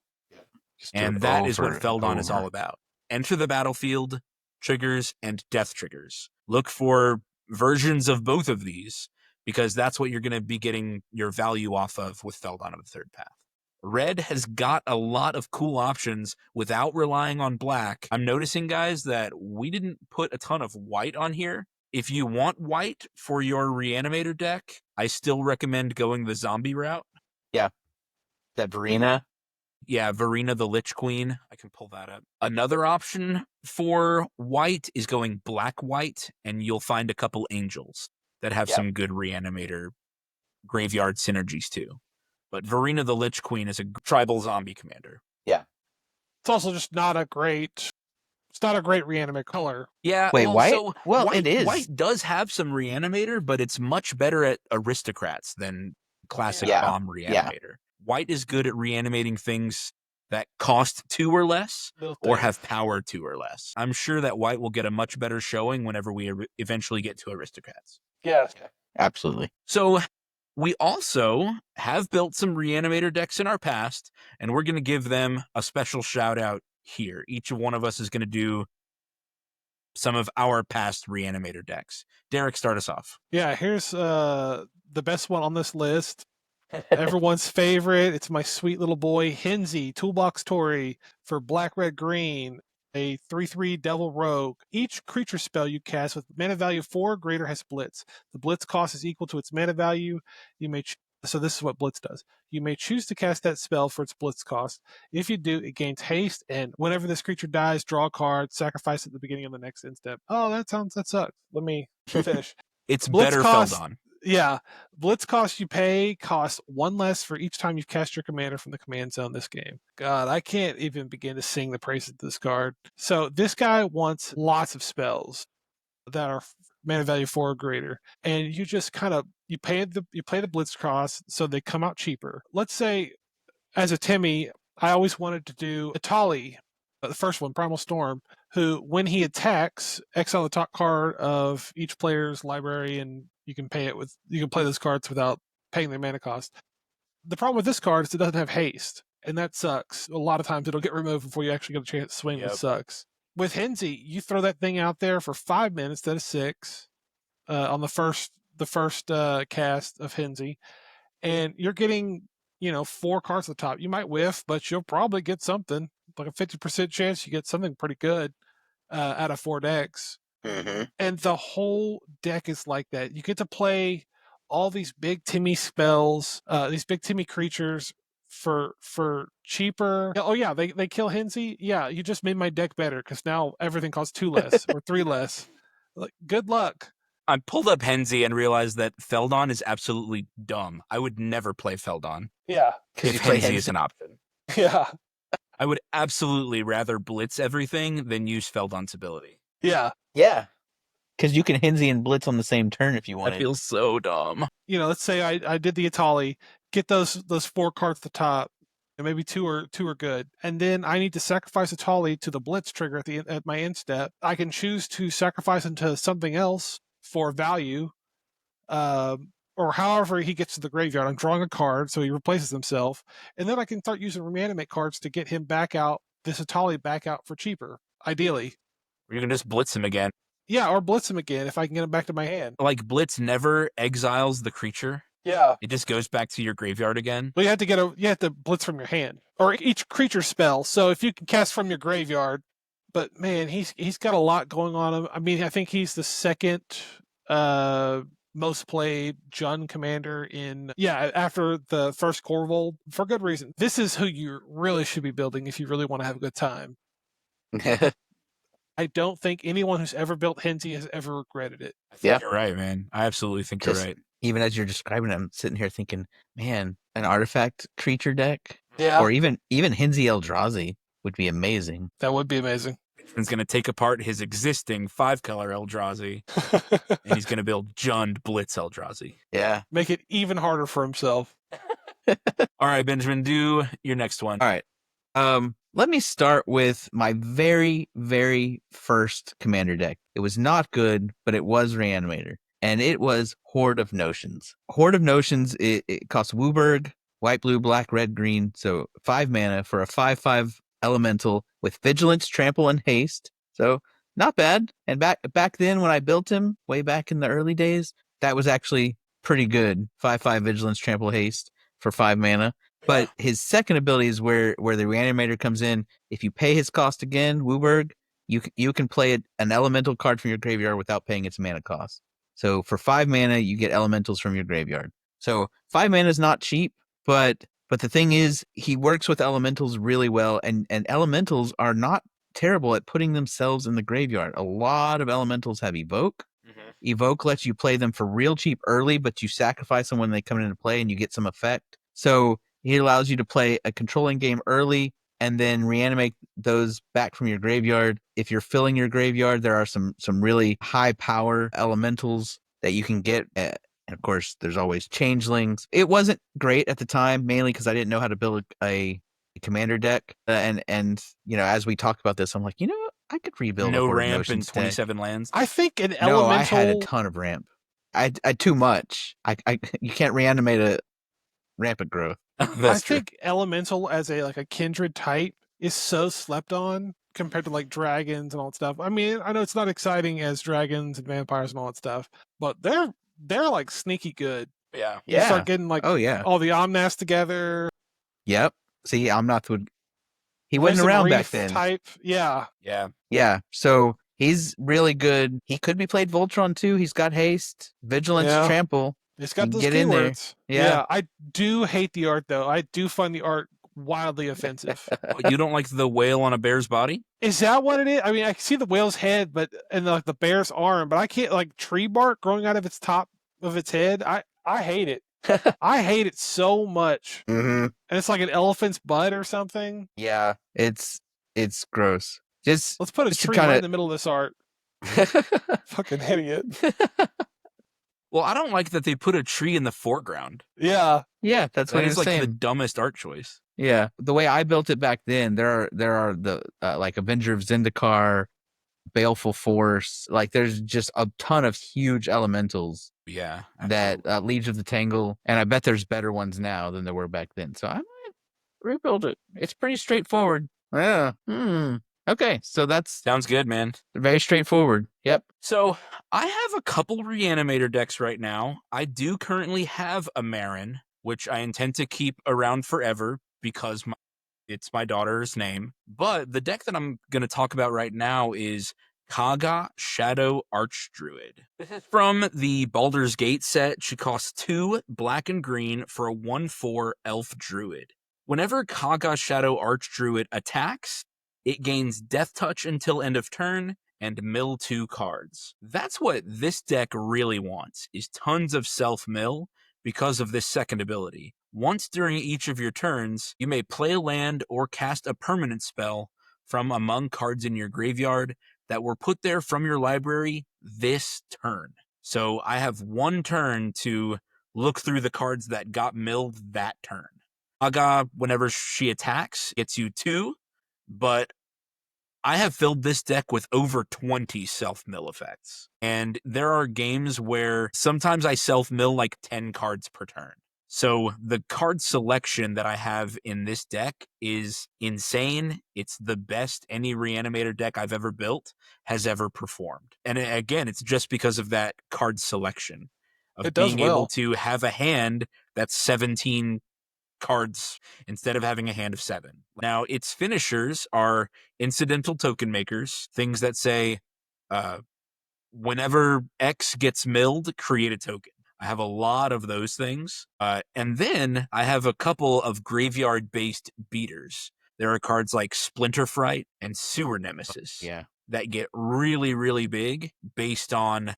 Just do
And
it
that is what
over and
Feldon is all
over.
about. Enter the battlefield, triggers, and death triggers. Look for versions of both of these, because that's what you're going to be getting your value off of with Feldon of the Third Path. Red has got a lot of cool options without relying on black. I'm noticing, guys, that we didn't put a ton of white on here. If you want white for your Reanimator deck, I still recommend going the zombie route.
That Verena.
Yeah, Verena the Lich Queen. I can pull that up. Another option for white is going black-white, and you'll find a couple angels that have some good Reanimator graveyard synergies too. But Verena the Lich Queen is a tribal zombie commander.
It's also just not a great reanimate color.
Yeah.
Wait,
well,
white?
So
Well,
white,
it is.
White does have some Reanimator, but it's much better at aristocrats than classic bomb Reanimator. White is good at reanimating things that cost 2 or less, or have power 2 or less. I'm sure that white will get a much better showing whenever we eventually get to aristocrats.
Yes.
Absolutely.
So we also have built some Reanimator decks in our past, and we're going to give them a special shout out here. Each one of us is going to do some of our past Reanimator decks. Derek, start us off.
Yeah, here's the best one on this list. Everyone's favorite. It's my sweet little boy, Henzi, Toolbox Tori, for black, red, green, a 3/3 Devil Rogue. Each creature spell you cast with mana value 4 or greater has Blitz. The Blitz cost is equal to its mana value. You may choose So this is what Blitz does. You may choose to cast that spell for its Blitz cost. If you do, it gains haste, and whenever this creature dies, draw a card, sacrifice at the beginning of the next end step. Oh, that sucks. Let me finish.
It's
Blitz
better
cost,
Feldon.
Yeah. Blitz cost you pay costs 1 less for each time you've cast your commander from the command zone this game. God, I can't even begin to sing the praises of this card. So this guy wants lots of spells that are mana value 4 or greater, and you just kind of you play the Blitz cost so they come out cheaper. Let's say, as a Timmy, I always wanted to do Atali, the first one, Primal Storm, who, when he attacks, exile the top card of each player's library, and you can play those cards without paying their mana cost. The problem with this card is it doesn't have haste, and that sucks. A lot of times it'll get removed before you actually get a chance to swing, which sucks. With Henzi, you throw that thing out there for 5 minutes instead of 6 on the first cast of Henzi, and you're getting 4 cards at the top. You might whiff, but you'll probably get something. Like a 50% chance you get something pretty good out of 4 decks.
Mm-hmm.
And the whole deck is like that. You get to play all these big Timmy spells, these big Timmy creatures for cheaper. Oh yeah, they kill Henzi. Yeah, you just made my deck better because now everything costs 2 less or 3 less. Like, good luck.
I pulled up Henzi and realized that Feldon is absolutely dumb. I would never play Feldon
Yeah.
if Henzi is an option.
Yeah.
I would absolutely rather blitz everything than use Feldon's ability.
Yeah.
Yeah.
Because you can Henzi and Blitz on the same turn if you want.
That feels so dumb.
Let's say I did the Atali, get those 4 cards at the top, and maybe two are good, and then I need to sacrifice Atali to the Blitz trigger at my end step. I can choose to sacrifice into something else for value, or however he gets to the graveyard. I'm drawing a card, so he replaces himself, and then I can start using reanimate cards to get him back out, this Atali back out for cheaper, ideally.
Or you can just blitz him again.
Yeah, or blitz him again if I can get him back to my hand.
Like, blitz never exiles the creature.
Yeah.
It just goes back to your graveyard again.
Well, you have to blitz from your hand, or each creature spell. So if you can cast from your graveyard, but man, he's got a lot going on. I mean, I think he's the second most played Jund commander after the first Corvold, for good reason. This is who you really should be building if you really want to have a good time. I don't think anyone who's ever built Henzi has ever regretted it.
I think you're right, man. I absolutely think you're right.
Even as you're describing it, I'm sitting here thinking, man, an artifact creature deck?
Yeah.
Or even Henzi Eldrazi would be amazing.
That would be amazing.
He's going to take apart his existing 5-color Eldrazi, and he's going to build Jund Blitz Eldrazi.
Yeah.
Make it even harder for himself.
All right, Benjamin, do your next one.
All right. Let me start with my very, very first commander deck. It was not good, but it was Reanimator. And it was Horde of Notions. Horde of Notions, it costs Wooburg, white, blue, black, red, green. So 5 mana for a 5/5 elemental with vigilance, trample, and haste. So not bad. And back then when I built him, way back in the early days, that was actually pretty good. 5/5 vigilance, trample, haste for 5 mana. But his second ability is where the Reanimator comes in. If you pay his cost again, Wooburg, you can play an elemental card from your graveyard without paying its mana cost. So for 5 mana, you get elementals from your graveyard. So 5 mana is not cheap, but the thing is, he works with elementals really well, and elementals are not terrible at putting themselves in the graveyard. A lot of elementals have Evoke.
Mm-hmm.
Evoke lets you play them for real cheap early, but you sacrifice them when they come into play and you get some effect. So he allows you to play a controlling game early and then reanimate those back from your graveyard. If you're filling your graveyard, there are some really high power elementals that you can get. And of course, there's always changelings. It wasn't great at the time, mainly because I didn't know how to build a commander deck. And as we talk about this, I'm like, I could rebuild
No
a Horde of
ramp and
Notions deck.
27 lands.
I think an
No,
elemental.
I had a ton of ramp. I too much. You can't reanimate a rampant growth.
That's true.
think elemental as a kindred type is so slept on compared to like dragons and all that stuff. I mean, I know it's not exciting as dragons and vampires and all that stuff, but they're like sneaky good.
Yeah.
You start getting like
Oh yeah.
all the Omnas together.
Yep. See, Omnath he wasn't
Poison
around back
Reef
then.
Type, yeah.
Yeah.
Yeah. So he's really good. He could be played Voltron too. He's got haste, vigilance,
Yeah.
trample.
It's got
You
those
get in there.
keywords.
Yeah.
I do hate the art though. I do find the art wildly offensive.
You don't like the whale on a bear's body?
Is that what it is? I mean, I can see the whale's head, but and like the bear's arm, but I can't like tree bark growing out of its top of its head. I hate it. I hate it so much.
Mm-hmm.
And it's like an elephant's butt or something.
Yeah. It's gross. Just
Let's put a
just to
tree right
kinda-
in the middle of this art. Fucking idiot.
Well, I don't like that they put a tree in the foreground.
Yeah.
Yeah, that's
That
what
is
it's
like
saying.
the dumbest art choice.
Yeah, the way I built it back then, there are the like Avenger of Zendikar, Baleful Force, like there's just a ton of huge elementals
Yeah.
that Legion of the Tangle, and I bet there's better ones now than there were back then. So I might rebuild it. It's pretty straightforward. Yeah. Okay, so that's
Sounds good, man.
very straightforward. Yep.
So I have a couple Reanimator decks right now. I do currently have a Marin, which I intend to keep around forever because it's my daughter's name. But the deck that I'm going to talk about right now is Kaga Shadow Archdruid. This is from the Baldur's Gate set. She costs 2 black and green for a 1/4 elf druid. Whenever Kaga Shadow Archdruid attacks, it gains Death Touch until end of turn and mill 2 cards. That's what this deck really wants, is tons of self-mill because of this second ability. Once during each of your turns, you may play a land or cast a permanent spell from among cards in your graveyard that were put there from your library this turn. So I have 1 turn to look through the cards that got milled that turn. Aga, whenever she attacks, gets you 2, but I have filled this deck with over 20 self-mill effects. And there are games where sometimes I self-mill like 10 cards per turn. So the card selection that I have in this deck is insane. It's the best any Reanimator deck I've ever built has ever performed. And again, it's just because of that card selection of
It does
being able
well.
to have a hand that's 17 cards instead of having a hand of 7. Now, its finishers are incidental token makers, things that say, whenever X gets milled, create a token. I have a lot of those things. And then I have a couple of graveyard-based beaters. There are cards like Splinter Fright and Sewer Nemesis that get really, really big based on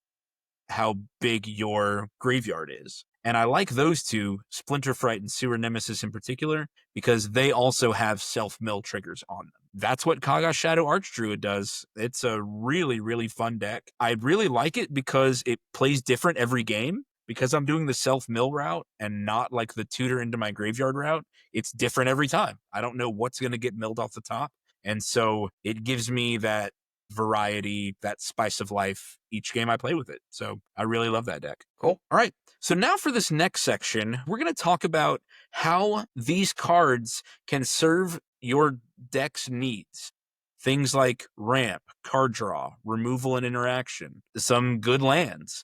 how big your graveyard is. And I like those two, Splinter Fright and Sewer Nemesis in particular, because they also have self-mill triggers on them. That's what Kaga Shadow Archdruid does. It's a really, really fun deck. I really like it because it plays different every game. Because I'm doing the self-mill route and not like the tutor into my graveyard route, it's different every time. I don't know what's going to get milled off the top. And so it gives me that variety, that spice of life each game I play with it. So I really love that deck. Cool. All right. So now for this next section, we're going to talk about how these cards can serve your deck's needs. Things like ramp, card draw, removal and interaction, some good lands,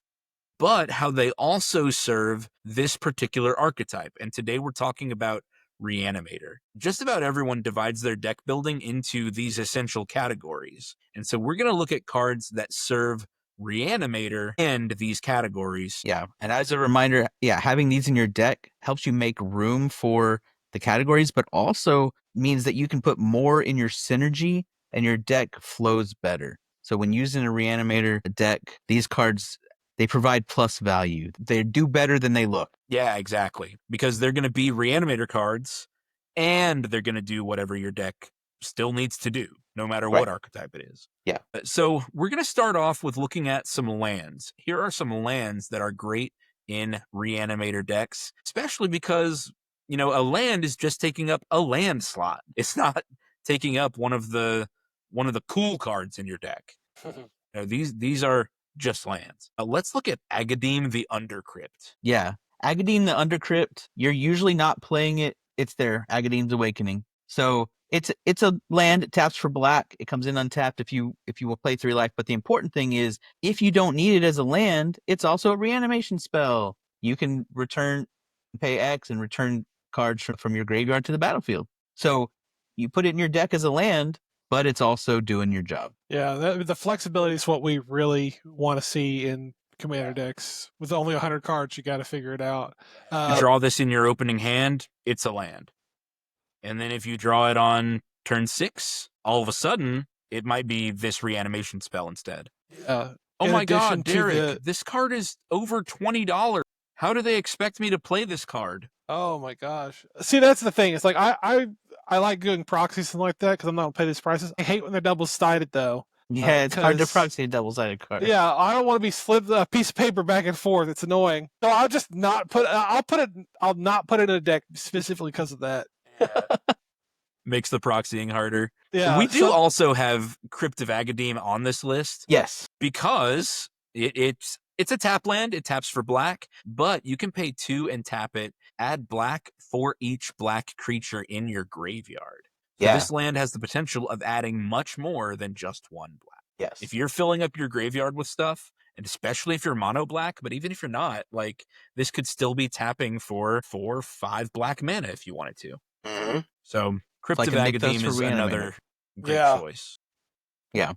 but how they also serve this particular archetype. And today we're talking about Reanimator. Just about everyone divides their deck building into these essential categories. And so we're going to look at cards that serve Reanimator and these categories.
Yeah, and as a reminder, having these in your deck helps you make room for the categories, but also means that you can put more in your synergy and your deck flows better. So when using a Reanimator deck, these cards, they provide plus value. They do better than they look.
Yeah, exactly. Because they're going to be Reanimator cards, and they're going to do whatever your deck still needs to do, no matter what archetype it is.
Yeah.
So we're going to start off with looking at some lands. Here are some lands that are great in Reanimator decks, especially because, you know, a land is just taking up a land slot. It's not taking up one of the cool cards in your deck. These are just lands. Let's look at Agadeem the Undercrypt.
Yeah. Agadeem the Undercrypt, you're usually not playing it. It's there, Agadeem's Awakening. So it's a land, it taps for black. It comes in untapped if you will play 3 life. But the important thing is, if you don't need it as a land, it's also a reanimation spell. You can pay X and return cards from your graveyard to the battlefield. So you put it in your deck as a land, but it's also doing your job.
Yeah, the flexibility is what we really want to see in commander decks. With only 100 cards, you got to figure it out.
You draw this in your opening hand, it's a land. And then if you draw it on turn 6, all of a sudden, it might be this reanimation spell instead.
Oh
In my God, Derek, this card is over $20. How do they expect me to play this card?
Oh my gosh! See, that's the thing. It's like I like doing proxies and like that because I'm not gonna pay these prices. I hate when they're double-sided though.
Yeah, it's hard to proxy a double-sided card.
Yeah, I don't want to be flipped a piece of paper back and forth. It's annoying. So I'll just not put. I'll not put it in a deck specifically because of that.
Makes the proxying harder.
Yeah,
we do also have Crypt of Agadeem on this list.
Yes,
because it's a tap land. It taps for black, but you can pay 2 and tap it. Add black for each black creature in your graveyard. So this land has the potential of adding much more than just 1 black.
Yes.
If you're filling up your graveyard with stuff, and especially if you're mono black, but even if you're not, like this could still be tapping for 4 or 5 black mana if you wanted to.
Mm-hmm.
So Crypt of
Like
Agadeem is another great choice.
Yeah.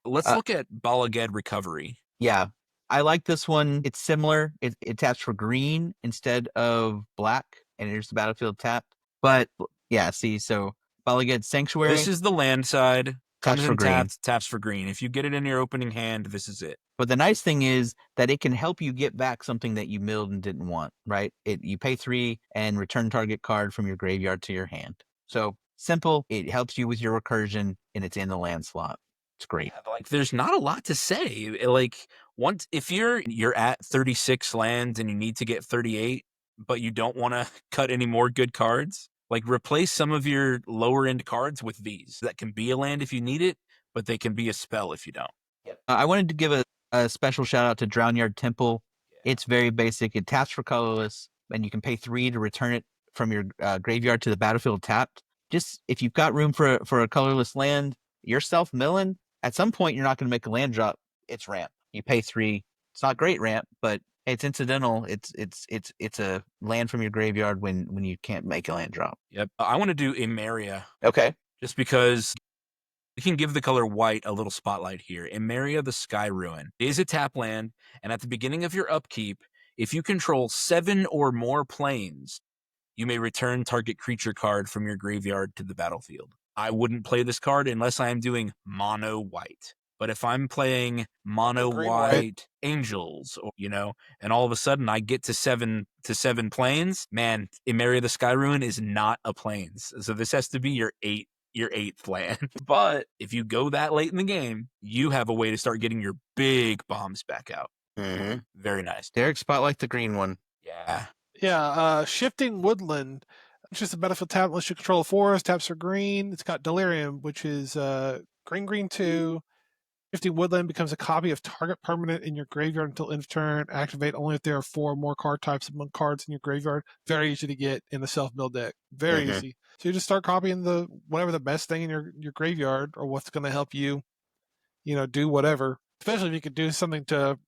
Let's look at Balaged Recovery.
Yeah. I like this one. It's similar. It taps for green instead of black, and here's the battlefield tap. But yeah, see, so Balaged Sanctuary.
This is the land side.
Taps for green.
Taps for green. If you get it in your opening hand, this is it.
But the nice thing is that it can help you get back something that you milled and didn't want, right? You pay 3 and return target card from your graveyard to your hand. So simple. It helps you with your recursion, and it's in the land slot. It's great.
Like, there's not a lot to say. Like, once if you're at 36 lands and you need to get 38, but you don't want to cut any more good cards, like replace some of your lower end cards with these. That can be a land if you need it, but they can be a spell if you don't.
I wanted to give a special shout out to Drownyard Temple. It's very basic. It taps for colorless, and you can pay 3 to return it from your graveyard to the battlefield tapped. Just if you've got room for a colorless land, you're self-milling. At some point, you're not going to make a land drop. It's ramp. You pay 3. It's not great ramp, but it's incidental. It's a land from your graveyard when you can't make a land drop.
Yep. I want to do Emeria.
Okay.
Just because we can give the color white a little spotlight here. Emeria the Sky Ruin is a tap land, and at the beginning of your upkeep, if you control 7 or more planes, you may return target creature card from your graveyard to the battlefield. I wouldn't play this card unless I am doing mono white. But if I'm playing mono white angels, or, and all of a sudden I get to 7 planes, man, Emeria the Sky Ruin is not a planes. So this has to be your 8th land. But if you go that late in the game, you have a way to start getting your big bombs back out.
Mm-hmm.
Very nice.
Derek, spotlight the green one.
Yeah.
Yeah, Shifting Woodland. It's just a battlefield tap unless you control a forest. Taps are green. It's got Delirium, which is green 2. Shifting Woodland becomes a copy of target permanent in your graveyard until end of turn. Activate only if there are 4 or more card types among cards in your graveyard. Very easy to get in the self-build deck. Very easy. So you just start copying whatever the best thing in your graveyard or what's going to help you, do whatever. Especially if you could do something to,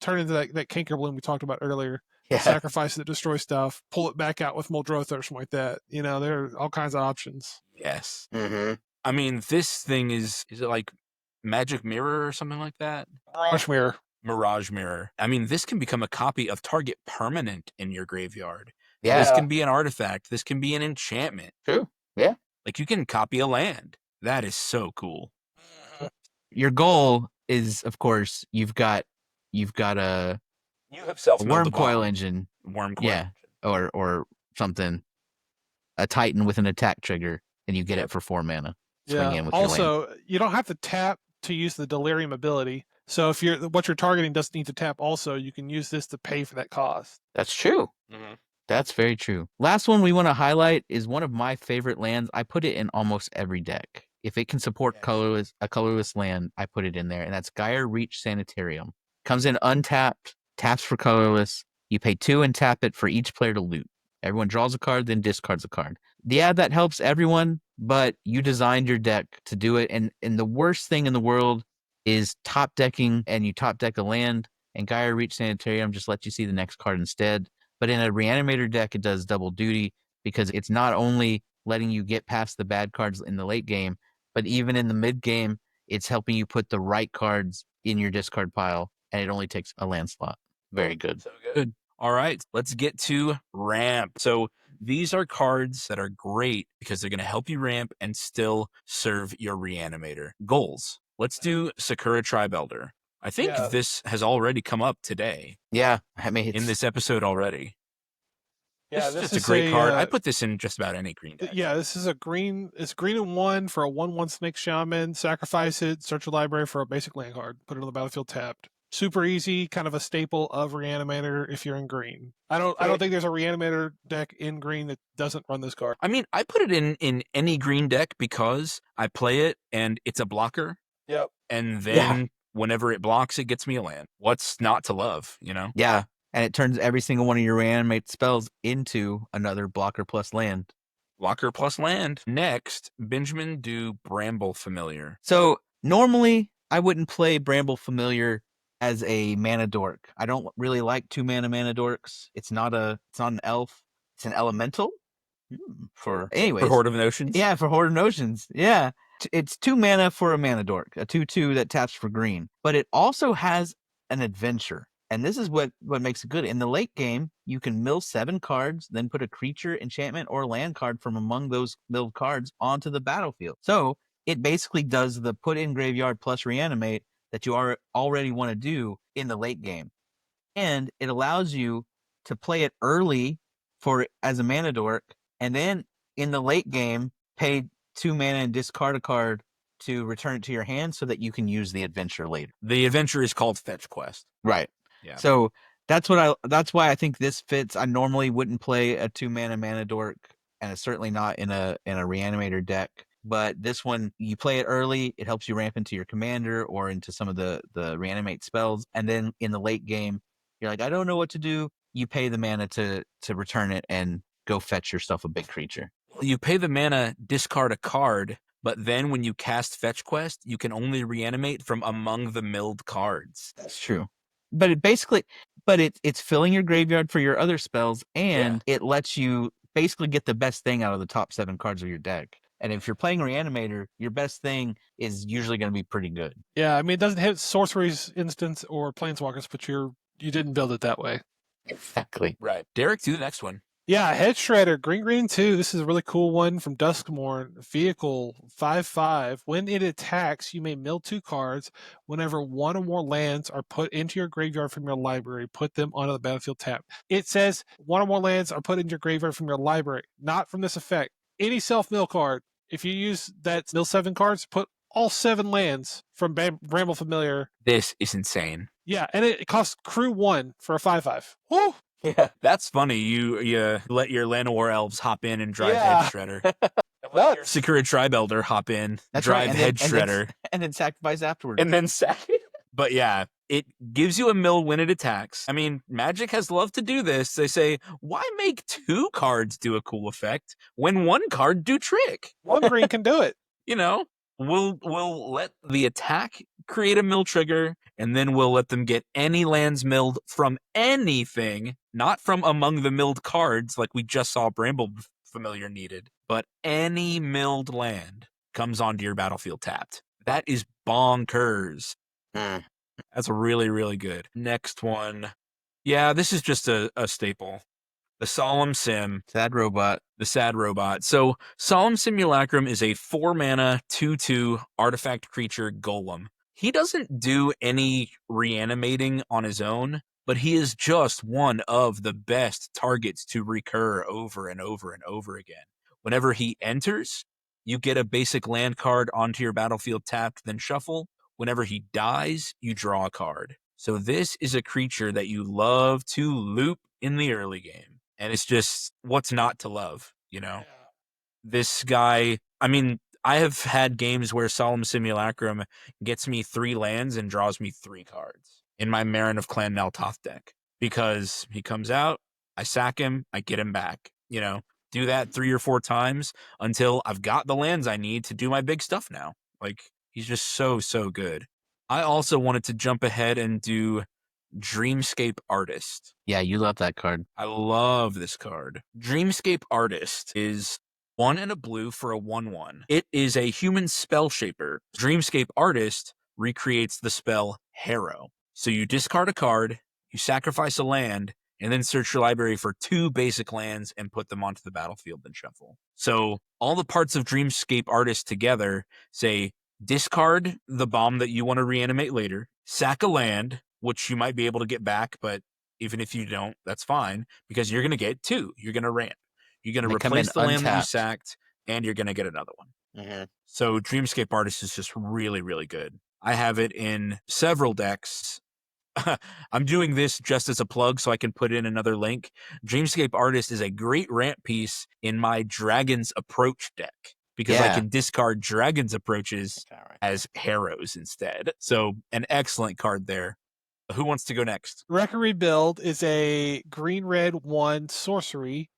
turn into that Canker Bloom we talked about earlier.
Yeah.
Sacrifice that destroy stuff, pull it back out with Muldrotha or something like that. There are all kinds of options.
Yes.
Mm-hmm.
I mean, this thing is it like Magic Mirror or something like that? Mirage Mirror. I mean, this can become a copy of target permanent in your graveyard.
Yeah.
This can be an artifact. This can be an enchantment.
True. Yeah.
Like you can copy a land. That is so cool.
Your goal is, of course, you've got a worm coil engine.
Yeah.
Or something. A Titan with an attack trigger, and you get it for 4 mana. Swing in with
also, you don't have to tap to use the Delirium ability. So if what you're targeting doesn't need to tap also, you can use this to pay for that cost.
That's true. Mm-hmm. That's very true. Last one we want to highlight is one of my favorite lands. I put it in almost every deck. If it can support a colorless land, I put it in there, and that's Gaia Reach Sanitarium. Comes in untapped, taps for colorless. You pay 2 and tap it for each player to loot. Everyone draws a card, then discards a card. Yeah, that helps everyone, but you designed your deck to do it. And the worst thing in the world is top decking, and you top deck a land, and Gaia Reach Sanitarium just lets you see the next card instead. But in a Reanimator deck, it does double duty because it's not only letting you get past the bad cards in the late game, but even in the mid game, it's helping you put the right cards in your discard pile
and it only takes a land slot. Very good.
So good. All right, let's get to ramp. So these are cards that are great because they're going to help you ramp and still serve your reanimator goals. Let's do Sakura Tribe Elder. I think this has already come up today.
Yeah, I mean,
in this eepisode already.
Yeah,
this is just a great card. I put this in just about any green deck.
Yeah, this is a green. It's green and 1 for a 1/1 Snake Shaman. Sacrifice it. Search your library for a basic land card. Put it on the battlefield tapped. Super easy, kind of a staple of Reanimator if you're in green. I don't think there's a Reanimator deck in green that doesn't run this card.
I mean, I put it in any green deck because I play it and it's a blocker.
Yep.
And then whenever it blocks, it gets me a land. What's not to love, you know?
Yeah, and it turns every single one of your reanimate spells into another blocker plus land.
Blocker plus land. Next, Benjamin, do Bramble Familiar.
So normally I wouldn't play Bramble Familiar as a mana dork. I don't really like 2-mana mana dorks. It's not an elf. It's an elemental. For
Horde of Notions.
Yeah, for Horde of Notions. Yeah. It's 2 mana for a mana dork, a 2/2 that taps for green. But it also has an adventure. And this is what makes it good. In the late game, you can mill 7 cards, then put a creature, enchantment, or land card from among those milled cards onto the battlefield. So it basically does the put in graveyard plus reanimate that you already want to do in the late game. And it allows you to play it early as a mana dork, and then in the late game, pay 2 mana and discard a card to return it to your hand so that you can use the adventure later.
The adventure is called Fetch Quest.
Right.
Yeah.
So that's why I think this fits. I normally wouldn't play a 2-mana mana dork, and it's certainly not in a reanimator deck. But this one, you play it early, it helps you ramp into your commander or into some of the reanimate spells, and then in the late game, you're like, I don't know what to do. You pay the mana to return it and go fetch yourself a big creature.
You pay the mana, discard a card, but then when you cast Fetch Quest, you can only reanimate from among the milled cards.
That's true. But it's filling your graveyard for your other spells, and it lets you basically get the best thing out of the top 7 cards of your deck. And if you're playing Reanimator, your best thing is usually going to be pretty good.
Yeah, I mean, it doesn't hit sorceries, instants, or planeswalkers, but you didn't build it that way.
Exactly.
Right. Derek, do the next one.
Yeah, Head Shredder, green 2. This is a really cool one from Duskmourn. Vehicle 5/5. When it attacks, you may mill 2 cards. Whenever 1 or more lands are put into your graveyard from your library, put them onto the battlefield tap. It says 1 or more lands are put into your graveyard from your library, not from this effect. Any self-mill card, if you use that mill 7 cards, put all 7 lands from Bramble Familiar.
This is insane.
Yeah, and it costs crew 1 for a 5/5. Woo!
Yeah, that's funny. You let your Llanowar elves hop in and drive Head Shredder. Let your Sakura Tribe Elder hop in, drive Head Shredder,
and then sacrifice afterwards.
and then sack. But yeah, it gives you a mill when it attacks. I mean, Magic has loved to do this. They say, why make 2 cards do a cool effect when 1 card do trick?
1 green can do it.
You know, we'll let the attack create a mill trigger, and then we'll let them get any lands milled from anything, not from among the milled cards like we just saw Bramble Familiar needed, but any milled land comes onto your battlefield tapped. That is bonkers. That's really, really good. Next one. Yeah, this is just a staple. The Solemn Sim.
Sad Robot.
The Sad Robot. So, Solemn Simulacrum is a 4-mana, 2/2 artifact creature golem. He doesn't do any reanimating on his own, but he is just one of the best targets to recur over and over and over again. Whenever he enters, you get a basic land card onto your battlefield tapped, then shuffle. Whenever he dies, you draw a card. So this is a creature that you love to loop in the early game. And it's just, what's not to love, you know? This guy, I mean, I have had games where Solemn Simulacrum gets me 3 lands and draws me 3 cards in my Marin of Clan Naltoth deck. Because he comes out, I sack him, I get him back. You know, do that 3 or 4 times until I've got the lands I need to do my big stuff now. Like, he's just so, so good. I also wanted to jump ahead and do Dreamscape Artist.
Yeah, you love that card.
I love this card. Dreamscape Artist is 1 and a blue for a 1/1. It is a human spell shaper. Dreamscape Artist recreates the spell Harrow. So you discard a card, you sacrifice a land, and then search your library for 2 basic lands and put them onto the battlefield and shuffle. So all the parts of Dreamscape Artist together say discard the bomb that you want to reanimate later, sack a land, which you might be able to get back, but even if you don't, that's fine, because you're going to get 2. You're going to ramp. You're going to replace the land that you sacked, and you're going to get another one.
Mm-hmm.
So Dreamscape Artist is just really, really good. I have it in several decks. I'm doing this just as a plug so I can put in another link. Dreamscape Artist is a great ramp piece in my Dragon's Approach deck because I can discard Dragon's Approaches as Harrows instead. So an excellent card there. Who wants to go next?
Record Rebuild is a green-red 1 sorcery.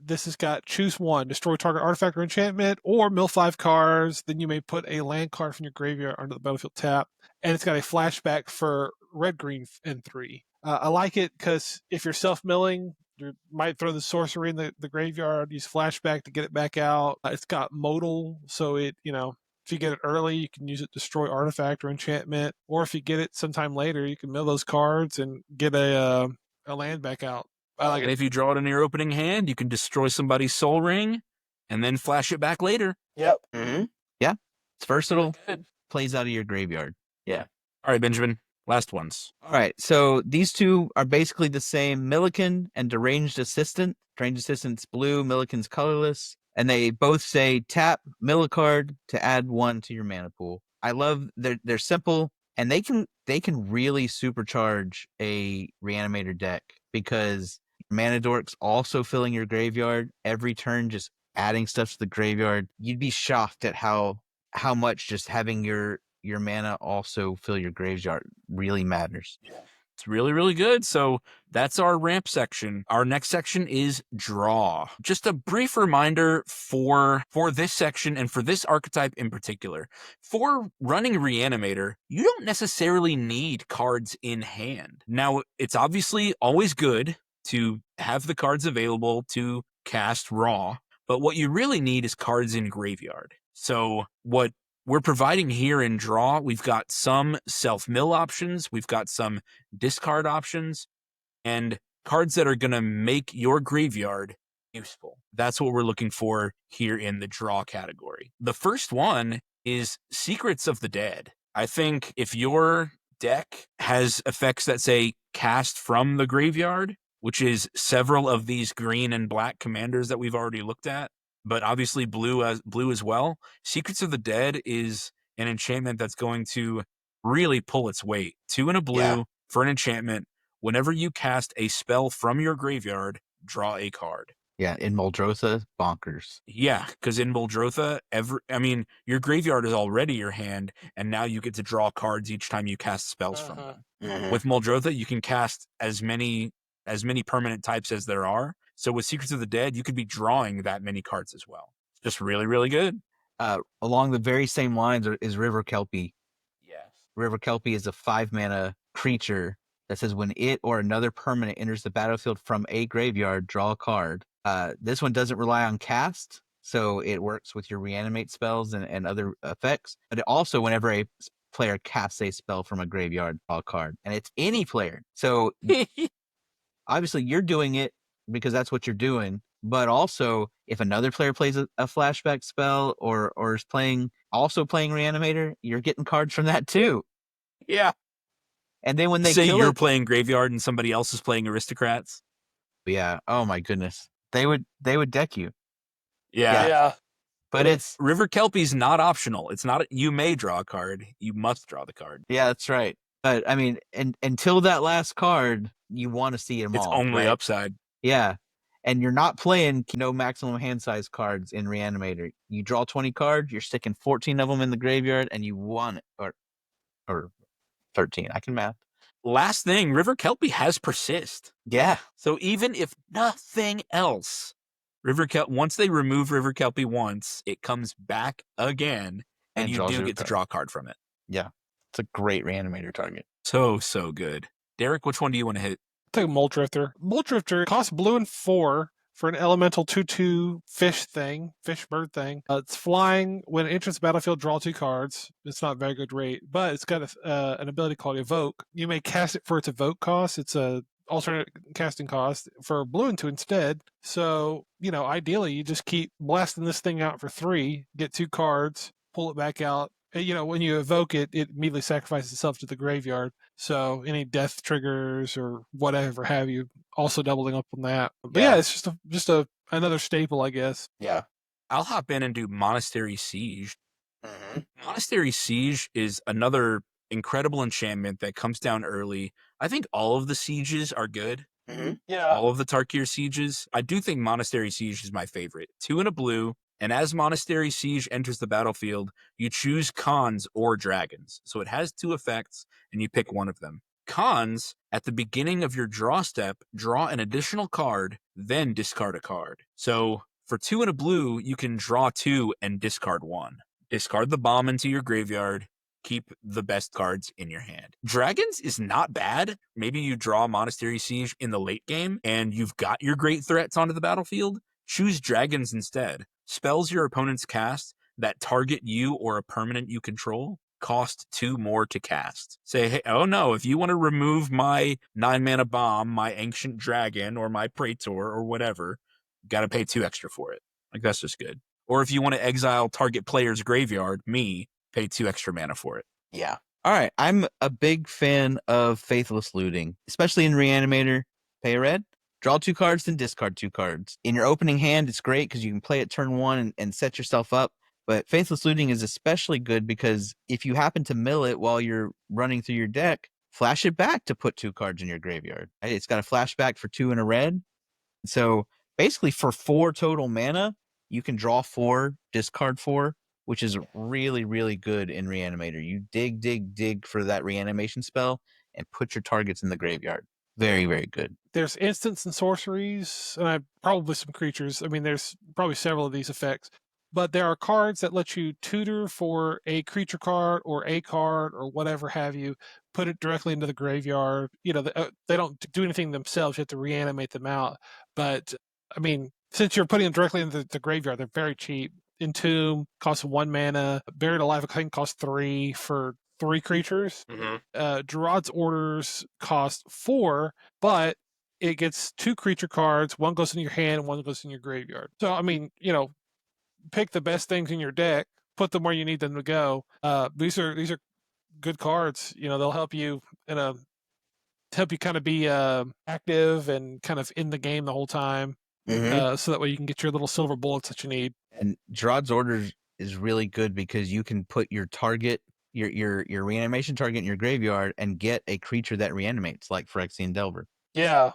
This has got choose 1, destroy target artifact or enchantment, or mill 5 cards. Then you may put a land card from your graveyard onto the battlefield tap. And it's got a flashback for red, green, and 3. I like it because if you're self-milling, you might throw the sorcery in the graveyard, use flashback to get it back out. It's got modal, so it, if you get it early, you can use it to destroy artifact or enchantment. Or if you get it sometime later, you can mill those cards and get a land back out. I like
And
it.
if you draw it in your opening hand, you can destroy somebody's Soul Ring and then flash it back later.
Yep. Mm-hmm.
Yeah. It's versatile.
Good.
Plays out of your graveyard.
Yeah. All right, Benjamin. Last ones.
All right. So these two are basically the same. Millican and Deranged Assistant. Deranged Assistant's blue, Millican's colorless. And they both say tap, mill a card to add 1 to your mana pool. I love they're simple, and they can really supercharge a Reanimator deck because Mana Dork's also filling your graveyard every turn, just adding stuff to the graveyard. You'd be shocked at how much just having your mana also fill your graveyard really matters.
It's really, really good. So that's our ramp section. Our next section is draw. Just a brief reminder for this section and for this archetype in particular. For running Reanimator, you don't necessarily need cards in hand. Now, it's obviously always good to have the cards available to cast raw, but what you really need is cards in graveyard. So what we're providing here in draw, we've got some self-mill options, we've got some discard options, and cards that are going to make your graveyard useful. That's what we're looking for here in the draw category. The first one is Secrets of the Dead. I think if your deck has effects that say cast from the graveyard, which is several of these green and black commanders that we've already looked at, but obviously blue as well. Secrets of the Dead is an enchantment that's going to really pull its weight. 2 and a blue for an enchantment. Whenever you cast a spell from your graveyard, draw a card.
Yeah, in Muldrotha, bonkers.
Yeah, because in Muldrotha, your graveyard is already your hand, and now you get to draw cards each time you cast spells from them.
Mm-hmm.
With Muldrotha, you can cast as many permanent types as there are. So with Secrets of the Dead, you could be drawing that many cards as well. Just really, really good.
Along the very same lines is River Kelpie.
Yes.
River Kelpie is a 5-mana creature that says when it or another permanent enters the battlefield from a graveyard, draw a card. This one doesn't rely on cast, so it works with your reanimate spells and other effects. But it also, whenever a player casts a spell from a graveyard, draw a card. And it's any player. So obviously you're doing it because that's what you're doing. But also, if another player plays a flashback spell or is playing Reanimator, you're getting cards from that too.
Yeah.
And then when they
say
kill
you're
it,
playing Graveyard and somebody else is playing Aristocrats.
yeah. Oh my goodness, they would deck you.
Yeah.
But it's
River Kelpie's not optional. It's not. You may draw a card. You must draw the card.
yeah, that's right. But I mean, until that last card, you want to see them
It's
all.
only
right?
upside.
Yeah. And you're not playing no maximum hand size cards in Reanimator. You draw 20 cards, you're sticking 14 of them in the graveyard, and you want it. Or 13. I can math.
Last thing, River Kelpie has persist.
Yeah.
So even if nothing else, once they remove River Kelpie once, it comes back again, and you do get to draw a card from it.
Yeah. It's a great Reanimator target.
So good. Derek, which one do you want to hit?
Take a Muldrifter. Muldrifter costs blue and 4 for an elemental 2/2 fish bird thing. It's flying. When it enters the battlefield, draw 2 cards. It's not a very good rate, but it's got an ability called Evoke. You may cast it for its Evoke cost. It's a alternate casting cost for blue and 2 instead. So, ideally you just keep blasting this thing out for 3, get 2 cards, pull it back out. When you evoke it, it immediately sacrifices itself to the graveyard. So any death triggers or whatever have you, also doubling up on that. But yeah, it's just another staple, I guess.
Yeah.
I'll hop in and do Monastery Siege. Monastery Siege is another incredible enchantment that comes down early. I think all of the sieges are good.
Yeah.
All of the Tarkir sieges. I do think Monastery Siege is my favorite. 2 and a blue, and as Monastery Siege enters the battlefield, you choose cons or dragons. So it has 2 effects, and you pick one of them. Cons, at the beginning of your draw step, draw an additional card, then discard a card. So for 2 and a blue, you can draw 2 and discard 1. Discard the bomb into your graveyard. Keep the best cards in your hand. Dragons is not bad. Maybe you draw Monastery Siege in the late game and you've got your great threats onto the battlefield. Choose dragons instead. Spells your opponents cast that target you or a permanent you control cost 2 more to cast. Say, hey, oh no, if you want to remove my 9-mana bomb, my ancient dragon, or my praetor, or whatever, you got to pay 2 extra for it. Like, that's just good. Or if you want to exile target player's graveyard, pay 2 extra mana for it.
Yeah.
All right. I'm a big fan of Faithless Looting, especially in Reanimator. Pay a red, draw 2 cards, then discard 2 cards. In your opening hand, it's great because you can play it turn 1 and set yourself up. But Faithless Looting is especially good because if you happen to mill it while you're running through your deck, flash it back to put 2 cards in your graveyard. Right? It's got a flashback for 2 and a red. So basically for 4 total mana, you can draw 4, discard 4, which is really, really good in Reanimator. You dig for that reanimation spell and put your targets in the graveyard. Very, very good.
There's instants and sorceries, and probably some creatures. I mean, there's probably several of these effects. But there are cards that let you tutor for a creature card or a card or whatever have you, put it directly into the graveyard. They don't do anything themselves. You have to reanimate them out. But, I mean, since you're putting them directly into the graveyard, they're very cheap. Entomb costs 1 mana. Buried Alive, I think, costs 3 for 3 creatures. Gerard's Orders cost 4, but it gets 2 creature cards. 1 goes in your hand, 1 goes in your graveyard. So, I mean, pick the best things in your deck, put them where you need them to go. These are good cards. They'll help you kind of be active and kind of in the game the whole time. So that way you can get your little silver bullets that you need.
And Gerard's Orders is really good because you can put your target, your reanimation target in your graveyard and get a creature that reanimates, like Phyrexian Delver.
Yeah.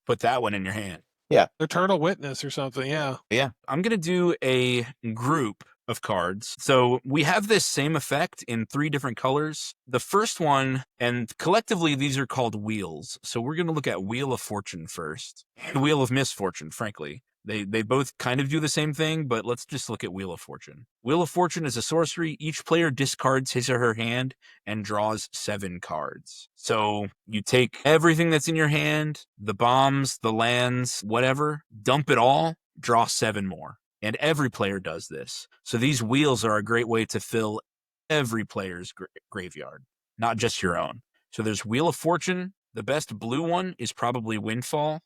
Put that one in your hand.
Yeah.
Eternal Witness or something, yeah.
Yeah.
I'm going to do a group of cards. So we have this same effect in 3 different colors. The first one, and collectively these are called wheels. So we're going to look at Wheel of Fortune first. And Wheel of Misfortune, frankly. They both kind of do the same thing, but let's just look at Wheel of Fortune. Wheel of Fortune is a sorcery. Each player discards his or her hand and draws 7 cards. So you take everything that's in your hand, the bombs, the lands, whatever, dump it all, draw 7 more. And every player does this. So these wheels are a great way to fill every player's graveyard, not just your own. So there's Wheel of Fortune. The best blue one is probably Windfall.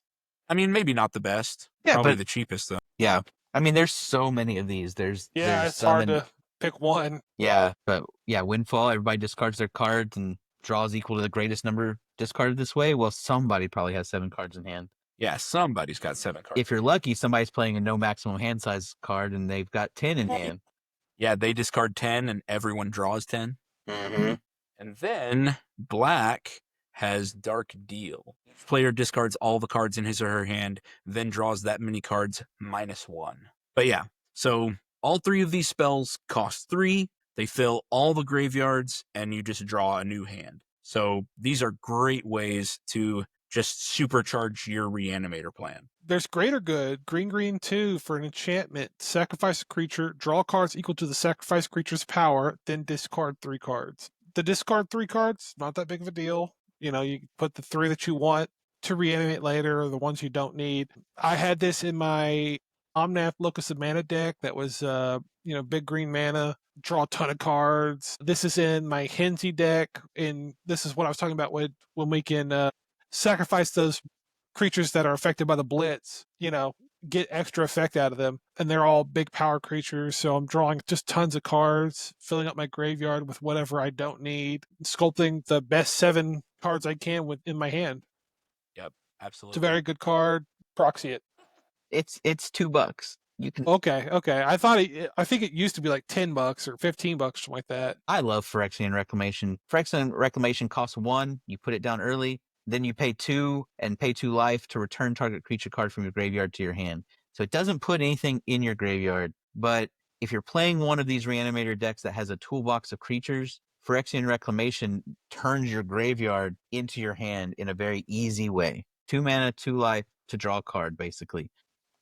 I mean, maybe not the best.
Yeah,
Probably
but
the cheapest, though.
Yeah. I mean, there's so many of these. There's
it's
some
hard to pick one.
Yeah, but yeah, Windfall, everybody discards their cards and draws equal to the greatest number discarded this way. Well, somebody probably has 7 cards in hand.
Yeah, somebody's got 7 cards.
If you're lucky, somebody's playing a no maximum hand size card and they've got 10 in hand.
Yeah, they discard 10 and everyone draws 10.
Mm-hmm.
And then black has Dark Deal. Each player discards all the cards in his or her hand, then draws that many cards -1. But yeah, so all 3 of these spells cost 3. They fill all the graveyards, and you just draw a new hand. So these are great ways to just supercharge your Reanimator plan.
There's Greater Good, green 2 for an enchantment. Sacrifice a creature, draw cards equal to the sacrificed creature's power, then discard 3 cards. The discard 3 cards, not that big of a deal. You put the 3 that you want to reanimate later, or the ones you don't need. I had this in my Omnath Locus of Mana deck that was, big green mana, draw a ton of cards. This is in my Henzi deck, and this is what I was talking about when we can sacrifice those creatures that are affected by the blitz, get extra effect out of them. And they're all big power creatures, so I'm drawing just tons of cards, filling up my graveyard with whatever I don't need, sculpting the best 7 cards I can in my hand.
Yep, absolutely.
It's a very good card. Proxy it.
It's $2. You can.
Okay. I think it used to be like $10 or $15, something like that.
I love Phyrexian Reclamation. Phyrexian Reclamation costs 1. You put it down early. Then you pay 2 and pay 2 life to return target creature card from your graveyard to your hand. So it doesn't put anything in your graveyard. But if you're playing one of these Reanimator decks that has a toolbox of creatures, Phyrexian Reclamation turns your graveyard into your hand in a very easy way. 2 mana, 2 life to draw a card, basically.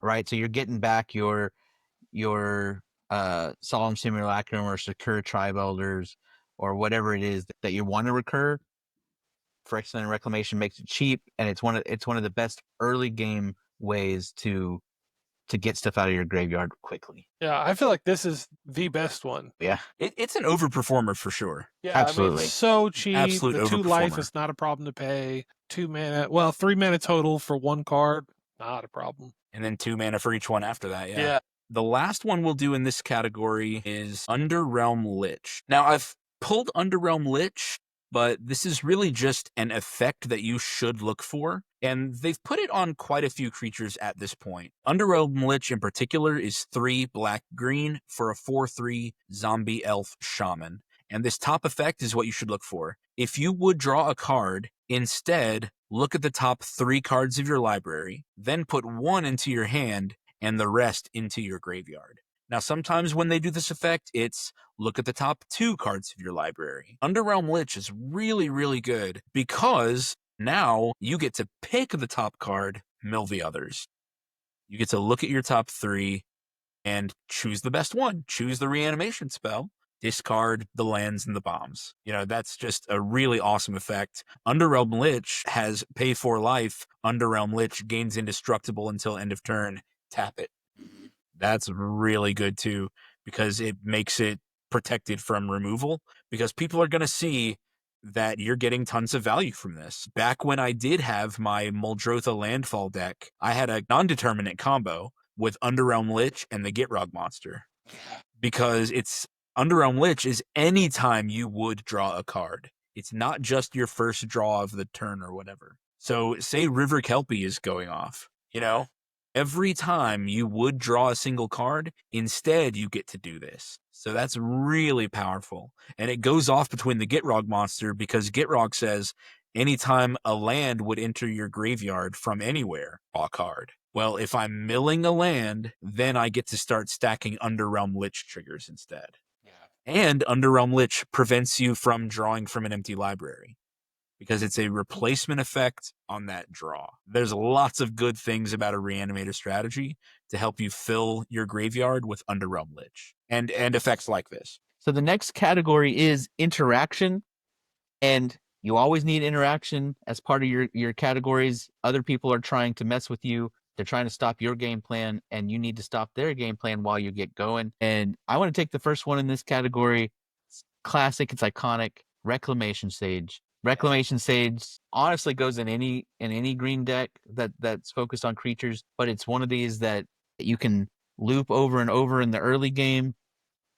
Right? So you're getting back your Solemn Simulacrum or Secure Tribe Elders or whatever it is that you want to recur. Phyrexian Reclamation makes it cheap, and it's one of the best early game ways to get stuff out of your graveyard quickly.
Yeah, I feel like this is the best one.
Yeah,
it's an overperformer for sure.
Yeah,
absolutely.
I mean, it's so cheap.
Absolute
the 2 life
overperformer.
is not a problem to pay. 2 mana, 3 mana total for 1 card, not a problem.
And then 2 mana for each one after that.
Yeah.
The last one we'll do in this category is Underrealm Lich. Now, I've pulled Underrealm Lich, but this is really just an effect that you should look for, and they've put it on quite a few creatures at this point. Underrealm Lich in particular is 3 black-green for a 4/3 zombie elf shaman, and this top effect is what you should look for. If you would draw a card, instead, look at the top 3 cards of your library, then put 1 into your hand, and the rest into your graveyard. Now, sometimes when they do this effect, it's look at the top 2 cards of your library. Underrealm Lich is really, really good because now you get to pick the top card, mill the others. You get to look at your top 3 and choose the best one. Choose the reanimation spell, discard the lands and the bombs. That's just a really awesome effect. Underrealm Lich has pay 4 life. Underrealm Lich gains indestructible until end of turn. Tap it. That's really good too, because it makes it protected from removal, because people are going to see that you're getting tons of value from this. Back when I did have my Muldrotha Landfall deck, I had a non-determinate combo with Underrealm Lich and the Gitrog monster, because Underrealm Lich is any time you would draw a card. It's not just your first draw of the turn or whatever. So say River Kelpie is going off, every time you would draw a single card, instead you get to do this. So that's really powerful. And it goes off between the Gitrog monster, because Gitrog says anytime a land would enter your graveyard from anywhere, draw a card. Well, if I'm milling a land, then I get to start stacking Underrealm Lich triggers instead. Yeah. And Underrealm Lich prevents you from drawing from an empty library, because it's a replacement effect on that draw. There's lots of good things about a Reanimator strategy to help you fill your graveyard with Underrealm Lich and effects like this.
So the next category is interaction, and you always need interaction as part of your categories. Other people are trying to mess with you. They're trying to stop your game plan, and you need to stop their game plan while you get going. And I want to take the first one in this category. It's classic. It's iconic. Reclamation Sage. Reclamation Sage honestly goes in any green deck that's focused on creatures, but it's one of these that you can loop over and over in the early game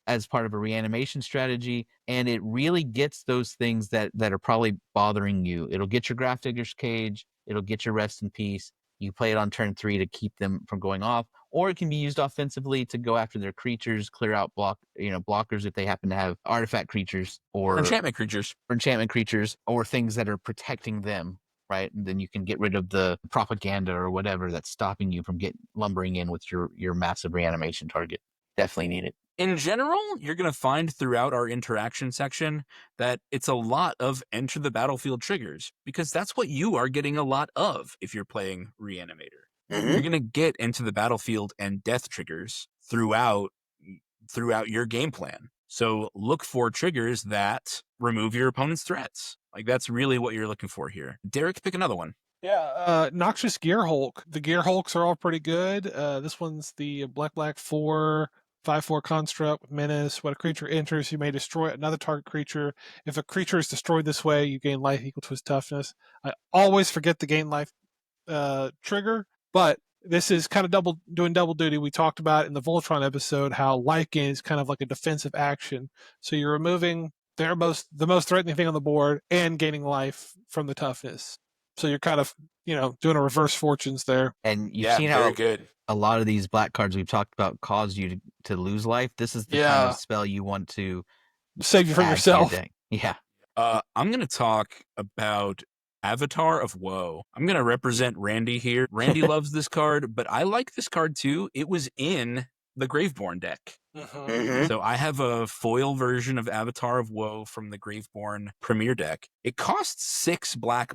as part of a reanimation strategy, and it really gets those things that are probably bothering you. It'll get your Grafdigger's Cage, it'll get your Rest in Peace. You play it on turn 3 to keep them from going off, or it can be used offensively to go after their creatures, clear out blockers if they happen to have artifact creatures or
enchantment creatures,
or things that are protecting them, right? And then you can get rid of the propaganda or whatever that's stopping you from lumbering in with your massive reanimation target. Definitely need it.
In general, you're going to find throughout our interaction section that it's a lot of enter the battlefield triggers, because that's what you are getting a lot of if you're playing Reanimator. Mm-hmm. You're going to get into the battlefield and death triggers throughout your game plan. So look for triggers that remove your opponent's threats. Like, that's really what you're looking for here. Derek, pick another one.
Yeah, Noxious Gear Hulk. The Gear Hulks are all pretty good. This one's the black 4/5/4 construct with menace. When a creature enters, you may destroy another target creature. If a creature is destroyed this way, you gain life equal to its toughness. I always forget the gain life trigger, but this is kind of doing double duty. We talked about in the Voltron episode how life gain is kind of like a defensive action. So you're removing the most threatening thing on the board and gaining life from the toughness. So you're kind of, doing a reverse fortunes there.
And you've
Yeah,
seen
very
how
good.
a lot of these black cards we've talked about cause you to lose life. This is the kind of spell you want to
save you from
add to your
yourself.
deck. Yeah.
I'm going to talk about Avatar of Woe. I'm going to represent Randy here. Randy loves this card, but I like this card too. It was in the Graveborn deck. So I have a foil version of Avatar of Woe from the Graveborn Premier deck. It costs 6 black,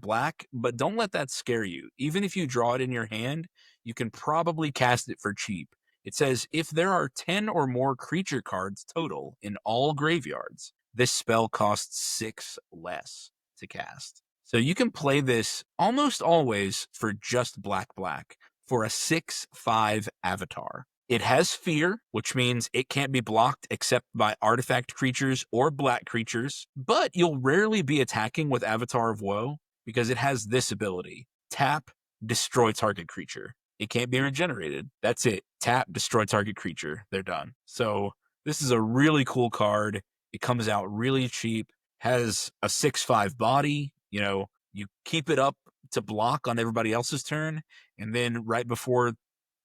but don't let that scare you. Even if you draw it in your hand, you can probably cast it for cheap. It says, if there are 10 or more creature cards total in all graveyards, this spell costs 6 less to cast. So you can play this almost always for just black for a 6/5 Avatar. It has fear, which means it can't be blocked except by artifact creatures or black creatures, but you'll rarely be attacking with Avatar of Woe because it has this ability. Tap, destroy target creature. It can't be regenerated. That's it. Tap, destroy target creature. They're done. So this is a really cool card. It comes out really cheap, has a 6/5 body. You keep it up to block on everybody else's turn, and then right before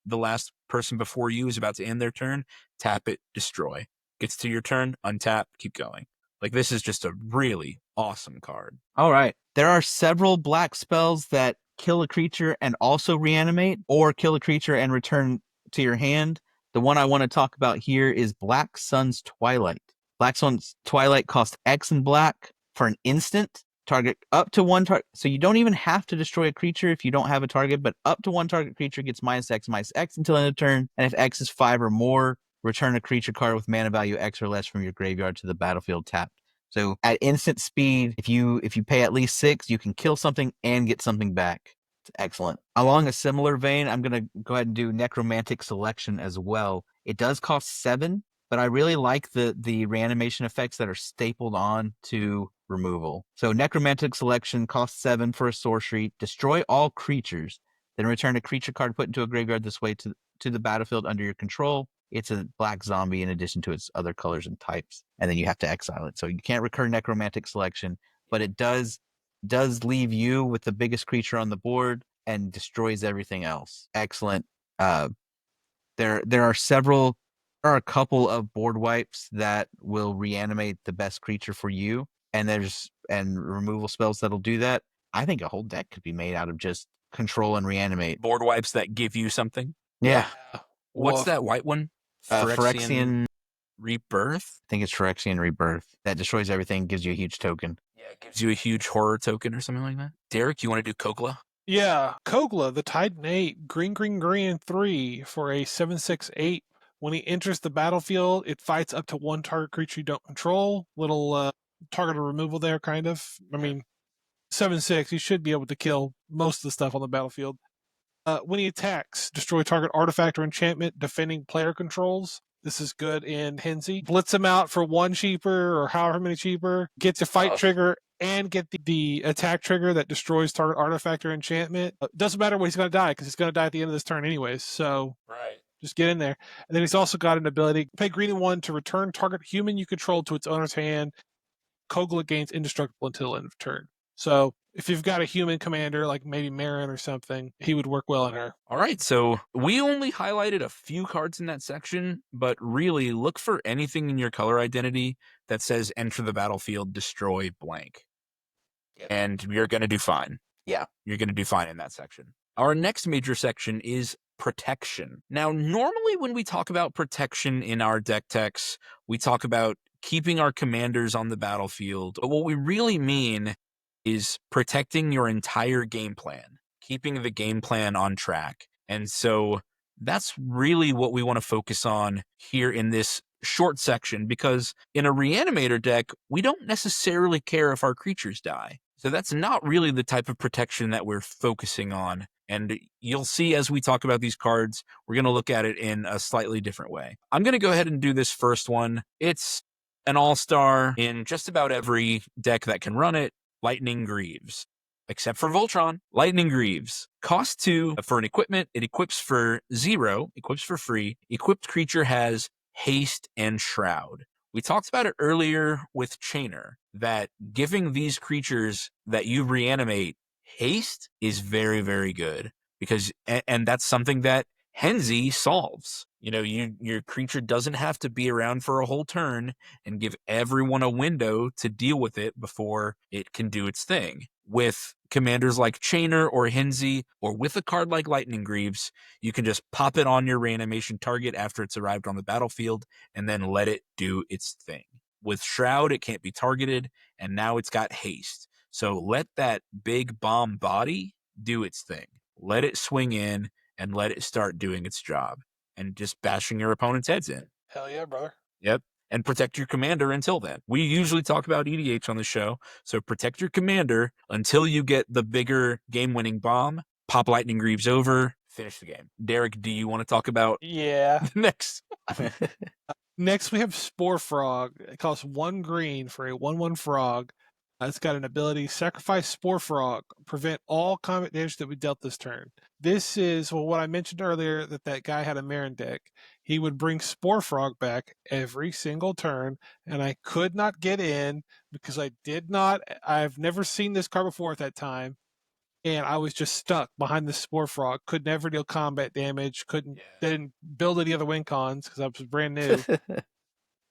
the last person before you is about to end their turn, tap it, destroy. Gets to your turn, untap, keep going. Like, this is just a really awesome card.
All right. There are several black spells that kill a creature and also reanimate, or kill a creature and return to your hand. The one I want to talk about here is Black Sun's Twilight. Black Sun's Twilight costs X in black for an instant. Target up to one target. So you don't even have to destroy a creature if you don't have a target, but up to one target creature gets -X until end of turn. And if X is 5 or more, return a creature card with mana value X or less from your graveyard to the battlefield tapped. So at instant speed, if you pay at least 6, you can kill something and get something back. It's excellent. Along a similar vein, I'm going to go ahead and do Necromantic Selection as well. It does cost 7, but I really like the reanimation effects that are stapled on to removal. So Necromantic Selection costs 7 for a sorcery. Destroy all creatures. Then return a creature card put into a graveyard this way to the battlefield under your control. It's a black zombie in addition to its other colors and types. And then you have to exile it. So you can't recur Necromantic Selection, but it does leave you with the biggest creature on the board and destroys everything else. Excellent. There are a couple of board wipes that will reanimate the best creature for you, and removal spells that'll do that. I think a whole deck could be made out of just control and reanimate.
Board wipes that give you something.
Yeah.
What's that white one?
Phyrexian
Rebirth?
I think it's Phyrexian Rebirth. That destroys everything, gives you a huge token.
Yeah, it gives you a huge horror token or something like that. Derek, you want to do Kogla?
Yeah, Kogla, the Titan 8, green, 3 for a 7/6/8. When he enters the battlefield, it fights up to one target creature you don't control. Little targeted removal there, kind of. I mean, 7/6, you should be able to kill most of the stuff on the battlefield. When he attacks, destroy target artifact or enchantment defending player controls. This is good in Henzi. Blitz him out for 1 cheaper or however many cheaper. Get the fight trigger and get the attack trigger that destroys target artifact or enchantment. Doesn't matter when he's going to die because he's going to die at the end of this turn anyways. So just get in there. And then he's also got an ability. Pay green and 1 to return target human you control to its owner's hand. Kogla gains indestructible until end of turn. So if you've got a human commander, like maybe Marin or something, he would work well in her.
All right, so we only highlighted a few cards in that section, but really look for anything in your color identity that says enter the battlefield, destroy blank. Yep. And you're going to do fine.
Yeah.
You're going to do fine in that section. Our next major section is protection. Now, normally when we talk about protection in our deck techs, we talk about keeping our commanders on the battlefield. But what we really mean is protecting your entire game plan, keeping the game plan on track. And so that's really what we want to focus on here in this short section, because in a Reanimator deck, we don't necessarily care if our creatures die. So that's not really the type of protection that we're focusing on. And you'll see as we talk about these cards, we're going to look at it in a slightly different way. I'm going to go ahead and do this first one. It's an all-star in just about every deck that can run it, Lightning Greaves. Except for Voltron, Lightning Greaves. Cost 2 for an equipment. It equips for 0, equips for free. Equipped creature has haste and shroud. We talked about it earlier with Chainer, that giving these creatures that you reanimate haste is very, very good, because, and that's something that Henzi solves. You know, your creature doesn't have to be around for a whole turn and give everyone a window to deal with it before it can do its thing. With commanders like Chainer or Henzi, or with a card like Lightning Greaves, you can just pop it on your reanimation target after it's arrived on the battlefield and then let it do its thing. With Shroud, it can't be targeted, and now it's got haste. So let that big bomb body do its thing. Let it swing in and let it start doing its job and just bashing your opponent's heads in.
Hell yeah, brother.
Yep. And protect your commander until then. We usually talk about EDH on the show, so protect your commander until you get the bigger game-winning bomb, pop Lightning Greaves over, finish the game. Derek, do you want to talk about next?
Next, we have Spore Frog. It costs 1 green for a 1/1 frog. It's got an ability, sacrifice Spore Frog, prevent all combat damage that we dealt this turn. This is what I mentioned earlier, that guy had a Marin deck. He would bring Spore Frog back every single turn, and I could not get in because I've never seen this card before at that time, and I was just stuck behind the Spore Frog. Could never deal combat damage, didn't build any other win cons because I was brand new.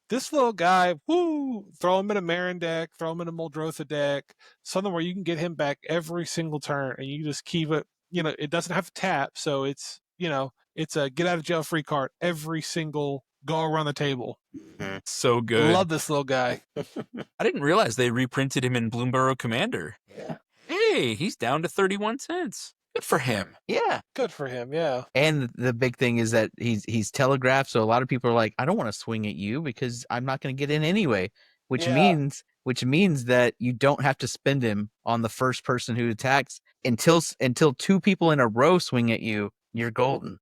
This little guy, throw him in a Marin deck, throw him in a Muldrotha deck, something where you can get him back every single turn, and you just keep it, it doesn't have to tap, so it's a get out of jail free card every single go around the table.
So good.
Love this little guy.
I didn't realize they reprinted him in Bloomborough Commander.
Yeah.
Hey, he's down to 31 cents. Good for him.
Yeah.
Good for him, yeah.
And the big thing is that he's telegraphed, so a lot of people are like, I don't want to swing at you because I'm not going to get in anyway, which means that you don't have to spend him on the first person who attacks until 2 people in a row swing at you. You're golden.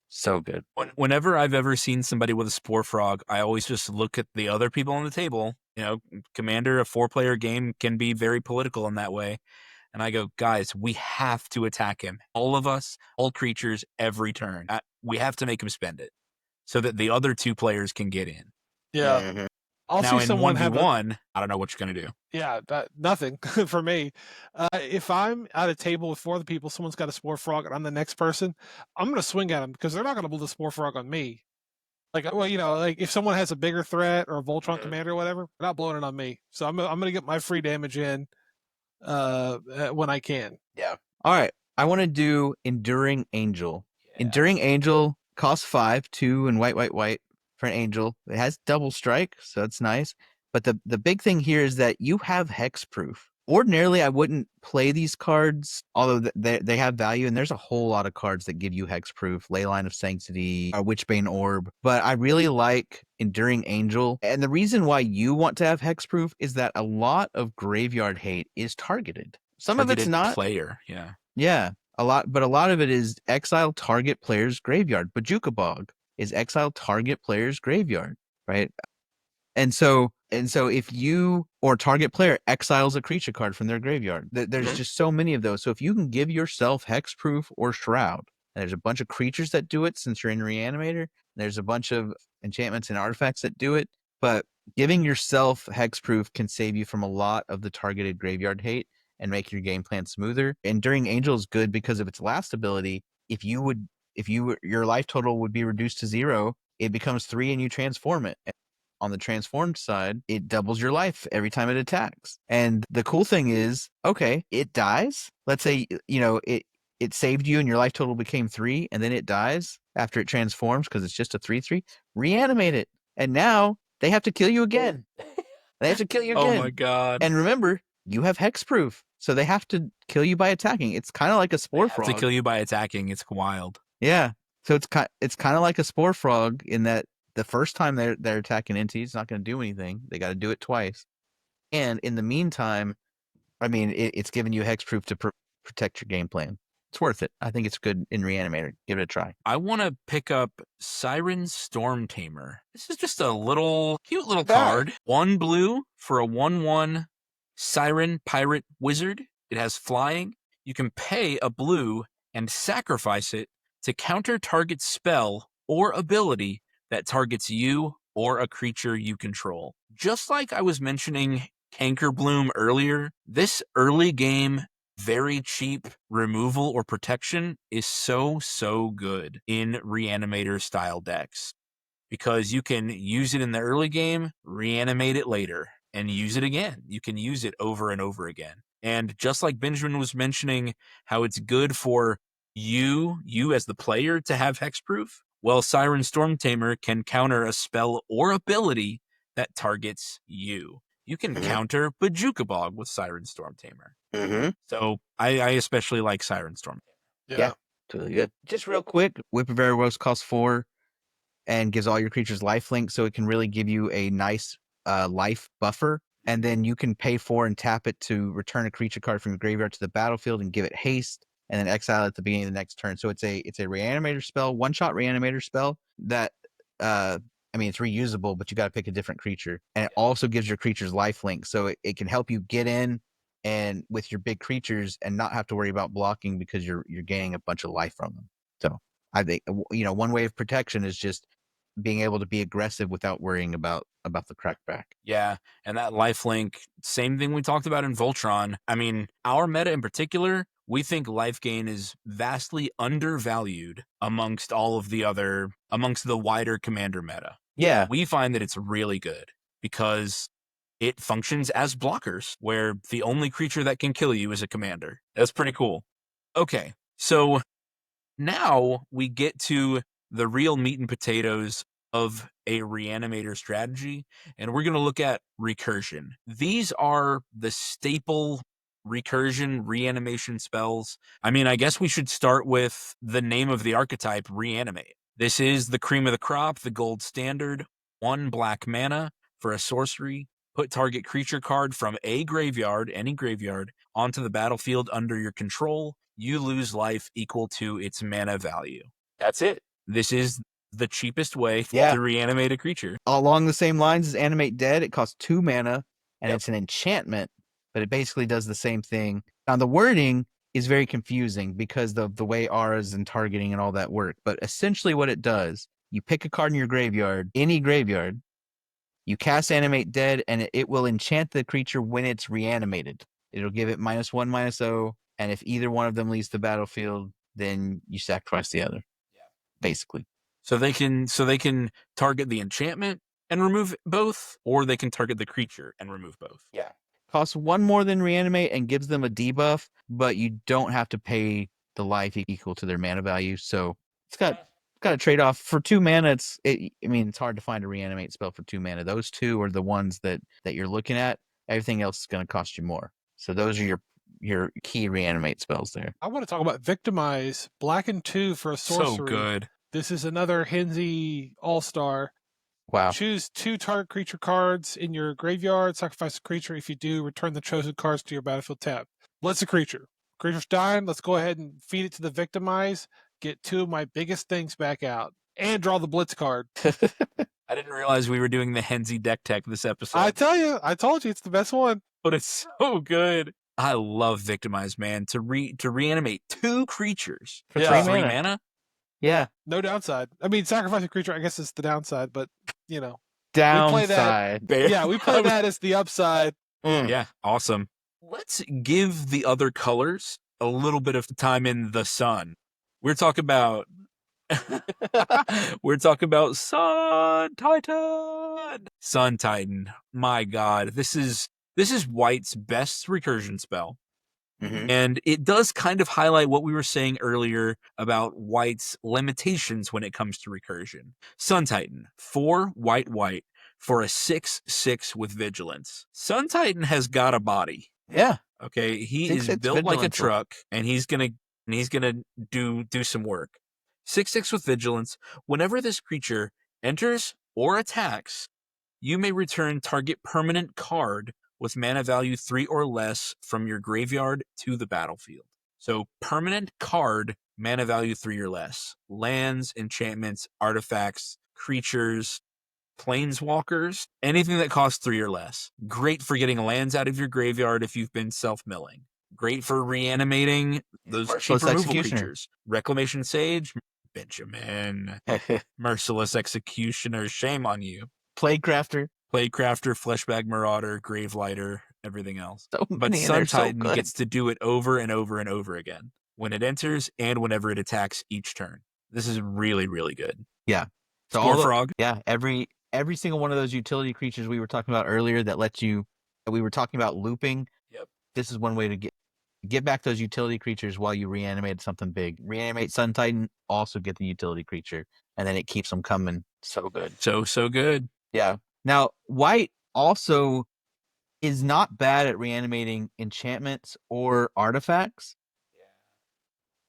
So good.
Whenever I've ever seen somebody with a Spore Frog, I always just look at the other people on the table. Commander, a 4-player game, can be very political in that way. And I go, guys, we have to attack him. All of us, all creatures, every turn. We have to make him spend it so that the other 2 players can get in.
Yeah.
Mm-hmm.
I'll
now
see
in
someone
1v1, I don't know what you're going to do.
Yeah, nothing for me. If I'm at a table with 4 other people, someone's got a Spore Frog, and I'm the next person, I'm going to swing at them because they're not going to build a Spore Frog on me. Like if someone has a bigger threat or a Voltron commander or whatever, they're not blowing it on me. So I'm going to get my free damage in when I can.
Yeah.
All right. I want to do Enduring Angel.
Yeah.
Enduring Angel costs 5, 2 and white for an angel. It has double strike, so it's nice. But the big thing here is that you have hexproof. Ordinarily, I wouldn't play these cards, although they have value, and there's a whole lot of cards that give you hexproof, Leyline of Sanctity, or Witchbane Orb. But I really like Enduring Angel. And the reason why you want to have hexproof is that a lot of graveyard hate is targeted. Some of it's not.
Player, yeah.
Yeah, a lot of it is exile target player's graveyard. Bajuka Bog is exile target player's graveyard, right? And so if you or target player exiles a creature card from their graveyard, there's just so many of those. So if you can give yourself hexproof or shroud, and there's a bunch of creatures that do it since you're in Reanimator, there's a bunch of enchantments and artifacts that do it, but giving yourself hexproof can save you from a lot of the targeted graveyard hate and make your game plan smoother. Enduring Angel is good because of its last ability. If your life total would be reduced to 0, it becomes 3 and you transform it. On the transformed side, it doubles your life every time it attacks. And the cool thing is, okay, it dies. Let's say, it saved you and your life total became 3, and then it dies after it transforms because it's just a 3/3. Reanimate it. And now they have to kill you again. They have to kill you again.
Oh my God.
And remember, you have hexproof, so they have to kill you by attacking. It's kind of like a Spore Frog.
To kill you by attacking, it's wild.
Yeah. So it's kind of like a Spore Frog in that the first time they're attacking entities, it's not going to do anything. They got to do it twice. And in the meantime, I mean, it's giving you hexproof to protect your game plan. It's worth it. I think it's good in Reanimator. Give it a try.
I want to pick up Siren Storm Tamer. This is just a cute little card. 1 blue for a 1/1 Siren Pirate Wizard. It has flying. You can pay a blue and sacrifice it to counter target spell or ability that targets you or a creature you control. Just like I was mentioning Canker Bloom earlier, this early game very cheap removal or protection is so good in Reanimator style decks because you can use it in the early game, reanimate it later, and use it again. You can use it over and over again. And just like Benjamin was mentioning how it's good for you as the player to have hexproof, well, Siren Storm Tamer can counter a spell or ability that targets you. You can counter Bojuka Bog with Siren Storm Tamer. So I especially like Siren Storm.
Yeah, totally good. Just real quick, Whip of Erebos costs 4 and gives all your creatures lifelink, so it can really give you a nice life buffer. And then you can pay 4 and tap it to return a creature card from your graveyard to the battlefield and give it haste, and then exile it at the beginning of the next turn. So it's a Reanimator spell, one-shot Reanimator spell that I mean, it's reusable, but you got to pick a different creature. And it also gives your creatures lifelink, so it can help you get in and with your big creatures and not have to worry about blocking because you're gaining a bunch of life from them. So I think, one way of protection is just being able to be aggressive without worrying about the crackback.
Yeah, and that lifelink, same thing we talked about in Voltron. I mean, our meta in particular, we think life gain is vastly undervalued amongst the wider commander meta.
Yeah.
We find that it's really good because it functions as blockers, where the only creature that can kill you is a commander. That's pretty cool. Okay, so now we get to the real meat and potatoes of a Reanimator strategy, and we're going to look at recursion. These are the staple recursion reanimation spells. I mean, I guess we should start with the name of the archetype, Reanimate. This is the cream of the crop, the gold standard. 1 black mana for a sorcery. Put target creature card from a graveyard, any graveyard, onto the battlefield under your control. You lose life equal to its mana value. That's it. This is the cheapest way to reanimate a creature.
Along the same lines as Animate Dead, it costs 2 mana, and it's an enchantment, but it basically does the same thing. Now, the wording is very confusing because of the way auras and targeting and all that work, but essentially what it does, you pick a card in your graveyard, any graveyard, you cast Animate Dead, and it will enchant the creature when it's reanimated. It'll give it -1/-0, and if either one of them leaves the battlefield, then you sacrifice the other. Yeah, basically.
So they can target the enchantment and remove both, or they can target the creature and remove both.
Yeah. Costs 1 more than Reanimate and gives them a debuff, but you don't have to pay the life equal to their mana value. So it's got a trade-off. For 2 mana, it's hard to find a Reanimate spell for 2 mana. Those 2 are the ones that you're looking at. Everything else is going to cost you more. So those are your key Reanimate spells there.
I want to talk about Victimize. Black and 2 for a sorcery.
So good.
This is another Henzi all-star.
Wow.
Choose 2 target creature cards in your graveyard. Sacrifice a creature. If you do, return the chosen cards to your battlefield tab. Blitz a creature. Creature's dying. Let's go ahead and feed it to the Victimize. Get 2 of my biggest things back out. And draw the Blitz card.
I didn't realize we were doing the Henzi deck tech this episode.
I told you, it's the best one.
But it's so good. I love Victimize, man. To reanimate 2 creatures
For
3 mana.
Yeah.
No downside. I mean, sacrifice a creature, I guess, is the downside, but,
Downside.
We play that as the upside.
Yeah, awesome. Let's give the other colors a little bit of time in the sun. We're talking about Sun Titan. Sun Titan. My God, this is White's best recursion spell.
Mm-hmm.
And it does kind of highlight what we were saying earlier about White's limitations when it comes to recursion. Sun Titan, 4 white for a 6/6 with vigilance. Sun Titan has got a body.
Yeah.
Okay, he is built like a truck, and he's gonna do some work. 6/6 with vigilance. Whenever this creature enters or attacks, you may return target permanent card with mana value 3 or less from your graveyard to the battlefield. So permanent card, mana value 3 or less. Lands, enchantments, artifacts, creatures, planeswalkers, anything that costs 3 or less. Great for getting lands out of your graveyard if you've been self-milling. Great for reanimating those cheap removal
Executioner.
creatures. Reclamation Sage, Benjamin. Merciless Executioner, shame on you.
Plaguecrafter.
Plaguecrafter, Fleshbag Marauder, Gravelighter, everything else.
So
But
many, and
Sun
they're so
Titan
good.
gets to do it over and over and over again when it enters and whenever it attacks each turn. This is really, really good.
Yeah. So
Score Frog.
Yeah, every single one of those utility creatures we were talking about earlier that we were talking about looping.
Yep.
This is one way to get back those utility creatures while you reanimate something big. Reanimate Sun Titan, also get the utility creature, and then it keeps them coming. So good.
So good.
Yeah. Now, white also is not bad at reanimating enchantments or artifacts.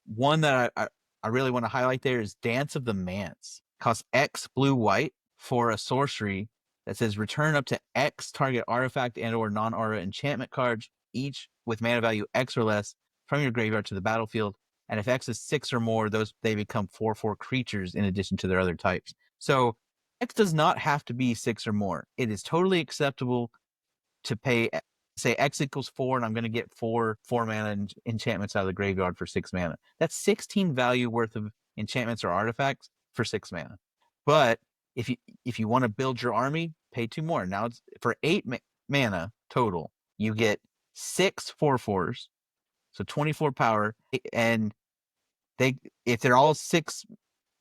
One that I really want to highlight there is Dance of the Manse. Costs X blue-white for a sorcery that says return up to X target artifact and or non-aura enchantment cards, each with mana value X or less, from your graveyard to the battlefield. And if X is 6 or more, they become 4/4 creatures in addition to their other types. So X does not have to be 6 or more. It is totally acceptable to pay, say X equals 4, and I'm going to get 4 mana enchantments out of the graveyard for 6 mana. That's 16 value worth of enchantments or artifacts for 6 mana. But if you want to build your army, pay 2 more. Now it's for 8 mana total. You get 6 4/4s, so 24 power, and if they're all 6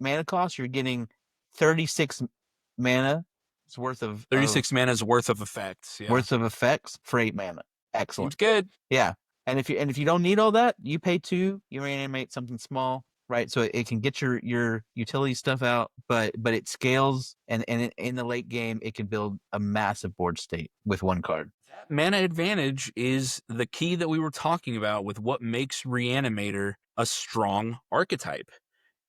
mana costs, you're getting 36 mana worth of
36 mana's worth of effects. Yeah.
worth of effects for 8 mana. Excellent.
Seems good.
Yeah. And if you don't need all that, you pay 2, you reanimate something small, right? So it can get your utility stuff out, but it scales, and in the late game it can build a massive board state with 1 card.
Mana advantage is the key that we were talking about with what makes Reanimator a strong archetype,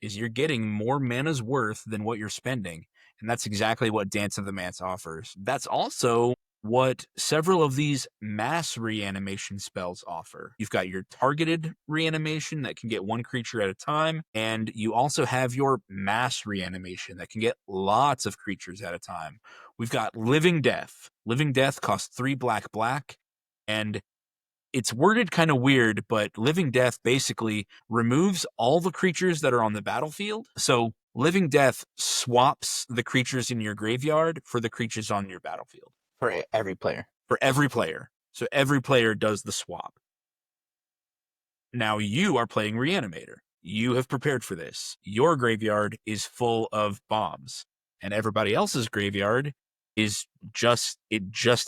is you're getting more mana's worth than what you're spending. And that's exactly what Dance of the Manse offers. That's also what several of these mass reanimation spells offer. You've got your targeted reanimation that can get 1 creature at a time, and you also have your mass reanimation that can get lots of creatures at a time. We've got Living Death. Living Death costs 3 black, and it's worded kind of weird, but Living Death basically removes all the creatures that are on the battlefield. So Living Death swaps the creatures in your graveyard for the creatures on your battlefield.
For every player.
For every player. So every player does the swap. Now you are playing Reanimator. You have prepared for this. Your graveyard is full of bombs, and everybody else's graveyard is just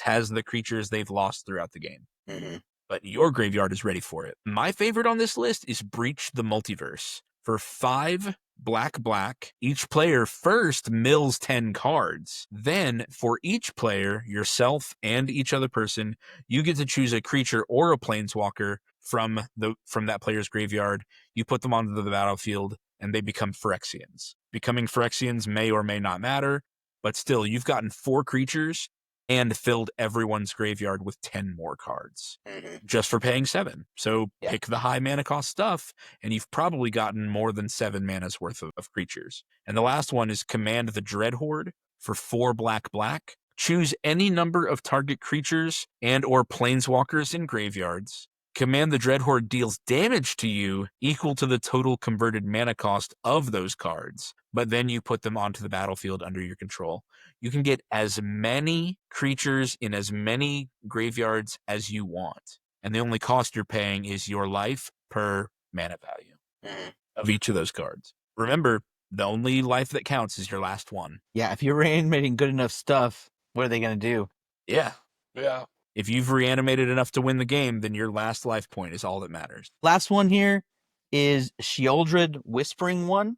has the creatures they've lost throughout the game.
Mm-hmm.
But your graveyard is ready for it. My favorite on this list is Breach the Multiverse. For 5 black, each player first mills 10 cards. Then, for each player, yourself and each other person, you get to choose a creature or a planeswalker from that player's graveyard. You put them onto the battlefield, and they become Phyrexians. Becoming Phyrexians may or may not matter, but still, you've gotten 4 creatures and filled everyone's graveyard with 10 more cards just for paying 7. So pick the high mana cost stuff, and you've probably gotten more than 7 mana's worth of creatures. And the last one is Command the Dreadhorde for 4 black. Choose any number of target creatures and or planeswalkers in graveyards. Command the Dreadhorde deals damage to you equal to the total converted mana cost of those cards, but then you put them onto the battlefield under your control. You can get as many creatures in as many graveyards as you want, and the only cost you're paying is your life per mana value of each of those cards. Remember, the only life that counts is your last one.
Yeah, if you're reanimating good enough stuff, what are they going to do?
Yeah.
Yeah.
If you've reanimated enough to win the game, then your last life point is all that matters.
Last one here is Sheoldred Whispering One.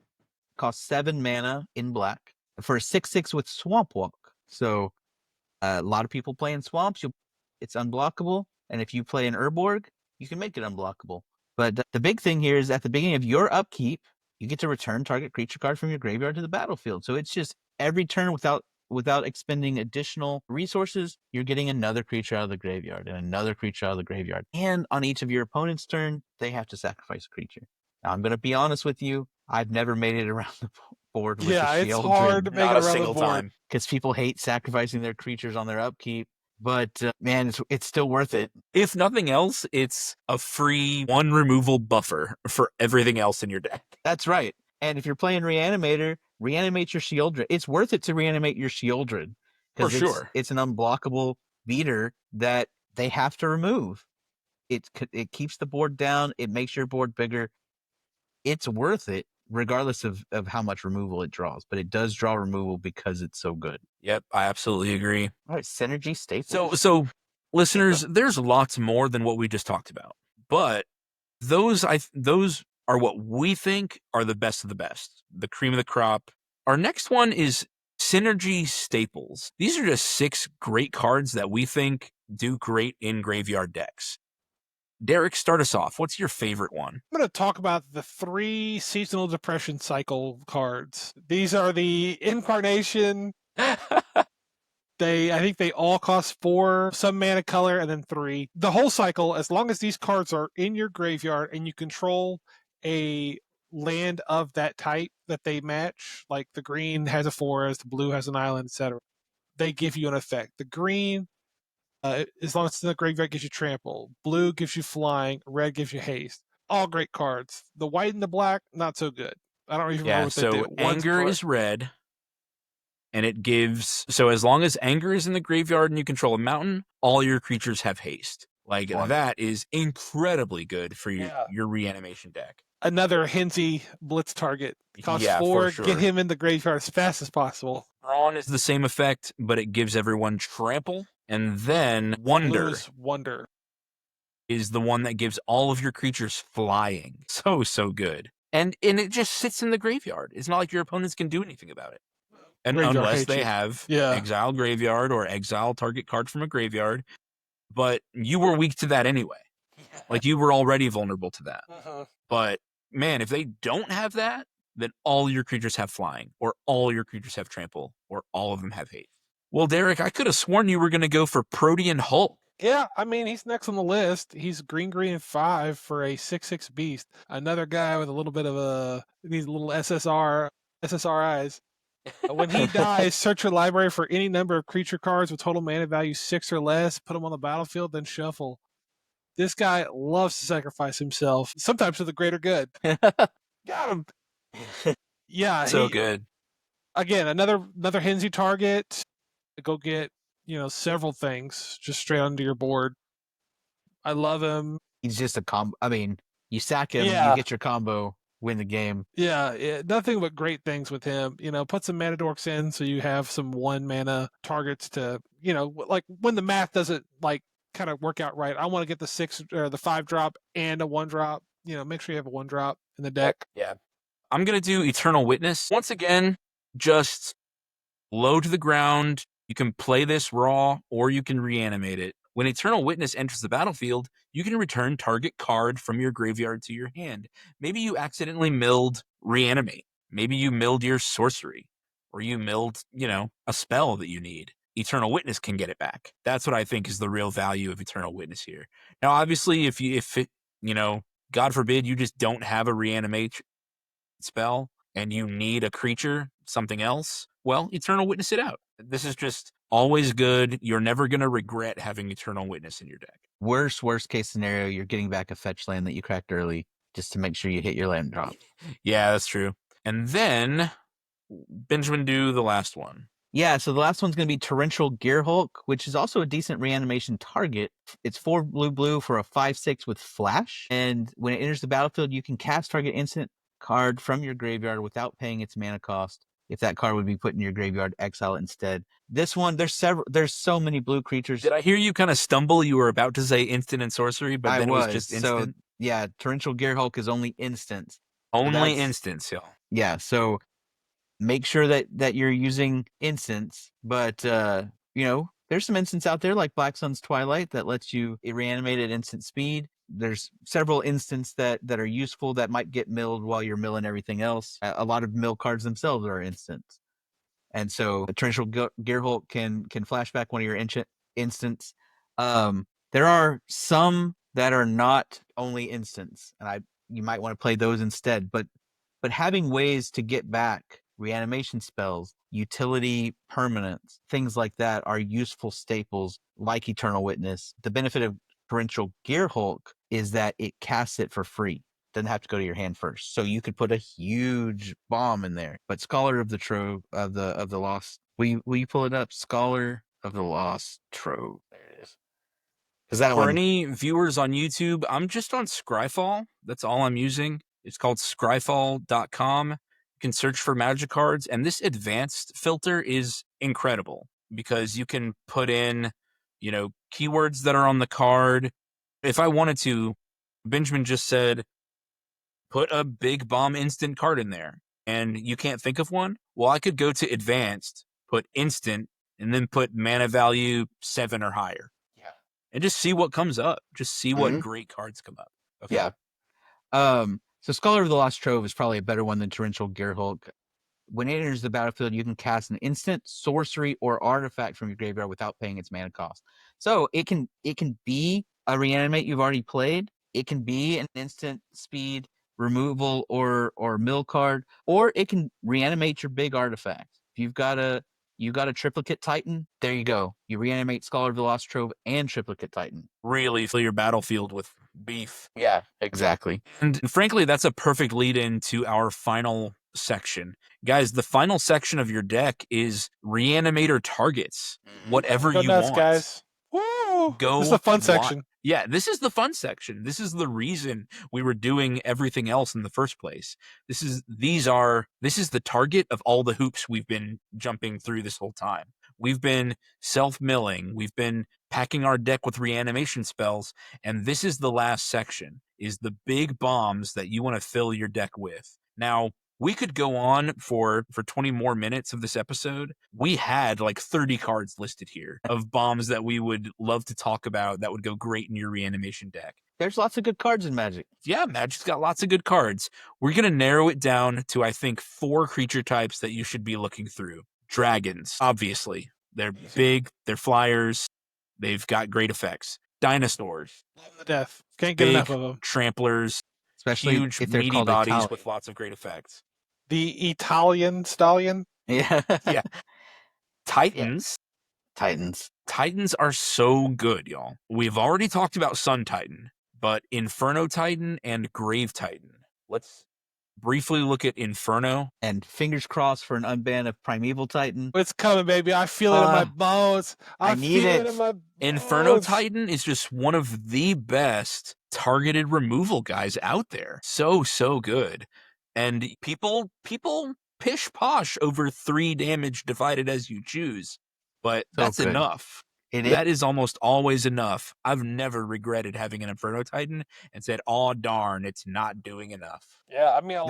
Costs 7 mana in black for a 6/6 with Swamp Walk. So a lot of people play in swamps. It's unblockable. And if you play an Urborg, you can make it unblockable. But the big thing here is at the beginning of your upkeep, you get to return target creature card from your graveyard to the battlefield. So it's just every turn without without expending additional resources, you're getting another creature out of the graveyard and another creature out of the graveyard. And on each of your opponent's turn, they have to sacrifice a creature. Now, I'm going to be honest with you. I've never made it around the board with
Yeah,
the
it's
Shieldred.
hard to make
Not
it
a
around
single
the board.
time.
Because people hate sacrificing their creatures on their upkeep. But man, it's still worth it.
If nothing else, it's a free 1 removal buffer for everything else in your deck.
That's right. And if you're playing Reanimator, reanimate your Shieldred. It's worth it to reanimate your Shieldred.
For
Because
sure.
it's an unblockable beater that they have to remove. It keeps the board down. It makes your board bigger. It's worth it, regardless of how much removal it draws. But it does draw removal because it's so good.
Yep, I absolutely agree.
All right, Synergy Staples.
So listeners, there's lots more than what we just talked about. But those are what we think are the best of the best, the cream of the crop. Our next one is Synergy Staples. These are just 6 great cards that we think do great in graveyard decks. Derek, start us off. What's your favorite one?
I'm going to talk about the 3 seasonal depression cycle cards. These are the incarnation. I think they all cost 4, some mana color, and then 3. The whole cycle, as long as these cards are in your graveyard and you control a land of that type that they match, like the green has a forest, the blue has an island, etc., they give you an effect. The green, as long as it's in the graveyard, gives you trample. Blue gives you flying. Red gives you haste. All great cards. The white and the black, not so good. I don't even remember what they do.
Anger is red. And it gives, so as long as Anger is in the graveyard and you control a mountain, all your creatures have haste. Like, that is incredibly good for your reanimation deck.
Another Henzi Blitz target. Cost 4,
for sure.
Get him in the graveyard as fast as possible.
Brawn is the same effect, but it gives everyone trample. And then Wonder is the one that gives all of your creatures flying. So good. And it just sits in the graveyard. It's not like your opponents can do anything about it. And unless they have exile graveyard or exile target card from a graveyard. But you were weak to that anyway. Like, you were already vulnerable to that. But, man, if they don't have that, then all your creatures have flying, or all your creatures have trample, or all of them have haste. Well, Derek, I could have sworn you were going to go for Protean Hulk.
Yeah, I mean, he's next on the list. He's green 5 for a 6/6 beast. Another guy with a little bit of these little SSRIs. When he dies, search your library for any number of creature cards with total mana value 6 or less, put them on the battlefield, then shuffle. This guy loves to sacrifice himself, sometimes for the greater good. Got him. Yeah.
So good.
Again, another Henzi target. Go get, several things just straight onto your board. I love him.
He's just a combo. I mean, you sack him, you get your combo, win the game.
Yeah, nothing but great things with him. Put some mana dorks in so you have some 1 mana targets to, like when the math doesn't kind of work out right. I want to get the 6 or the 5 drop and a 1 drop. Make sure you have a 1 drop in the deck.
Yeah. I'm going to do Eternal Witness. Once again, just low to the ground. You can play this raw or you can reanimate it. When Eternal Witness enters the battlefield, you can return target card from your graveyard to your hand. Maybe you accidentally milled Reanimate. Maybe you milled your sorcery. Or you milled, a spell that you need. Eternal Witness can get it back. That's what I think is the real value of Eternal Witness here. Now, obviously, if God forbid, you just don't have a Reanimate spell and you need a creature, something else, well, Eternal Witness it out. This is just always good. You're never going to regret having Eternal Witness in your deck.
Worst case scenario, you're getting back a fetch land that you cracked early just to make sure you hit your land drop.
Yeah, that's true. And then Benjamin, do the last one.
Yeah, so the last one's going to be Torrential Gearhulk, which is also a decent reanimation target. It's 4 blue for a 5/6 with flash. And when it enters the battlefield, you can cast target instant card from your graveyard without paying its mana cost. If that card would be put in your graveyard, exile it instead. This one, there's so many blue creatures.
Did I hear you kind of stumble? You were about to say instant and sorcery, but then it was just instant.
So, yeah, Torrential Gearhulk is only instant.
Only instants, y'all.
Yeah, so make sure that you're using instants, but there's some instants out there like Black Sun's Twilight that lets you reanimate at instant speed. There's several instants that are useful that might get milled while you're milling everything else. A lot of mill cards themselves are instants. And so a torrential Gearhulk can flashback one of your instants. There are some that are not only instants, and you might want to play those instead. But having ways to get back reanimation spells, utility permanents, things like that are useful staples like Eternal Witness. The benefit of torrential Gearhulk is that it casts it for free. Doesn't have to go to your hand first, so you could put a huge bomb in there. But Scholar of the Trove of the Lost, will you pull it up? Scholar of the Lost Trove. There it is. Is that
For any viewers on YouTube, I'm just on Scryfall. That's all I'm using. It's called scryfall.com. You can search for magic cards, and this advanced filter is incredible because you can put in, keywords that are on the card. If I wanted to, Benjamin just said, put a big bomb instant card in there, and you can't think of one. Well, I could go to advanced, put instant, and then put mana value 7 or higher.
Yeah.
And just see what comes up. Just see what great cards come up. Okay.
Yeah. So Scholar of the Lost Trove is probably a better one than Torrential Gearhulk. When it enters the battlefield, you can cast an instant, sorcery, or artifact from your graveyard without paying its mana cost. So it can be a reanimate you've already played. It can be an instant speed removal or mill card, or it can reanimate your big artifact. If you've got a triplicate Titan, there you go. You reanimate Scholar of the Lost Trove and triplicate Titan.
Really fill your battlefield with beef.
Yeah, exactly.
And frankly, that's a perfect lead into our final section. Guys, the final section of your deck is Reanimator targets. Whatever you want.
Guys. Woo!
Go.
This is the fun section.
Yeah, this is the fun section. This is the reason we were doing everything else in the first place. This is the target of all the hoops we've been jumping through this whole time. We've been self-milling. We've been packing our deck with reanimation spells. And this is the last section, is the big bombs that you want to fill your deck with. Now, we could go on for 20 more minutes of this episode. We had like 30 cards listed here of bombs that we would love to talk about that would go great in your reanimation deck.
There's lots of good cards in Magic.
Yeah, Magic's got lots of good cards. We're going to narrow it down to, I think, 4 creature types that you should be looking through. Dragons, obviously. They're big, they're flyers, they've got great effects. Dinosaurs.
Love the death. Can't get enough of them.
Tramplers.
Especially
huge,
if they're
meaty
called
bodies
Italian.
with lots of great effects.
The Italian stallion.
Yeah.
Yeah. Titans. Titans are so good, y'all. We've already talked about Sun Titan, but Inferno Titan and Grave Titan. Let's briefly look at Inferno.
And fingers crossed for an unban of Primeval Titan.
It's coming, baby. I feel it in my bones.
I need
feel
it.
in my bones.
Inferno Titan is just one of the best targeted removal guys out there. So good. And people pish posh over 3 damage divided as you choose. But that's enough. That is almost always enough. I've never regretted having an Inferno Titan and said, "Oh darn, it's not doing enough."
Yeah, I mean, a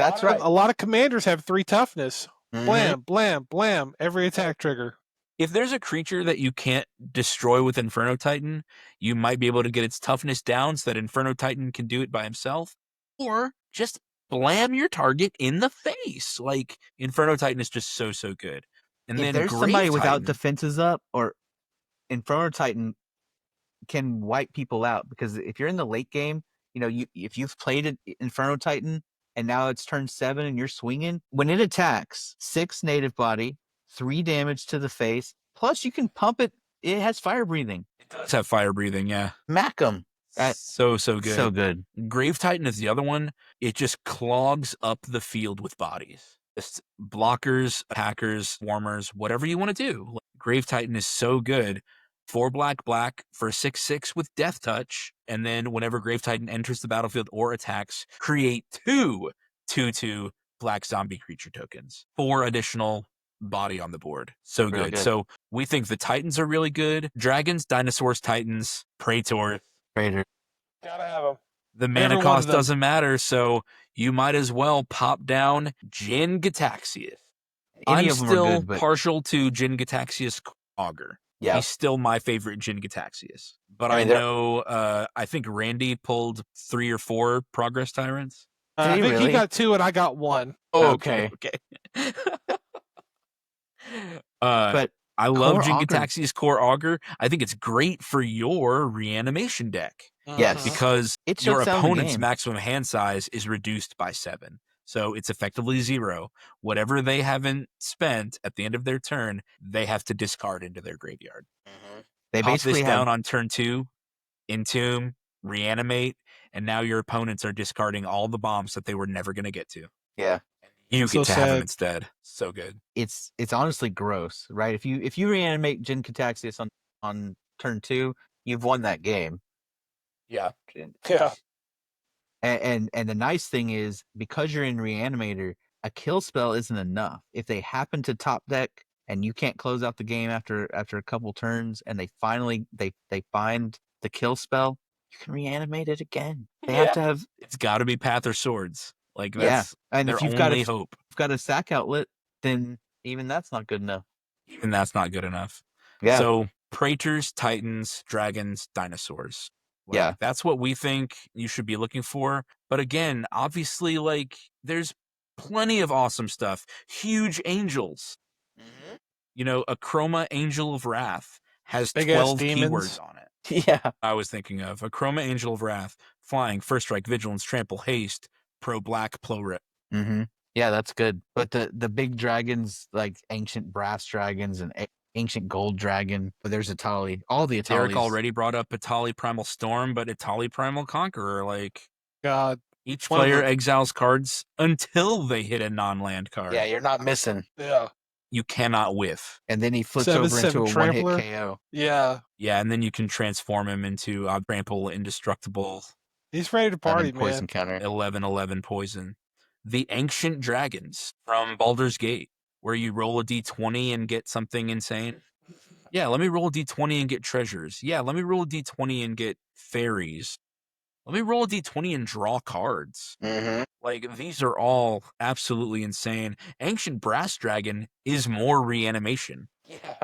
lot of commanders have 3 toughness. Blam, blam, blam. Every attack trigger.
If there's a creature that you can't destroy with Inferno Titan, you might be able to get its toughness down so that Inferno Titan can do it by himself, or just blam your target in the face. Like, Inferno Titan is just so good. And
if
then
there's
Grave
somebody
Titan,
without defenses up, or Inferno Titan can wipe people out, because if you're in the late game, if you've played an Inferno Titan and now it's turn 7 and you're swinging, when it attacks, 6 native body, 3 damage to the face, plus you can pump it. It has fire breathing.
It does have fire breathing, yeah.
Mack 'em.
So good.
So good.
Grave Titan is the other one. It just clogs up the field with bodies. Just blockers, attackers, warmers, whatever you want to do. Grave Titan is so good. 4 black for a 6/6 with Death Touch. And then whenever Grave Titan enters the battlefield or attacks, create 2 2/2 black zombie creature tokens. 4 additional body on the board. So good.
Really good.
So we think the Titans are really good. Dragons, Dinosaurs, Titans, Praetor.
Praetor.
Gotta have them.
The mana cost doesn't matter, so you might as well pop down Jin Gitaxias. I'm still partial to Jin Gitaxias Augur.
Yeah.
He's still my favorite Jin Gitaxias. But I know, I think Randy pulled 3 or 4 Progress Tyrants.
I think he got 2 and I got 1.
Oh, okay.
but
I love
Core
Jin
Augur-
Gataxia's Core Augur. I think it's great for your reanimation deck
Yes.
because
it
your
shuts down the
opponent's
game.
maximum hand size is reduced by 7. So it's effectively 0. Whatever they haven't spent at the end of their turn, they have to discard into their graveyard.
They
Pop
basically
this
have
down on turn 2, entomb, reanimate, and now your opponents are discarding all the bombs that they were never going to get to.
yeah.
You
So
get to have them
sad.
instead. So good.
It's honestly gross, right? If you reanimate Jin Cataxius on turn 2, you've won that game.
Yeah.
Yeah.
And the nice thing is, because you're in Reanimator, a kill spell isn't enough. If they happen to top deck and you can't close out the game after a couple turns, and they finally they find the kill spell, you can reanimate it again. They have to have
It's got to be Path or Swords. Like that's
and
their
if you've
only hope.
got a sack outlet, then even that's not good enough.
Even that's not good enough.
Yeah.
So Praetors, Titans, Dragons, Dinosaurs. Like,
Yeah.
that's what we think you should be looking for. But again, obviously, like there's plenty of awesome stuff. Huge angels. You know, a Chroma Angel of Wrath has
Big ass
12
demons.
keywords on it.
Yeah.
I was thinking of a Chroma Angel of Wrath, flying, first strike, vigilance, trample, haste, pro black, pro red.
Mm-hmm. Yeah, that's good. But the big dragons, like ancient brass dragons and ancient gold dragon, but there's Atali. All the Atalis.
Derek already brought up Atali Primal Storm, but Atali Primal Conqueror, like
God.
each
One of
player
the-
exiles cards until they hit a non-land card.
Yeah, you're not missing.
Yeah.
You cannot whiff.
And then he flips
7/7
over into a one-hit
trampler.
KO.
Yeah.
Yeah, and then you can transform him into Trample, Indestructible,
He's ready to party,
Poison
man.
counter.
11/11 Poison. The Ancient Dragons from Baldur's Gate, where you roll a d20 and get something insane. Yeah, let me roll a d20 and get treasures. Yeah, let me roll a d20 and get fairies. Let me roll a d20 and draw cards.
Mm-hmm.
Like, these are all absolutely insane. Ancient Brass Dragon is more reanimation.
Yeah.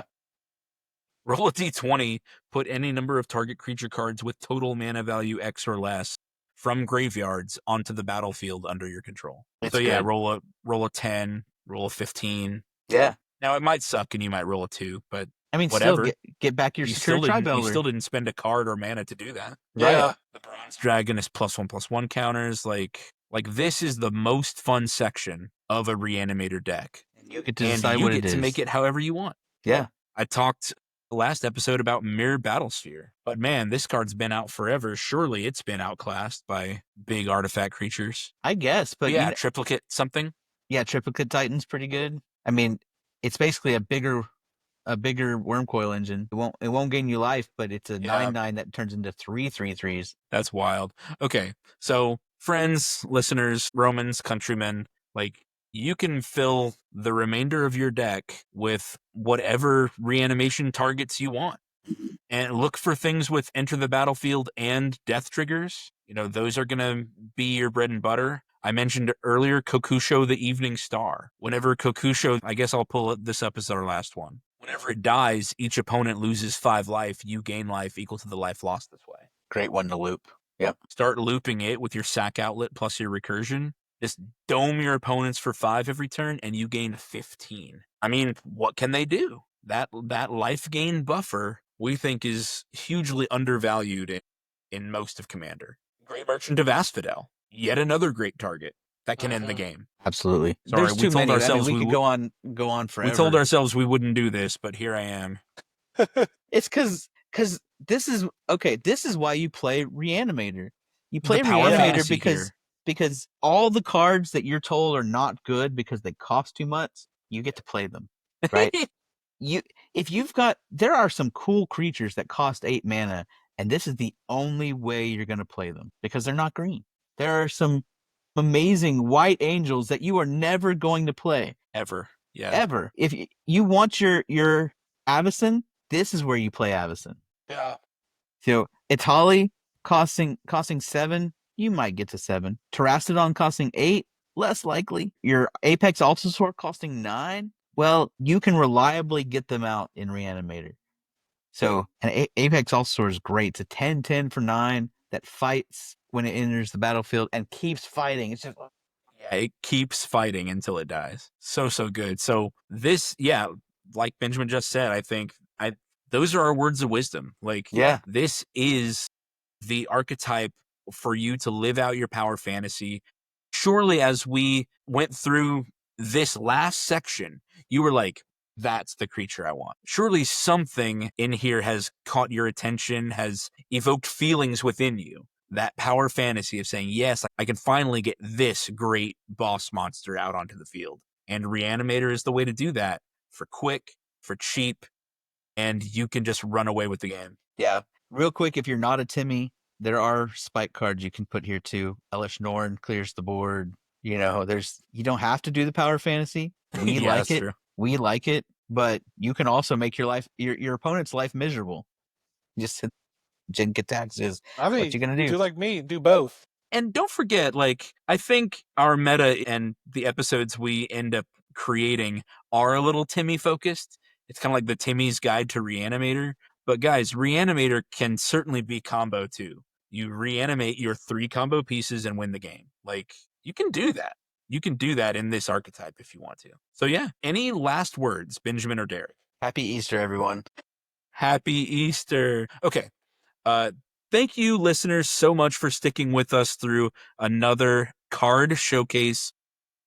Roll a d20, put any number of target creature cards with total mana value X or less from graveyards onto the battlefield under your control.
It's
so yeah,
good.
roll a 10, roll a 15.
Yeah.
Now it might suck and you might roll a 2, but
I mean,
whatever.
still get back your
you
secure
still, didn't, you
tri-builder.
still didn't spend a card or mana to do that.
Yeah.
The Bronze Dragon is +1/+1 counters. Like this is the most fun section of a Reanimator deck.
You get to
And
decide
you
what
get
it is.
to make it however you want.
Yeah.
I talked last episode about Mirror Battlesphere, but man, this card's been out forever. Surely it's been outclassed by big artifact creatures.
I guess, but
yeah, triplicate something.
Yeah, triplicate Titan's pretty good. I mean, it's basically a bigger worm coil engine. It won't gain you life, but it's a 9/9 that turns into 3 3/3s.
That's wild. Okay, so friends, listeners, Romans, countrymen, like you can fill the remainder of your deck with whatever reanimation targets you want. And look for things with enter the battlefield and death triggers. You know, those are going to be your bread and butter. I mentioned earlier Kokusho the Evening Star. Whenever Kokusho, I guess I'll pull this up as our last one. Whenever it dies, each opponent loses 5 life. You gain life equal to the life lost this way.
Great one to loop. Yep.
Start looping it with your sack outlet plus your recursion. Just dome your opponents for 5 every turn, and you gain 15. I mean, what can they do? That life gain buffer, we think, is hugely undervalued in most of Commander. Great Merchant of Asphodel, yet another great target that can end the game.
Absolutely.
Sorry,
There's
we
too
told
many.
ourselves
I mean, we
we
could go on forever.
We told ourselves we wouldn't do this, but here I am.
It's because this is okay. This is why you play Reanimator. You play
The power
Reanimator
fantasy here.
because all the cards that you're told are not good because they cost too much, you get to play them, right? There are some cool creatures that cost 8 mana, and this is the only way you're going to play them because they're not green. There are some amazing white angels that you are never going to play
Ever. Yeah.
ever. If you want your Avacyn, this is where you play Avacyn.
Yeah.
So Itali costing 7, you might get to 7. Terastodon costing 8, less likely. Your Apex Altosaur costing 9, well, you can reliably get them out in Reanimator. So an Apex Altosaur is great. It's a 10/10 for 9 that fights when it enters the battlefield and keeps fighting. It's just
Yeah, it keeps fighting until it dies. So good. So this, like Benjamin just said, I think those are our words of wisdom. Like,
Yeah.
this is the archetype for you to live out your power fantasy. Surely, as we went through this last section, you were like, that's the creature I want. Surely something in here has caught your attention, has evoked feelings within you. That power fantasy of saying, yes, I can finally get this great boss monster out onto the field. And Reanimator is the way to do that, for quick, for cheap, and you can just run away with the game.
Yeah. Real quick, if you're not a Timmy, there are spike cards you can put here too. Elish Norn clears the board. You know, you don't have to do the power fantasy. We
Yeah,
like
that's
it.
true.
We like it, but you can also make your opponent's life miserable. Just Jink attacks is
I
what
think
you gonna do.
do like me, do both.
And don't forget, like, I think our meta and the episodes we end up creating are a little Timmy focused. It's kind of like the Timmy's Guide to Reanimator. But guys, Reanimator can certainly be combo too. You reanimate your 3 combo pieces and win the game. Like, you can do that. You can do that in this archetype if you want to. So yeah, any last words, Benjamin or Derek?
Happy Easter, everyone.
Happy Easter. Okay. Thank you, listeners, so much for sticking with us through another card showcase,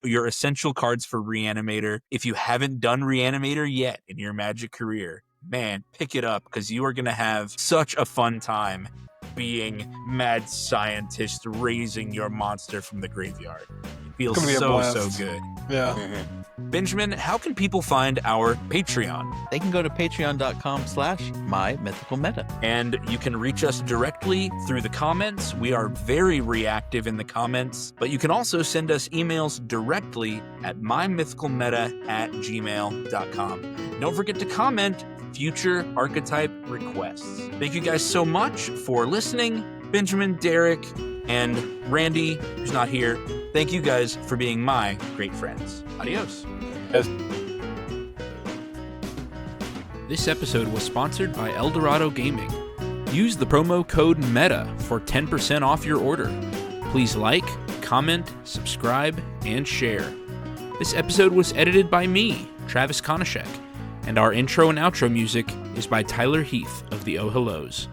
your essential cards for Reanimator. If you haven't done Reanimator yet in your Magic career, man, pick it up, because you are going to have such a fun time being mad scientist raising your monster from the graveyard. It feels
It's gonna be a
so
blast.
good.
Yeah.
Benjamin, how can people find our Patreon?
They can go to patreon.com/MyMythicalMeta.
And you can reach us directly through the comments. We are very reactive in the comments, but you can also send us emails directly at mymythicalmeta@gmail.com. Don't forget to comment future archetype requests. Thank you guys so much for listening. Benjamin, Derek, and Randy, who's not here, thank you guys for being my great friends. Adios. This episode was sponsored by Eldorado Gaming. Use the promo code META for 10% off your order. Please like, comment, subscribe, and share. This episode was edited by me, Travis Konishek, and our intro and outro music is by Tyler Heath of the Oh Hellos.